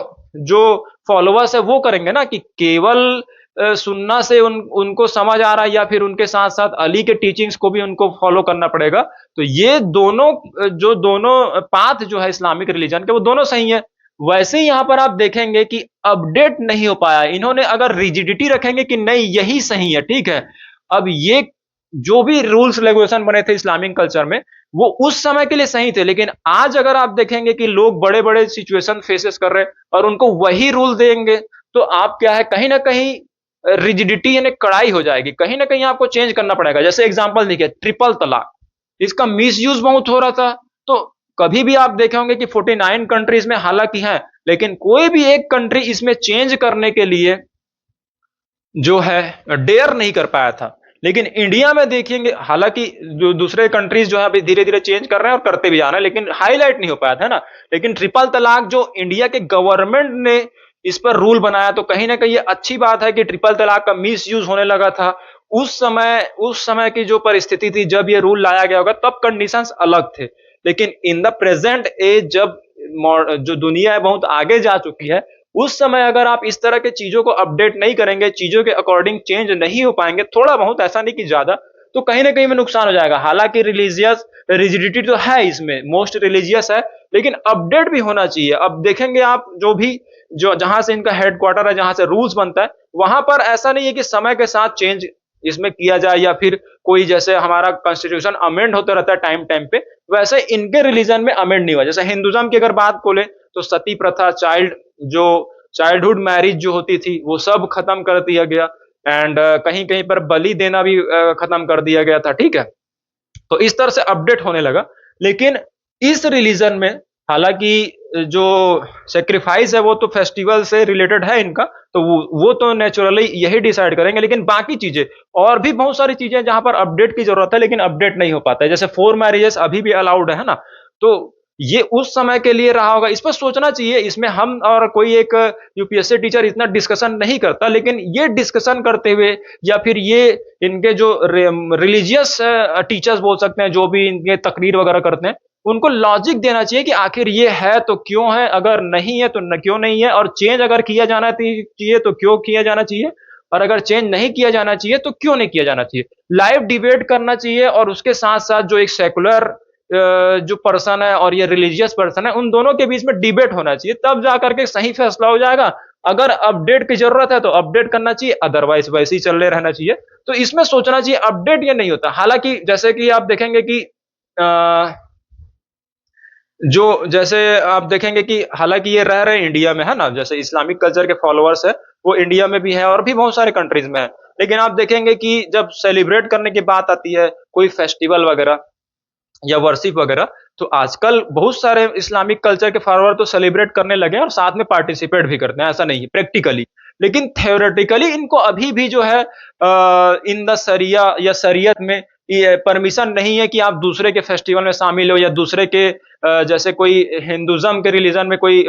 [SPEAKER 1] जो फॉलोअर्स है वो करेंगे ना, कि केवल सुनना से उनको समझ आ रहा है या फिर उनके साथ साथ अली के टीचिंग्स को भी उनको फॉलो करना पड़ेगा। तो ये दोनों जो दोनों पाथ जो है इस्लामिक रिलीजन के वो दोनों सही है। वैसे ही यहां पर आप देखेंगे कि अपडेट नहीं हो पाया। इन्होंने अगर रिजिडिटी रखेंगे कि नहीं यही सही है, ठीक है। अब ये जो भी रूल्स रेगुलेशन बने थे इस्लामिक कल्चर में वो उस समय के लिए सही थे, लेकिन आज अगर आप देखेंगे कि लोग बड़े बड़े सिचुएशन फेसेस कर रहे हैं और उनको वही रूल देंगे तो आप क्या है कहीं ना कहीं रिजिडिटी यानी कड़ाई हो जाएगी, कहीं ना कहीं आपको चेंज करना पड़ेगा। जैसे एग्जांपल देखिए ट्रिपल तलाक, इसका मिसयूज बहुत हो रहा था। तो कभी भी आप देखे होंगे कि 49 कंट्रीज में हालांकि है, लेकिन कोई भी एक कंट्री इसमें चेंज करने के लिए जो है डेयर नहीं कर पाया था। लेकिन इंडिया में देखेंगे हालांकि जो दूसरे कंट्रीज जो है अभी धीरे धीरे चेंज कर रहे हैं और करते भी जा रहे हैं, लेकिन हाईलाइट नहीं हो पाया था ना। लेकिन ट्रिपल तलाक जो इंडिया के गवर्नमेंट ने इस पर रूल बनाया तो कहीं ना कहीं ये अच्छी बात है कि ट्रिपल तलाक का मिस यूज होने लगा था। उस समय की जो परिस्थिति थी जब ये रूल लाया गया होगा तब कंडीशंस अलग थे, लेकिन इन द प्रेजेंट एज जब जो दुनिया है बहुत आगे जा चुकी है, उस समय अगर आप इस तरह के चीजों को अपडेट नहीं करेंगे, चीजों के अकॉर्डिंग चेंज नहीं हो पाएंगे थोड़ा बहुत, ऐसा नहीं कि ज्यादा, तो कहीं ना कहीं में नुकसान हो जाएगा। हालांकि रिलीजियस रिजिडिटी तो है इसमें, मोस्ट रिलीजियस है, लेकिन अपडेट भी होना चाहिए। अब देखेंगे आप जो भी जो जहां से इनका हेडक्वार्टर है, जहां से रूल्स बनता है, वहां पर ऐसा नहीं है कि समय के साथ चेंज इसमें किया जाए या फिर कोई जैसे हमारा कॉन्स्टिट्यूशन अमेंड होता रहता है टाइम टाइम पे, वैसे इनके रिलीजन में अमेंड नहीं हुआ। जैसे हिंदुज्म की अगर बात खोले तो सती प्रथा, जो चाइल्डहुड मैरिज जो होती थी वो सब खत्म कर दिया गया, एंड कहीं कहीं पर बलि देना भी खत्म कर दिया गया था, ठीक है। तो इस तरह से अपडेट होने लगा। लेकिन इस रिलीजन में हालांकि जो सेक्रीफाइस है वो तो फेस्टिवल से रिलेटेड है इनका, तो वो तो नेचुरली यही डिसाइड करेंगे, लेकिन बाकी चीजें और भी बहुत सारी चीजें जहां पर अपडेट की जरूरत है लेकिन अपडेट नहीं हो पाता है। जैसे 4 मैरिजेस अभी भी अलाउड है ना, तो ये उस समय के लिए रहा होगा, इस पर सोचना चाहिए। इसमें हम और कोई एक यूपीएससी टीचर इतना डिस्कशन नहीं करता, लेकिन ये डिस्कशन करते हुए या फिर ये इनके जो रिलीजियस टीचर्स बोल सकते हैं जो भी इनके तकरीर वगैरह करते हैं, उनको लॉजिक देना चाहिए कि आखिर ये है तो क्यों है, अगर नहीं है तो क्यों नहीं है, और चेंज अगर किया जाना चाहिए तो क्यों किया जाना चाहिए। और अगर चेंज नहीं किया जाना चाहिए तो क्यों नहीं किया जाना चाहिए। लाइव डिबेट करना चाहिए और उसके साथ साथ जो एक सेकुलर जो पर्सन है और ये रिलीजियस पर्सन है, उन दोनों के बीच में डिबेट होना चाहिए, तब जाकर के सही फैसला हो जाएगा। अगर अपडेट की जरूरत है तो अपडेट करना चाहिए, अदरवाइज वैसे ही चलने रहना चाहिए। तो इसमें सोचना चाहिए, अपडेट ये नहीं होता। हालांकि जैसे कि आप देखेंगे कि जो जैसे आप देखेंगे कि हालांकि ये रह रहे इंडिया में है ना, जैसे इस्लामिक कल्चर के फॉलोअर्स है वो इंडिया में भी है और भी बहुत सारे कंट्रीज में है। लेकिन आप देखेंगे कि जब सेलिब्रेट करने की बात आती है, कोई फेस्टिवल वगैरह या वर्शिप वगैरह, तो आजकल बहुत सारे इस्लामिक कल्चर के फॉलोअर तो सेलिब्रेट करने लगे हैं और साथ में पार्टिसिपेट भी करते हैं, ऐसा नहीं है प्रैक्टिकली। लेकिन थ्योरेटिकली इनको अभी भी जो है इन द सरिया या शरीयत में ये परमिशन नहीं है कि आप दूसरे के फेस्टिवल में शामिल हो या दूसरे के जैसे कोई हिंदुज्म के रिलीजन में कोई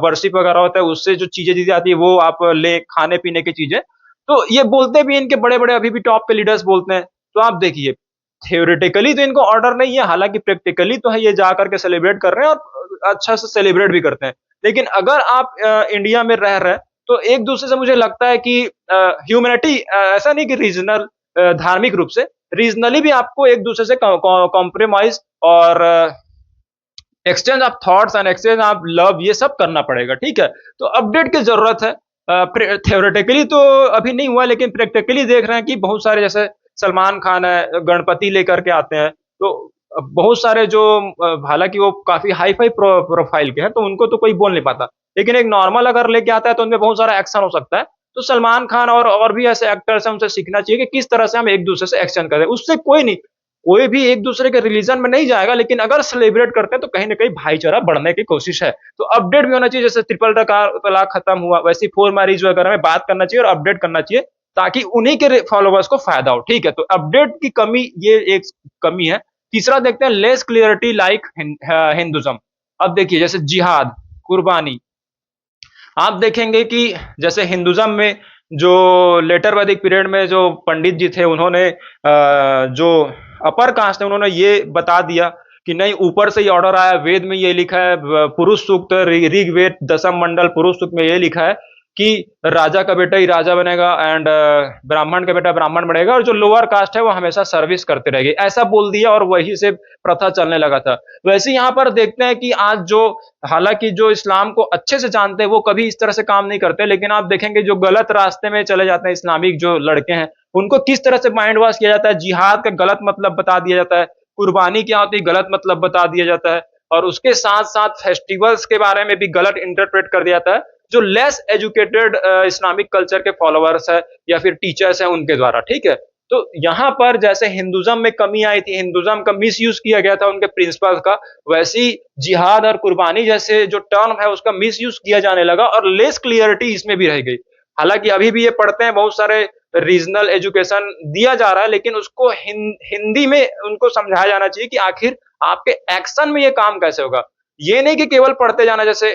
[SPEAKER 1] वर्शिप वगैरह होता है, उससे जो चीजें दी जाती है वो आप ले, खाने पीने की चीजें। तो ये बोलते भी, इनके बड़े बड़े अभी भी टॉप पे लीडर्स बोलते हैं। तो आप देखिए, थ्योरेटिकली तो इनको ऑर्डर नहीं है, हालांकि प्रैक्टिकली तो है, ये जा करके सेलिब्रेट कर रहे हैं और अच्छा से सेलिब्रेट भी करते हैं। लेकिन अगर आप इंडिया में रह रहे हैं तो एक दूसरे से मुझे लगता है कि ह्यूमैनिटी, ऐसा नहीं कि रीजनल धार्मिक रूप से, रीजनली भी आपको एक दूसरे से कॉम्प्रोमाइज और exchange of thoughts and exchange of love, ये सब करना पड़ेगा, ठीक है। तो अपडेट की जरूरत है। थ्योरेटिकली तो अभी नहीं हुआ, लेकिन प्रैक्टिकली देख रहे हैं कि बहुत सारे, जैसे सलमान खान है, गणपति लेकर के आते हैं, तो बहुत सारे जो हालांकि वो काफी हाई फाई प्रोफाइल के हैं तो उनको तो कोई बोल नहीं पाता, लेकिन एक नॉर्मल अगर लेके आता है तो उनमें बहुत सारा एक्शन हो सकता है। तो सलमान खान और भी ऐसे एक्टर्स हैं, उनसे सीखना चाहिए कि किस तरह से हम एक दूसरे से एक्शन करें। उससे कोई नहीं, कोई भी एक दूसरे के रिलीजन में नहीं जाएगा, लेकिन अगर सेलिब्रेट करते हैं तो कहीं ना कहीं भाईचारा बढ़ने की कोशिश है। तो अपडेट भी होना चाहिए, जैसे ट्रिपल तलाक खत्म हुआ वैसे फोर मैरिज वगैरह में बात करना चाहिए और अपडेट करना चाहिए, ताकि उन्हीं के फॉलोवर्स को फायदा हो, ठीक है। तो अपडेट की कमी, ये एक कमी है। तीसरा देखते हैं, लेस क्लियरिटी लाइक हिंदुज्म। अब देखिए, जैसे जिहाद, कुर्बानी, आप देखेंगे कि जैसे हिंदुज्म में जो लेटर वैदिक पीरियड में जो पंडित जी थे, उन्होंने जो अपर कास्ट है उन्होंने ये बता दिया कि नहीं, ऊपर से ही ऑर्डर आया, वेद में ये लिखा है, पुरुष सूक्त ऋग्वेद दशम मंडल पुरुष सूक्त में ये लिखा है कि राजा का बेटा ही राजा बनेगा एंड ब्राह्मण का बेटा ब्राह्मण बनेगा और जो लोअर कास्ट है वो हमेशा सर्विस करते रहेगी, ऐसा बोल दिया और वही से प्रथा चलने लगा था। वैसे यहाँ पर देखते हैं कि आज जो, हालांकि जो इस्लाम को अच्छे से जानते हैं वो कभी इस तरह से काम नहीं करते, लेकिन आप देखेंगे जो गलत रास्ते में चले जाते हैं इस्लामिक जो लड़के हैं, उनको किस तरह से माइंड वॉश किया जाता है। जिहाद का गलत मतलब बता दिया जाता है, कुर्बानी क्या होती है गलत मतलब बता दिया जाता है, और उसके साथ साथ फेस्टिवल्स के बारे में भी गलत इंटरप्रेट कर दिया जाता है, जो लेस एजुकेटेड इस्लामिक कल्चर के फॉलोअर्स है या फिर टीचर्स हैं उनके द्वारा, ठीक है। तो यहाँ पर जैसे हिंदुज्म में कमी आई थी, हिंदुज्म का मिस यूज किया गया था उनके प्रिंसिपल्स का, वैसी जिहाद और कुर्बानी जैसे जो टर्म है उसका मिस यूज किया जाने लगा और लेस क्लियरिटी इसमें भी रह गई। हालांकि अभी भी ये पढ़ते हैं, बहुत सारे रीजनल एजुकेशन दिया जा रहा है, लेकिन उसको हिंदी में उनको समझाया जाना चाहिए कि आखिर आपके एक्शन में ये काम कैसे होगा। ये नहीं कि केवल पढ़ते जाना, जैसे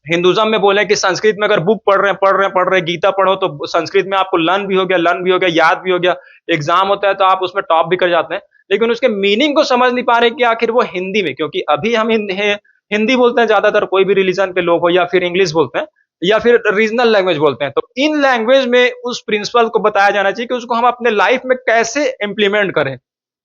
[SPEAKER 1] हिंदुज्म में बोले कि संस्कृत में अगर बुक पढ़ रहे हैं गीता पढ़ो तो संस्कृत में आपको लर्न भी हो गया, याद भी हो गया, एग्जाम होता है तो आप उसमें टॉप भी कर जाते हैं, लेकिन उसके मीनिंग को समझ नहीं पा रहे कि आखिर वो हिंदी में, क्योंकि अभी हम हिंदी बोलते हैं ज्यादातर, कोई भी रिलीजन के लोग हो, या फिर इंग्लिश बोलते हैं या फिर रीजनल लैंग्वेज बोलते हैं। तो इन लैंग्वेज में उस प्रिंसिपल को बताया जाना चाहिए कि उसको हम अपने लाइफ में कैसे इंप्लीमेंट करें।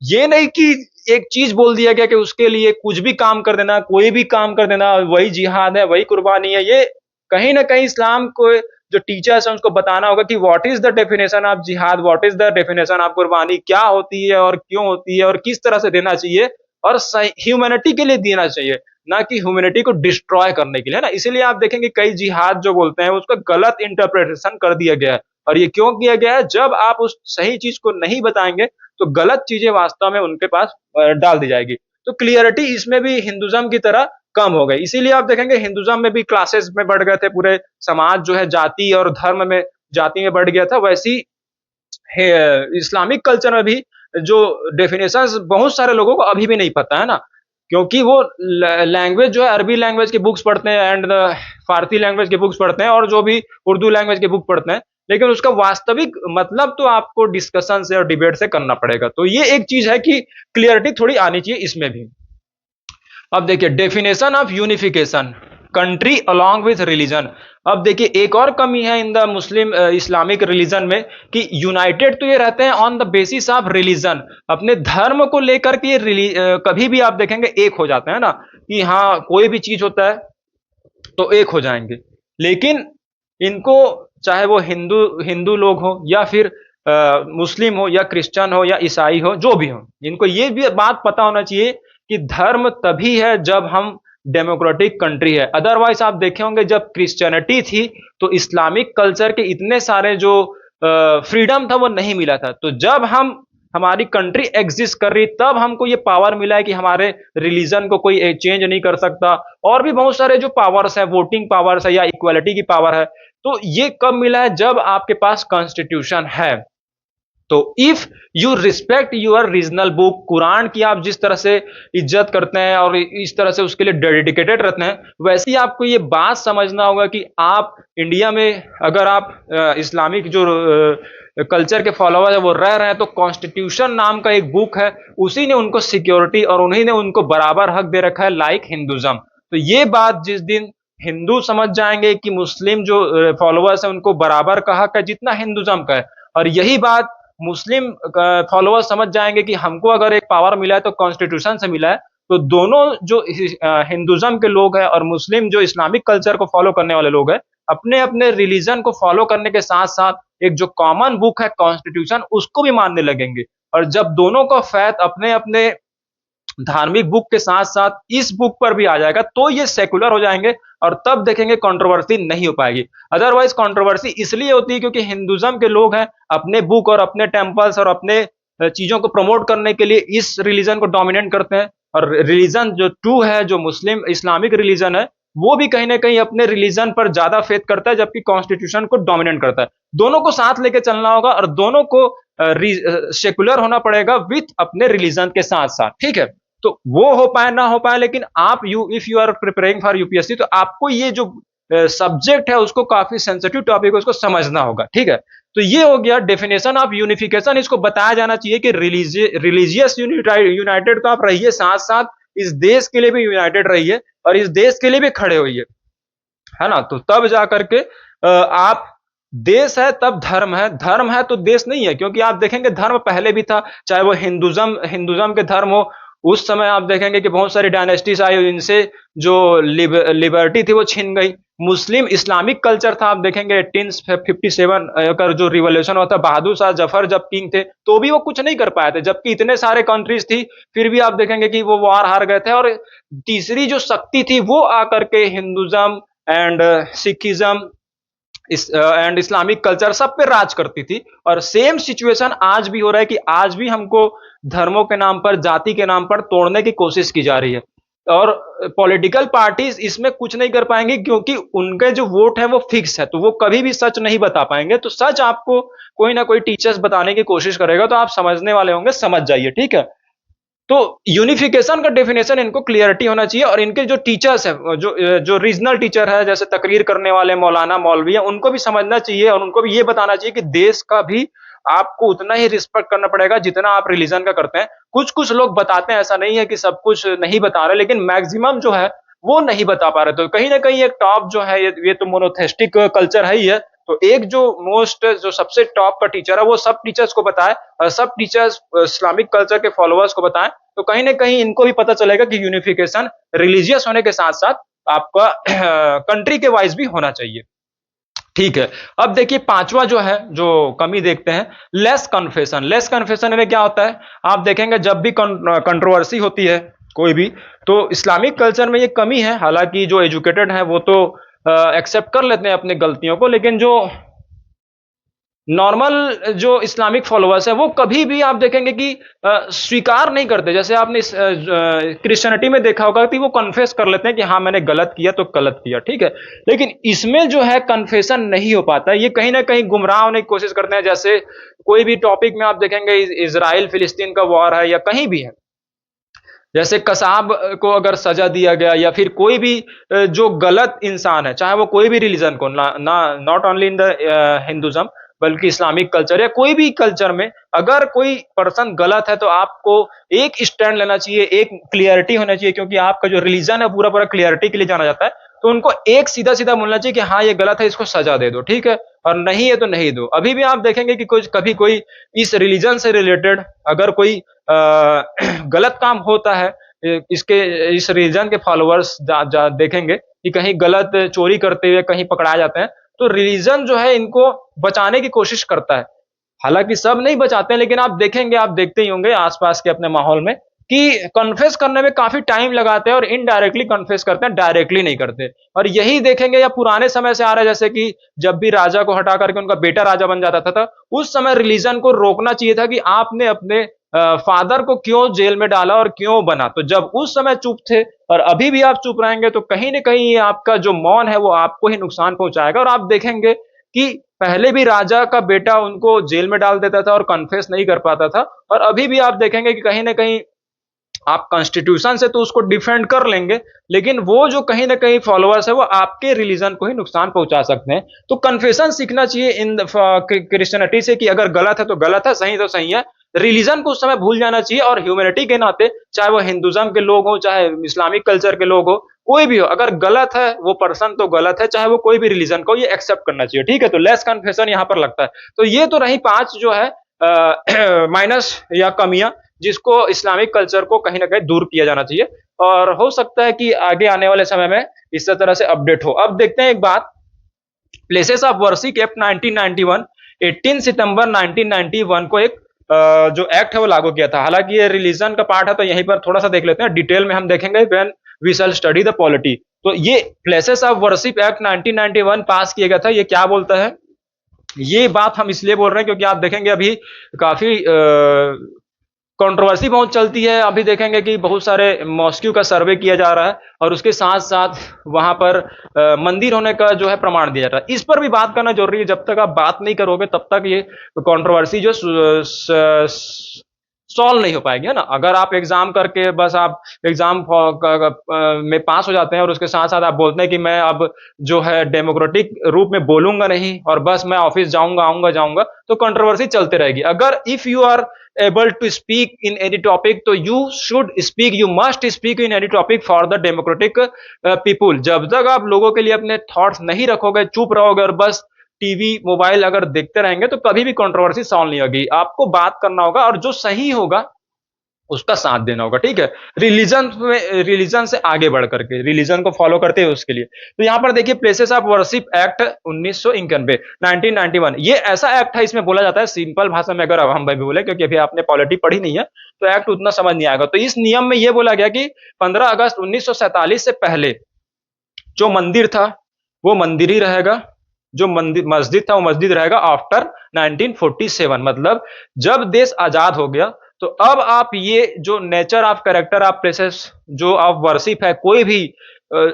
[SPEAKER 1] ये नहीं कि एक चीज बोल दिया गया कि उसके लिए कुछ भी काम कर देना, कोई भी काम कर देना, वही जिहाद है, वही कुर्बानी है। ये कहीं ना कहीं इस्लाम को जो टीचर्स हैं उसको बताना होगा कि what is the definition of जिहाद, what is the definition of कुर्बानी, क्या होती है और क्यों होती है और किस तरह से देना चाहिए, और ह्यूमैनिटी के लिए देना चाहिए, ना कि ह्यूमैनिटी को डिस्ट्रॉय करने के लिए, ना। इसीलिए आप देखेंगे कई जिहाद जो बोलते हैं उसका गलत इंटरप्रिटेशन कर दिया गया है। और ये क्यों किया गया है? जब आप उस सही चीज को नहीं बताएंगे तो गलत चीजें वास्तव में उनके पास डाल दी जाएगी। तो क्लियरिटी इसमें भी हिंदुज्म की तरह कम हो गई। इसीलिए आप देखेंगे हिंदुज्म में भी क्लासेस में बढ़ गए थे, पूरे समाज जो है जाति और धर्म में, जाति में बढ़ गया था। वैसी इस्लामिक कल्चर में भी जो डेफिनेशंस बहुत सारे लोगों को अभी भी नहीं पता है ना, क्योंकि वो लैंग्वेज जो है अरबी लैंग्वेज की बुक्स पढ़ते हैं एंड फारसी लैंग्वेज की बुक्स पढ़ते हैं और जो भी उर्दू लैंग्वेज की बुक पढ़ते हैं, लेकिन उसका वास्तविक मतलब तो आपको डिस्कशन से और डिबेट से करना पड़ेगा। तो ये एक चीज है कि क्लियरिटी थोड़ी आनी चाहिए इसमें भी। अब देखिए, definition of unification, country along with religion. अब देखिए एक और कमी है in the Muslim Islamic religion में कि यूनाइटेड तो ये रहते हैं on the basis of religion, अपने धर्म को लेकर के कभी भी आप देखेंगे एक हो जाते हैं ना, कि हाँ कोई भी चीज होता है तो एक हो जाएंगे। लेकिन इनको चाहे वो हिंदू हिंदू लोग हो या फिर मुस्लिम हो या क्रिश्चियन हो या ईसाई हो, जो भी हो, इनको ये भी बात पता होना चाहिए कि धर्म तभी है जब हम डेमोक्रेटिक कंट्री है। अदरवाइज आप देखे होंगे जब क्रिश्चियनिटी थी तो इस्लामिक कल्चर के इतने सारे जो फ्रीडम था वो नहीं मिला था। तो जब हम हमारी कंट्री एग्जिस्ट कर रही तब हमको ये पावर मिला है कि हमारे रिलीजन को कोई चेंज नहीं कर सकता, और भी बहुत सारे जो पावर्स है, वोटिंग पावर्स है या इक्वालिटी की पावर है। तो ये कब मिला है? जब आपके पास कॉन्स्टिट्यूशन है। तो if you respect your regional book, Quran की आप जिस तरह से इज्जत करते हैं और इस तरह से उसके लिए डेडिकेटेड रहते हैं, वैसे ही आपको ये बात समझना होगा कि आप इंडिया में अगर आप इस्लामिक जो कल्चर के फॉलोअर है वो रह रहे हैं, तो कॉन्स्टिट्यूशन नाम का एक बुक है, उसी ने उनको सिक्योरिटी और उन्हीं ने उनको बराबर हक दे रखा है, लाइक हिंदुज्म। तो ये बात जिस दिन हिंदू समझ जाएंगे कि मुस्लिम जो फॉलोअर्स है उनको बराबर का हक है जितना हिंदुज्म का है, और यही बात मुस्लिम फॉलोअर्स समझ जाएंगे कि हमको अगर एक पावर मिला है तो कॉन्स्टिट्यूशन से मिला है। तो दोनों जो हिंदुज्म के लोग हैं और मुस्लिम जो इस्लामिक कल्चर को फॉलो करने वाले लोग हैं, अपने अपने रिलीजन को फॉलो करने के साथ साथ एक जो कॉमन बुक है कॉन्स्टिट्यूशन, उसको भी मानने लगेंगे। और जब दोनों का फैथ अपने अपने धार्मिक बुक के साथ साथ इस बुक पर भी आ जाएगा तो ये सेकुलर हो जाएंगे, और तब देखेंगे कंट्रोवर्सी नहीं हो पाएगी। अदरवाइज कंट्रोवर्सी इसलिए होती है क्योंकि हिंदुज्म के लोग हैं अपने बुक और अपने टेम्पल्स और अपने चीजों को प्रमोट करने के लिए इस रिलीजन को डोमिनेट करते हैं, और रिलीजन जो टू है, जो मुस्लिम इस्लामिक रिलीजन है, वो भी कहीं ना कहीं अपने रिलीजन पर ज्यादा फेथ करता है, जबकि कॉन्स्टिट्यूशन को डोमिनेट करता है। दोनों को साथ लेके चलना होगा और दोनों को सेकुलर होना पड़ेगा विथ अपने रिलीजन के साथ साथ, ठीक है। तो वो हो पाए ना हो पाए, लेकिन आप if you are preparing for UPSC तो आपको ये जो सब्जेक्ट है उसको, काफी सेंसिटिव टॉपिक है, उसको समझना होगा, ठीक है। तो ये हो गया डेफिनेशन ऑफ यूनिफिकेशन। इसको बताया जाना चाहिए कि रिलीजियस यूनाइटेड तो आप रहिए, साथ साथ इस देश के लिए भी यूनाइटेड रहिए और इस देश के लिए भी खड़े होइए, है ना। तो तब जा करके आप, देश है तब धर्म है, धर्म है तो देश नहीं है। क्योंकि आप देखेंगे धर्म पहले भी था, चाहे वो हिंदुज्म के धर्म हो, उस समय आप देखेंगे कि बहुत सारी डायनेस्टीज आई, इनसे जो लिबर्टी थी वो छिन गई। मुस्लिम इस्लामिक कल्चर था, आप देखेंगे 1857 का जो रिवॉल्यूशन हुआ था, बहादुर शाह जफर जब किंग थे तो भी वो कुछ नहीं कर पाए थे, जबकि इतने सारे कंट्रीज थी, फिर भी आप देखेंगे कि वो वार हार गए थे। और तीसरी जो शक्ति थी वो आकर के Hinduism and Sikhism and Islamic culture सब पे राज करती थी। और सेम सिचुएशन आज भी हो रहा है कि आज भी हमको धर्मों के नाम पर, जाति के नाम पर तोड़ने की कोशिश की जा रही है, और पॉलिटिकल पार्टीज इसमें कुछ नहीं कर पाएंगे क्योंकि उनके जो वोट है वो फिक्स है, तो वो कभी भी सच नहीं बता पाएंगे। तो सच आपको कोई ना कोई टीचर्स बताने की कोशिश करेगा, तो आप समझने वाले होंगे, समझ जाइए, ठीक है। तो यूनिफिकेशन का डेफिनेशन इनको क्लियरिटी होना चाहिए, और इनके जो टीचर्स है, जो रीजनल टीचर है, जैसे तकरीर करने वाले मौलाना मौलवी है, उनको भी समझना चाहिए और उनको भी ये बताना चाहिए कि देश का भी आपको उतना ही रिस्पेक्ट करना पड़ेगा जितना आप रिलीजन का करते हैं। कुछ कुछ लोग बताते हैं, ऐसा नहीं है कि सब कुछ नहीं बता रहे, लेकिन मैक्सिमम जो है वो नहीं बता पा रहे। तो कहीं ना कहीं एक टॉप जो है, ये तो मोनोथेस्टिक कल्चर है ही है। तो एक जो जो सबसे टॉप का टीचर है वो सब टीचर्स को बताए, और सब टीचर्स इस्लामिक कल्चर के फॉलोअर्स को बताएं, तो कहीं ना कहीं इनको भी पता चलेगा कि यूनिफिकेशन रिलीजियस होने के साथ साथ आपका कंट्री के वाइज भी होना चाहिए, ठीक है। अब देखिए पांचवा जो है, जो कमी देखते हैं, लेस कन्फेशन। लेस कन्फेशन में क्या होता है, आप देखेंगे जब भी कंट्रोवर्सी होती है कोई भी, तो इस्लामिक कल्चर में ये कमी है। हालांकि जो एजुकेटेड है वो तो एक्सेप्ट कर लेते हैं अपनी गलतियों को, लेकिन जो नॉर्मल जो इस्लामिक फॉलोअर्स है वो कभी भी आप देखेंगे कि स्वीकार नहीं करते। जैसे आपने क्रिश्चियनिटी में देखा होगा कि वो कन्फेस कर लेते हैं कि हाँ मैंने गलत किया तो गलत किया, ठीक है। लेकिन इसमें जो है कन्फेशन नहीं हो पाता, ये कहीं ना कहीं गुमराह होने की कोशिश करते हैं। जैसे कोई भी टॉपिक में आप देखेंगे, इजराइल फिलिस्तीन का वॉर है या कहीं भी है, जैसे कसाब को अगर सजा दिया गया, या फिर कोई भी जो गलत इंसान है, चाहे वो कोई भी रिलीजन को, not only in the Hinduism बल्कि इस्लामिक कल्चर या कोई भी कल्चर में, अगर कोई पर्सन गलत है तो आपको एक स्टैंड लेना चाहिए, एक क्लियरिटी होना चाहिए, क्योंकि आपका जो रिलीजन है पूरा पूरा क्लियरिटी के लिए जाना जाता है। तो उनको एक सीधा सीधा बोलना चाहिए कि हाँ ये गलत है, इसको सजा दे दो, ठीक है, और नहीं है तो नहीं दो। अभी भी आप देखेंगे कि कुछ कभी कोई इस रिलीजन से रिलेटेड अगर कोई गलत काम होता है, इसके इस रिलीजन के फॉलोअर्स देखेंगे कि कहीं गलत चोरी करते हुए कहीं पकड़ाए जाते हैं, तो रिलीजन जो है इनको बचाने की कोशिश करता है। हालांकि सब नहीं बचाते हैं, लेकिन आप देखेंगे, आप देखते ही होंगे आसपास के अपने माहौल में कि कन्फेस करने में काफी टाइम लगाते हैं और इनडायरेक्टली कन्फेस करते हैं, डायरेक्टली नहीं करते। और यही देखेंगे या पुराने समय से आ रहा है, जैसे कि जब भी राजा को हटा करके उनका बेटा राजा बन जाता था, उस समय रिलीजन को रोकना चाहिए था कि आपने अपने फादर को क्यों जेल में डाला और क्यों बना। तो जब उस समय चुप थे और अभी भी आप चुप रहेंगे तो कहीं ना कहीं आपका जो मौन है वो आपको ही नुकसान पहुंचाएगा। और आप देखेंगे कि पहले भी राजा का बेटा उनको जेल में डाल देता था और कन्फेस नहीं कर पाता था, और अभी भी आप देखेंगे कि कहीं ना कहीं आप कॉन्स्टिट्यूशन से तो उसको डिफेंड कर लेंगे, लेकिन वो जो कहीं ना कहीं फॉलोअर्स है वो आपके रिलीजन को ही नुकसान पहुंचा सकते हैं। तो कन्फेशन सीखना चाहिए इन क्रिश्चियनिटी से कि अगर गलत है तो गलत है, सही तो सही है। रिलीजन को उस समय भूल जाना चाहिए और ह्यूमैनिटी के नाते, चाहे वो हिंदुज्म के लोग हो चाहे इस्लामिक कल्चर के लोग हो, कोई भी हो, अगर गलत है वो पर्सन तो गलत है, चाहे वो कोई भी रिलीजन को, ये एक्सेप्ट करना चाहिए, ठीक है। तो लेस कन्फेशन यहाँ पर लगता है। तो ये तो रही 5 जो है माइनस या कमियां जिसको इस्लामिक कल्चर को कहीं ना कहीं दूर किया जाना चाहिए, और हो सकता है कि आगे आने वाले समय में इस तरह से अपडेट हो। अब देखते हैं एक बात, प्लेसेस ऑफ वर्शिप एक्ट 1991, 18 सितंबर 1991 को एक जो एक्ट है वो लागू किया था। हालांकि ये रिलीजन का पार्ट है तो यहीं पर थोड़ा सा देख लेते हैं, डिटेल में हम देखेंगे when we shall study the polity. तो ये places of worship act 1991 pass किया गया था। ये क्या बोलता है, ये बात हम इसलिए बोल रहे हैं क्योंकि आप देखेंगे अभी काफी कंट्रोवर्सी बहुत चलती है। अभी देखेंगे कि बहुत सारे मॉस्क्यू का सर्वे किया जा रहा है और उसके साथ साथ वहां पर मंदिर होने का जो है प्रमाण दिया जा रहा है। इस पर भी बात करना जरूरी है। जब तक आप बात नहीं करोगे तब तक ये कंट्रोवर्सी जो सॉल्व नहीं हो पाएगी, है ना। अगर आप एग्जाम करके बस आप एग्जाम में पास हो जाते हैं और उसके साथ साथ आप बोलते हैं कि मैं अब जो है डेमोक्रेटिक रूप में बोलूंगा नहीं और बस मैं ऑफिस जाऊंगा आऊंगा जाऊंगा, तो कंट्रोवर्सी चलते रहेगी। अगर if you are able to speak in any topic तो you should speak, you must speak in any topic for the democratic people। जब तक आप लोगों के लिए अपने थॉट्स नहीं रखोगे, चुप रहोगे और बस टीवी मोबाइल अगर देखते रहेंगे तो कभी भी कंट्रोवर्सी सॉल्व नहीं होगी। आपको बात करना होगा और जो सही होगा उसका साथ देना होगा, ठीक है। रिलीजन में, रिलीजन से आगे बढ़ करके, रिलीजन को फॉलो करते हैं उसके लिए। तो यहां पर देखिए प्लेसेस ऑफ वर्शिप एक्ट 1991 1991, ये ऐसा एक्ट है, इसमें बोला जाता है सिंपल भाषा में, अगर हम भाई बोले क्योंकि अभी आपने पॉलिटी पढ़ी नहीं है तो एक्ट उतना समझ नहीं आएगा। तो इस नियम में यह बोला गया कि 15 अगस्त 1947 से पहले जो मंदिर था वो मंदिर ही रहेगा, जो मंदिर मस्जिद था वो मस्जिद रहेगा आफ्टर 1947। मतलब जब देश आजाद हो गया तो अब आप ये जो nature of character of places जो ऑफ वर्शिप है, कोई भी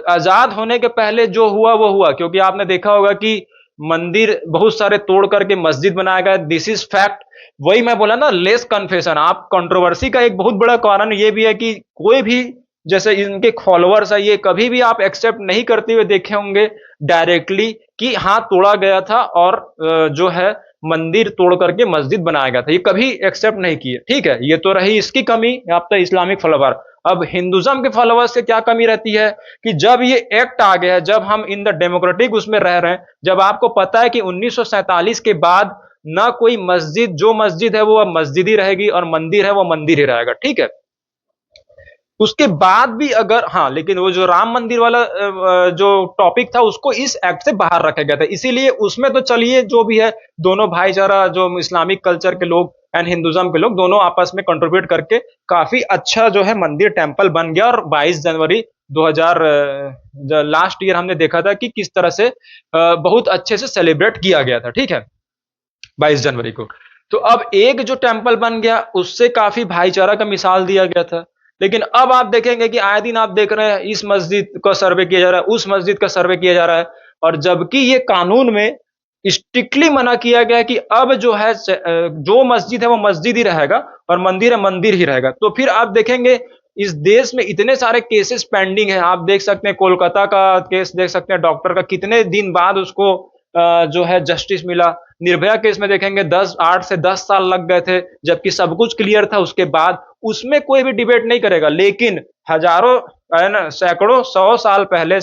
[SPEAKER 1] आजाद होने के पहले जो हुआ वो हुआ। क्योंकि आपने देखा होगा कि मंदिर बहुत सारे तोड़ करके मस्जिद बनाया गया, दिस इज फैक्ट। वही मैं बोला ना, लेस कन्फेशन। आप कंट्रोवर्सी का एक बहुत बड़ा कारण ये भी है कि कोई भी जैसे इनके फॉलोअर्स है, ये कभी भी आप एक्सेप्ट नहीं करते हुए देखे होंगे डायरेक्टली कि हाँ तोड़ा गया था और जो है मंदिर तोड़ करके मस्जिद बनाया गया था, ये कभी एक्सेप्ट नहीं किए, ठीक है। ये तो रही इसकी कमी आपका इस्लामिक फॉलोअर। अब हिंदुज्म के फॉलोअर्स से क्या कमी रहती है कि जब ये एक्ट आ गया है, जब हम इन द डेमोक्रेटिक उसमें रह रहे हैं, जब आपको पता है कि 1947 के बाद ना कोई मस्जिद, जो मस्जिद है वो मस्जिद ही रहेगी और मंदिर है वो मंदिर ही रहेगा, ठीक है। उसके बाद भी अगर हाँ, लेकिन वो जो राम मंदिर वाला जो टॉपिक था उसको इस एक्ट से बाहर रखा गया था, इसीलिए उसमें तो चलिए जो भी है दोनों भाईचारा, जो इस्लामिक कल्चर के लोग एंड हिंदुज्म के लोग, दोनों आपस में कंट्रीब्यूट करके काफी अच्छा जो है मंदिर टेम्पल बन गया। और 22 जनवरी 2000 लास्ट ईयर हमने देखा था कि किस तरह से बहुत अच्छे से सेलिब्रेट किया गया था, ठीक है, 22 जनवरी को। तो अब एक जो टेम्पल बन गया उससे काफी भाईचारा का मिसाल दिया गया था। लेकिन अब आप देखेंगे कि आए दिन आप देख रहे हैं इस मस्जिद का सर्वे किया जा रहा है, उस मस्जिद का सर्वे किया जा रहा है, और जबकि ये कानून में स्ट्रिक्टली मना किया गया है कि अब जो है जो मस्जिद है वो मस्जिद ही रहेगा और मंदिर है मंदिर ही रहेगा। तो फिर आप देखेंगे इस देश में इतने सारे केसेस पेंडिंग हैं। आप देख सकते हैं कोलकाता का केस देख सकते हैं, डॉक्टर का कितने दिन बाद उसको जो है जस्टिस मिला। निर्भया केस में देखेंगे 8 से 10 साल लग गए थे, जबकि सब कुछ क्लियर था उसके बाद। उसमें कोई भी डिबेट नहीं करेगा। लेकिन हजारों, सैकड़ों, 100 साल पहले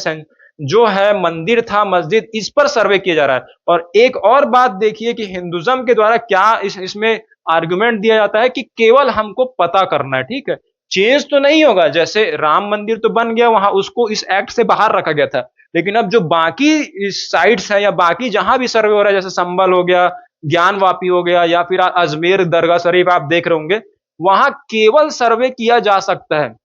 [SPEAKER 1] जो है मंदिर था, मस्जिद, इस पर सर्वे किया जा रहा है। और एक और बात देखिए कि हिंदुज्म के द्वारा क्या इसमें आर्गुमेंट दिया जाता है कि केवल हमको पता करना है, ठीक है, चेंज तो नहीं होगा। जैसे राम मंदिर तो बन गया वहां, उसको इस एक्ट से बाहर रखा गया था, लेकिन अब जो बाकी साइट्स है या बाकी जहां भी सर्वे हो रहा है, जैसे संबल हो गया, ज्ञानवापी हो गया, या फिर अजमेर दरगाह शरीफ आप देख रहे होंगे, वहां केवल सर्वे किया जा सकता है।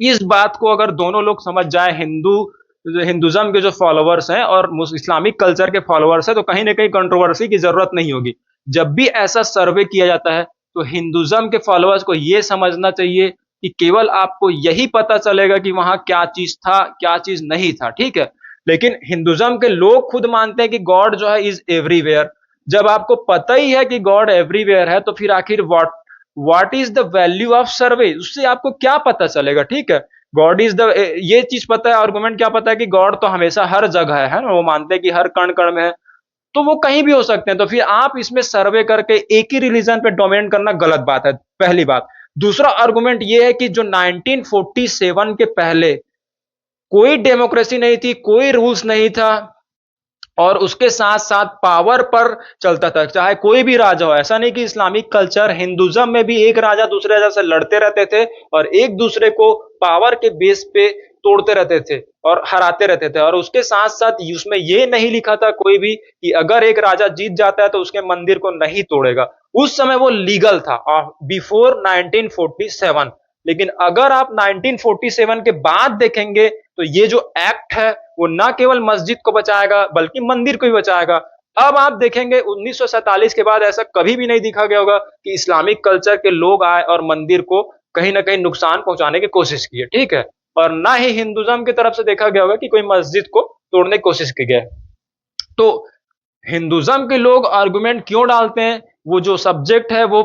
[SPEAKER 1] इस बात को अगर दोनों लोग समझ जाए, हिंदुज्म के जो फॉलोअर्स हैं और इस्लामिक कल्चर के फॉलोअर्स हैं, तो कहीं ना कहीं कंट्रोवर्सी की जरूरत नहीं होगी। जब भी ऐसा सर्वे किया जाता है तो हिंदुज्म के फॉलोअर्स को यह समझना चाहिए कि केवल आपको यही पता चलेगा कि वहां क्या चीज था, क्या चीज नहीं था, ठीक है। लेकिन हिंदुज्म के लोग खुद मानते हैं कि गॉड जो है इज एवरीवेयर। जब आपको पता ही है कि गॉड एवरीवेयर है, तो फिर आखिर what is the value of सर्वे, उससे आपको क्या पता चलेगा, ठीक है। गॉड इज द, ये चीज पता है, आर्गुमेंट क्या पता है कि गॉड तो हमेशा हर जगह है ना, वो मानते हैं कि हर कण कण में है, तो वो कहीं भी हो सकते हैं। तो फिर आप इसमें सर्वे करके एक ही रिलीजन पे डोमिनेट करना गलत बात है, पहली बात। दूसरा आर्गुमेंट ये है कि जो 1947 के पहले कोई डेमोक्रेसी नहीं थी, कोई रूल्स नहीं था, और उसके साथ साथ पावर पर चलता था, चाहे कोई भी राजा हो। ऐसा नहीं कि इस्लामिक कल्चर, हिंदुज्म में भी एक राजा दूसरे राजा से लड़ते रहते थे और एक दूसरे को पावर के बेस पे तोड़ते रहते थे और हराते रहते थे। और उसके साथ साथ उसमें यह नहीं लिखा था कोई भी कि अगर एक राजा जीत जाता है तो उसके मंदिर को नहीं तोड़ेगा। उस समय वो लीगल था, बिफोर 1947। लेकिन अगर आप 1947 के बाद देखेंगे तो ये जो एक्ट है वो ना केवल मस्जिद को बचाएगा बल्कि मंदिर को भी बचाएगा। अब आप देखेंगे 1947 के बाद ऐसा कभी भी नहीं देखा गया होगा कि इस्लामिक कल्चर के लोग आए और मंदिर को कहीं ना कहीं नुकसान पहुंचाने की कोशिश की है, ठीक है। और ना ही हिंदुज्म की तरफ से देखा गया होगा कि कोई मस्जिद को तोड़ने की कोशिश की गई। तो हिंदुज्म के लोग आर्गुमेंट क्यों डालते हैं, वो जो सब्जेक्ट है वो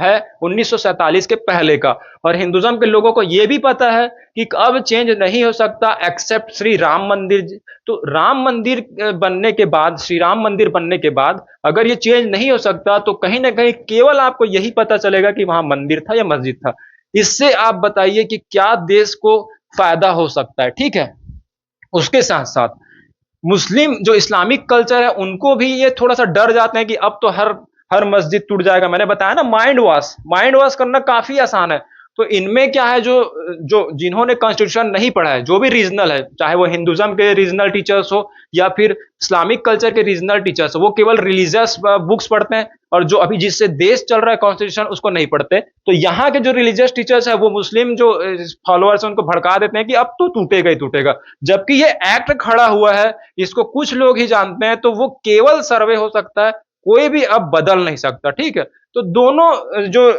[SPEAKER 1] है 1947 के पहले का। और हिंदुज्म के लोगों को यह भी पता है कि अब चेंज नहीं हो सकता एक्सेप्ट श्री राम मंदिर। तो राम मंदिर बनने के बाद, श्री राम मंदिर बनने के बाद अगर ये चेंज नहीं हो सकता, तो कहीं ना कहीं केवल आपको यही पता चलेगा कि वहां मंदिर था या मस्जिद था। इससे आप बताइए कि क्या देश को फायदा हो सकता है, ठीक है। उसके साथ साथ मुस्लिम जो इस्लामिक कल्चर है उनको भी ये थोड़ा सा डर जाते हैं कि अब तो हर हर मस्जिद टूट जाएगा। मैंने बताया ना, माइंड वॉश करना काफी आसान है। तो इनमें क्या है, जो जो जिन्होंने कॉन्स्टिट्यूशन नहीं पढ़ा है, जो भी रीजनल है, चाहे वो हिंदुज्म के रीजनल टीचर्स हो या फिर इस्लामिक कल्चर के रीजनल टीचर्स हो, वो केवल रिलीजियस बुक्स पढ़ते हैं और जो अभी जिससे देश चल रहा है कॉन्स्टिट्यूशन उसको नहीं पढ़ते। तो यहाँ के जो रिलीजियस टीचर्स है वो मुस्लिम जो फॉलोअर्स है उनको भड़का देते हैं कि अब तो टूटेगा ही टूटेगा। जबकि ये एक्ट खड़ा हुआ है, इसको कुछ लोग ही जानते हैं, तो वो केवल सर्वे हो सकता है, कोई भी अब बदल नहीं सकता, ठीक है। तो दोनों जो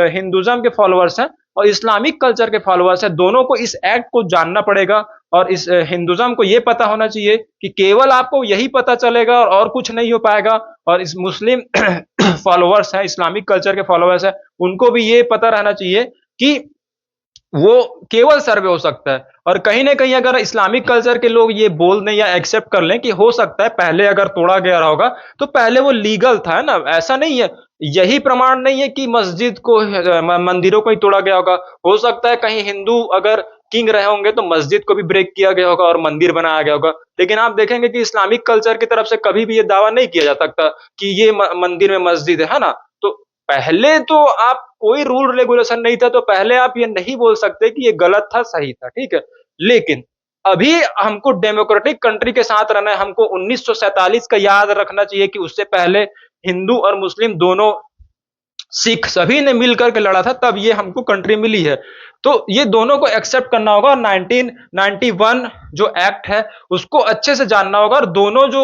[SPEAKER 1] हिंदुज्म के फॉलोअर्स हैं और इस्लामिक कल्चर के फॉलोअर्स हैं, दोनों को इस एक्ट को जानना पड़ेगा। और इस हिंदुज्म को यह पता होना चाहिए कि केवल आपको यही पता चलेगा और कुछ नहीं हो पाएगा। और इस मुस्लिम फॉलोअर्स हैं, इस्लामिक कल्चर के फॉलोअर्स हैं, उनको भी ये पता रहना चाहिए कि वो केवल सर्वे हो सकता है। और कहीं ना कहीं अगर इस्लामिक कल्चर के लोग ये बोल दें या एक्सेप्ट कर लें कि हो सकता है पहले अगर तोड़ा गया होगा तो पहले वो लीगल था ना, ऐसा नहीं है, यही प्रमाण नहीं है कि मस्जिद को, मंदिरों को ही तोड़ा गया होगा। हो सकता है कहीं हिंदू अगर किंग रहे होंगे तो मस्जिद को भी ब्रेक किया गया होगा और मंदिर बनाया गया होगा। लेकिन आप देखेंगे कि इस्लामिक कल्चर की तरफ से कभी भी ये दावा नहीं किया जा सकता कि ये मंदिर में मस्जिद है ना। तो पहले तो आप कोई रूल रेगुलेशन नहीं था, तो पहले आप ये नहीं बोल सकते कि ये गलत था सही था, ठीक है। लेकिन अभी हमको डेमोक्रेटिक कंट्री के साथ रहना है, हमको 1947 का याद रखना चाहिए कि उससे पहले हिंदू और मुस्लिम दोनों, सिख सभी ने मिलकर के लड़ा था, तब ये हमको कंट्री मिली है। तो ये दोनों को एक्सेप्ट करना होगा और 1991 जो एक्ट है उसको अच्छे से जानना होगा और दोनों जो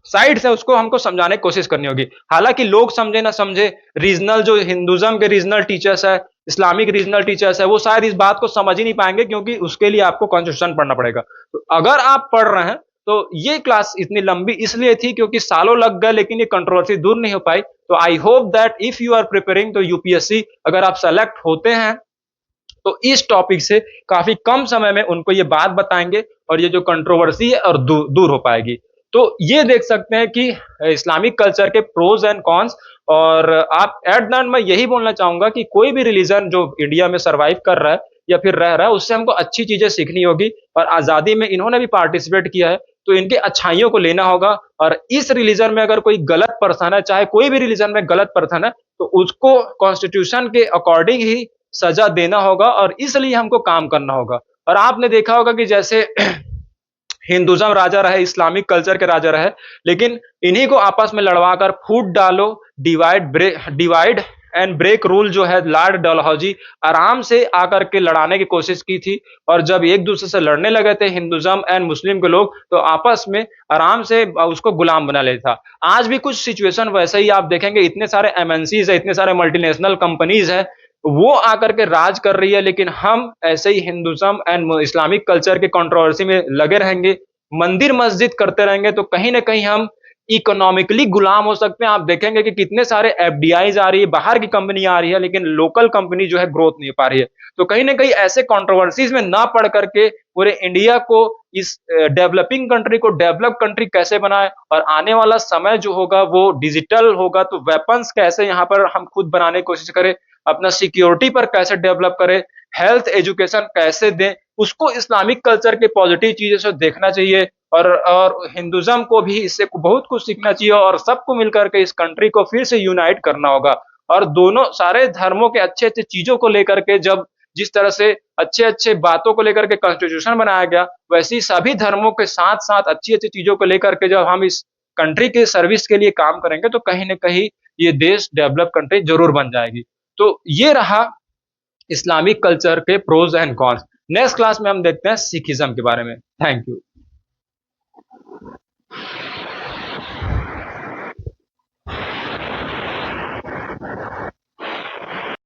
[SPEAKER 1] साइड्स है उसको हमको समझाने की कोशिश करनी होगी। हालांकि लोग समझे ना समझे, रीजनल जो हिंदुज्म के रीजनल टीचर्स है, इस्लामिक रीजनल टीचर्स है, वो शायद इस बात को समझ ही नहीं पाएंगे क्योंकि उसके लिए आपको कॉन्स्टिट्यूशन पढ़ना पड़ेगा। तो अगर आप पढ़ रहे हैं तो ये क्लास इतनी लंबी इसलिए थी क्योंकि सालों लग गए लेकिन ये कंट्रोवर्सी दूर नहीं हो पाई। तो I hope that if you are preparing to UPSC अगर आप सेलेक्ट होते हैं तो इस टॉपिक से काफी कम समय में उनको ये बात बताएंगे और ये जो कंट्रोवर्सी है और दूर हो पाएगी। तो ये देख सकते हैं कि इस्लामिक कल्चर के प्रोज एंड कॉन्स। और आप एट द एंड मैं यही बोलना चाहूंगा कि कोई भी रिलीजन जो इंडिया में सरवाइव कर रहा है या फिर रह रहा है, उससे हमको अच्छी चीजें सीखनी होगी। और आजादी में इन्होंने भी पार्टिसिपेट किया है, तो इनके अच्छाइयों को लेना होगा। और इस रिलीजन में अगर कोई गलत पर्सन है, चाहे कोई भी रिलीजन में गलत पर्सन है, तो उसको कॉन्स्टिट्यूशन के अकॉर्डिंग ही सजा देना होगा, और इसलिए हमको काम करना होगा। और आपने देखा होगा कि जैसे हिंदुज्म राजा रहे, इस्लामिक कल्चर के राजा रहे, लेकिन इन्हीं को आपस में लड़वा कर फूट डालो, डिवाइड एंड ब्रेक रूल जो है लॉर्ड डलहौजी आराम से आकर के लड़ाने की कोशिश की थी। और जब एक दूसरे से लड़ने लगे थे हिंदुज्म एंड मुस्लिम के लोग, तो आपस में आराम से उसको गुलाम बना लेता था। आज भी कुछ सिचुएशन वैसे ही आप देखेंगे, इतने सारे एमएनसीज है, इतने सारे मल्टीनेशनल कंपनीज है, वो आकर के राज कर रही है, लेकिन हम ऐसे ही हिंदुज्म एंड इस्लामिक कल्चर के कंट्रोवर्सी में लगे रहेंगे, मंदिर मस्जिद करते रहेंगे, तो कहीं ना कहीं हम इकोनॉमिकली गुलाम हो सकते हैं। आप देखेंगे कि कितने सारे एफडीआईज आ रही है, बाहर की कंपनी आ रही है, लेकिन लोकल कंपनी जो है ग्रोथ नहीं पा रही है। तो कहीं ना कहीं ऐसे कंट्रोवर्सीज में ना पड़ करके पूरे इंडिया को, इस डेवलपिंग कंट्री को डेवलप कंट्री कैसे बनाए, और आने वाला समय जो होगा वो डिजिटल होगा, तो वेपन्स कैसे यहाँ पर हम खुद बनाने की कोशिश करें, अपना सिक्योरिटी पर कैसे डेवलप करें, हेल्थ एजुकेशन कैसे दें, उसको इस्लामिक कल्चर के पॉजिटिव चीजों से देखना चाहिए। और हिंदुज्म को भी इससे बहुत कुछ सीखना चाहिए, और सबको मिलकर के इस कंट्री को फिर से यूनाइट करना होगा। और दोनों सारे धर्मों के अच्छे अच्छे चीजों को लेकर के, जब जिस तरह से अच्छे अच्छे बातों को लेकर के कॉन्स्टिट्यूशन बनाया गया, वैसे ही सभी धर्मों के साथ साथ अच्छी अच्छी चीजों को लेकर के जब हम इस कंट्री के सर्विस के लिए काम करेंगे, तो कहीं ना कहीं ये देश डेवलप कंट्री जरूर बन जाएगी। तो ये रहा इस्लामिक कल्चर के pros and cons. Next class में हम देखते हैं सिखिज्म के बारे में। Thank you.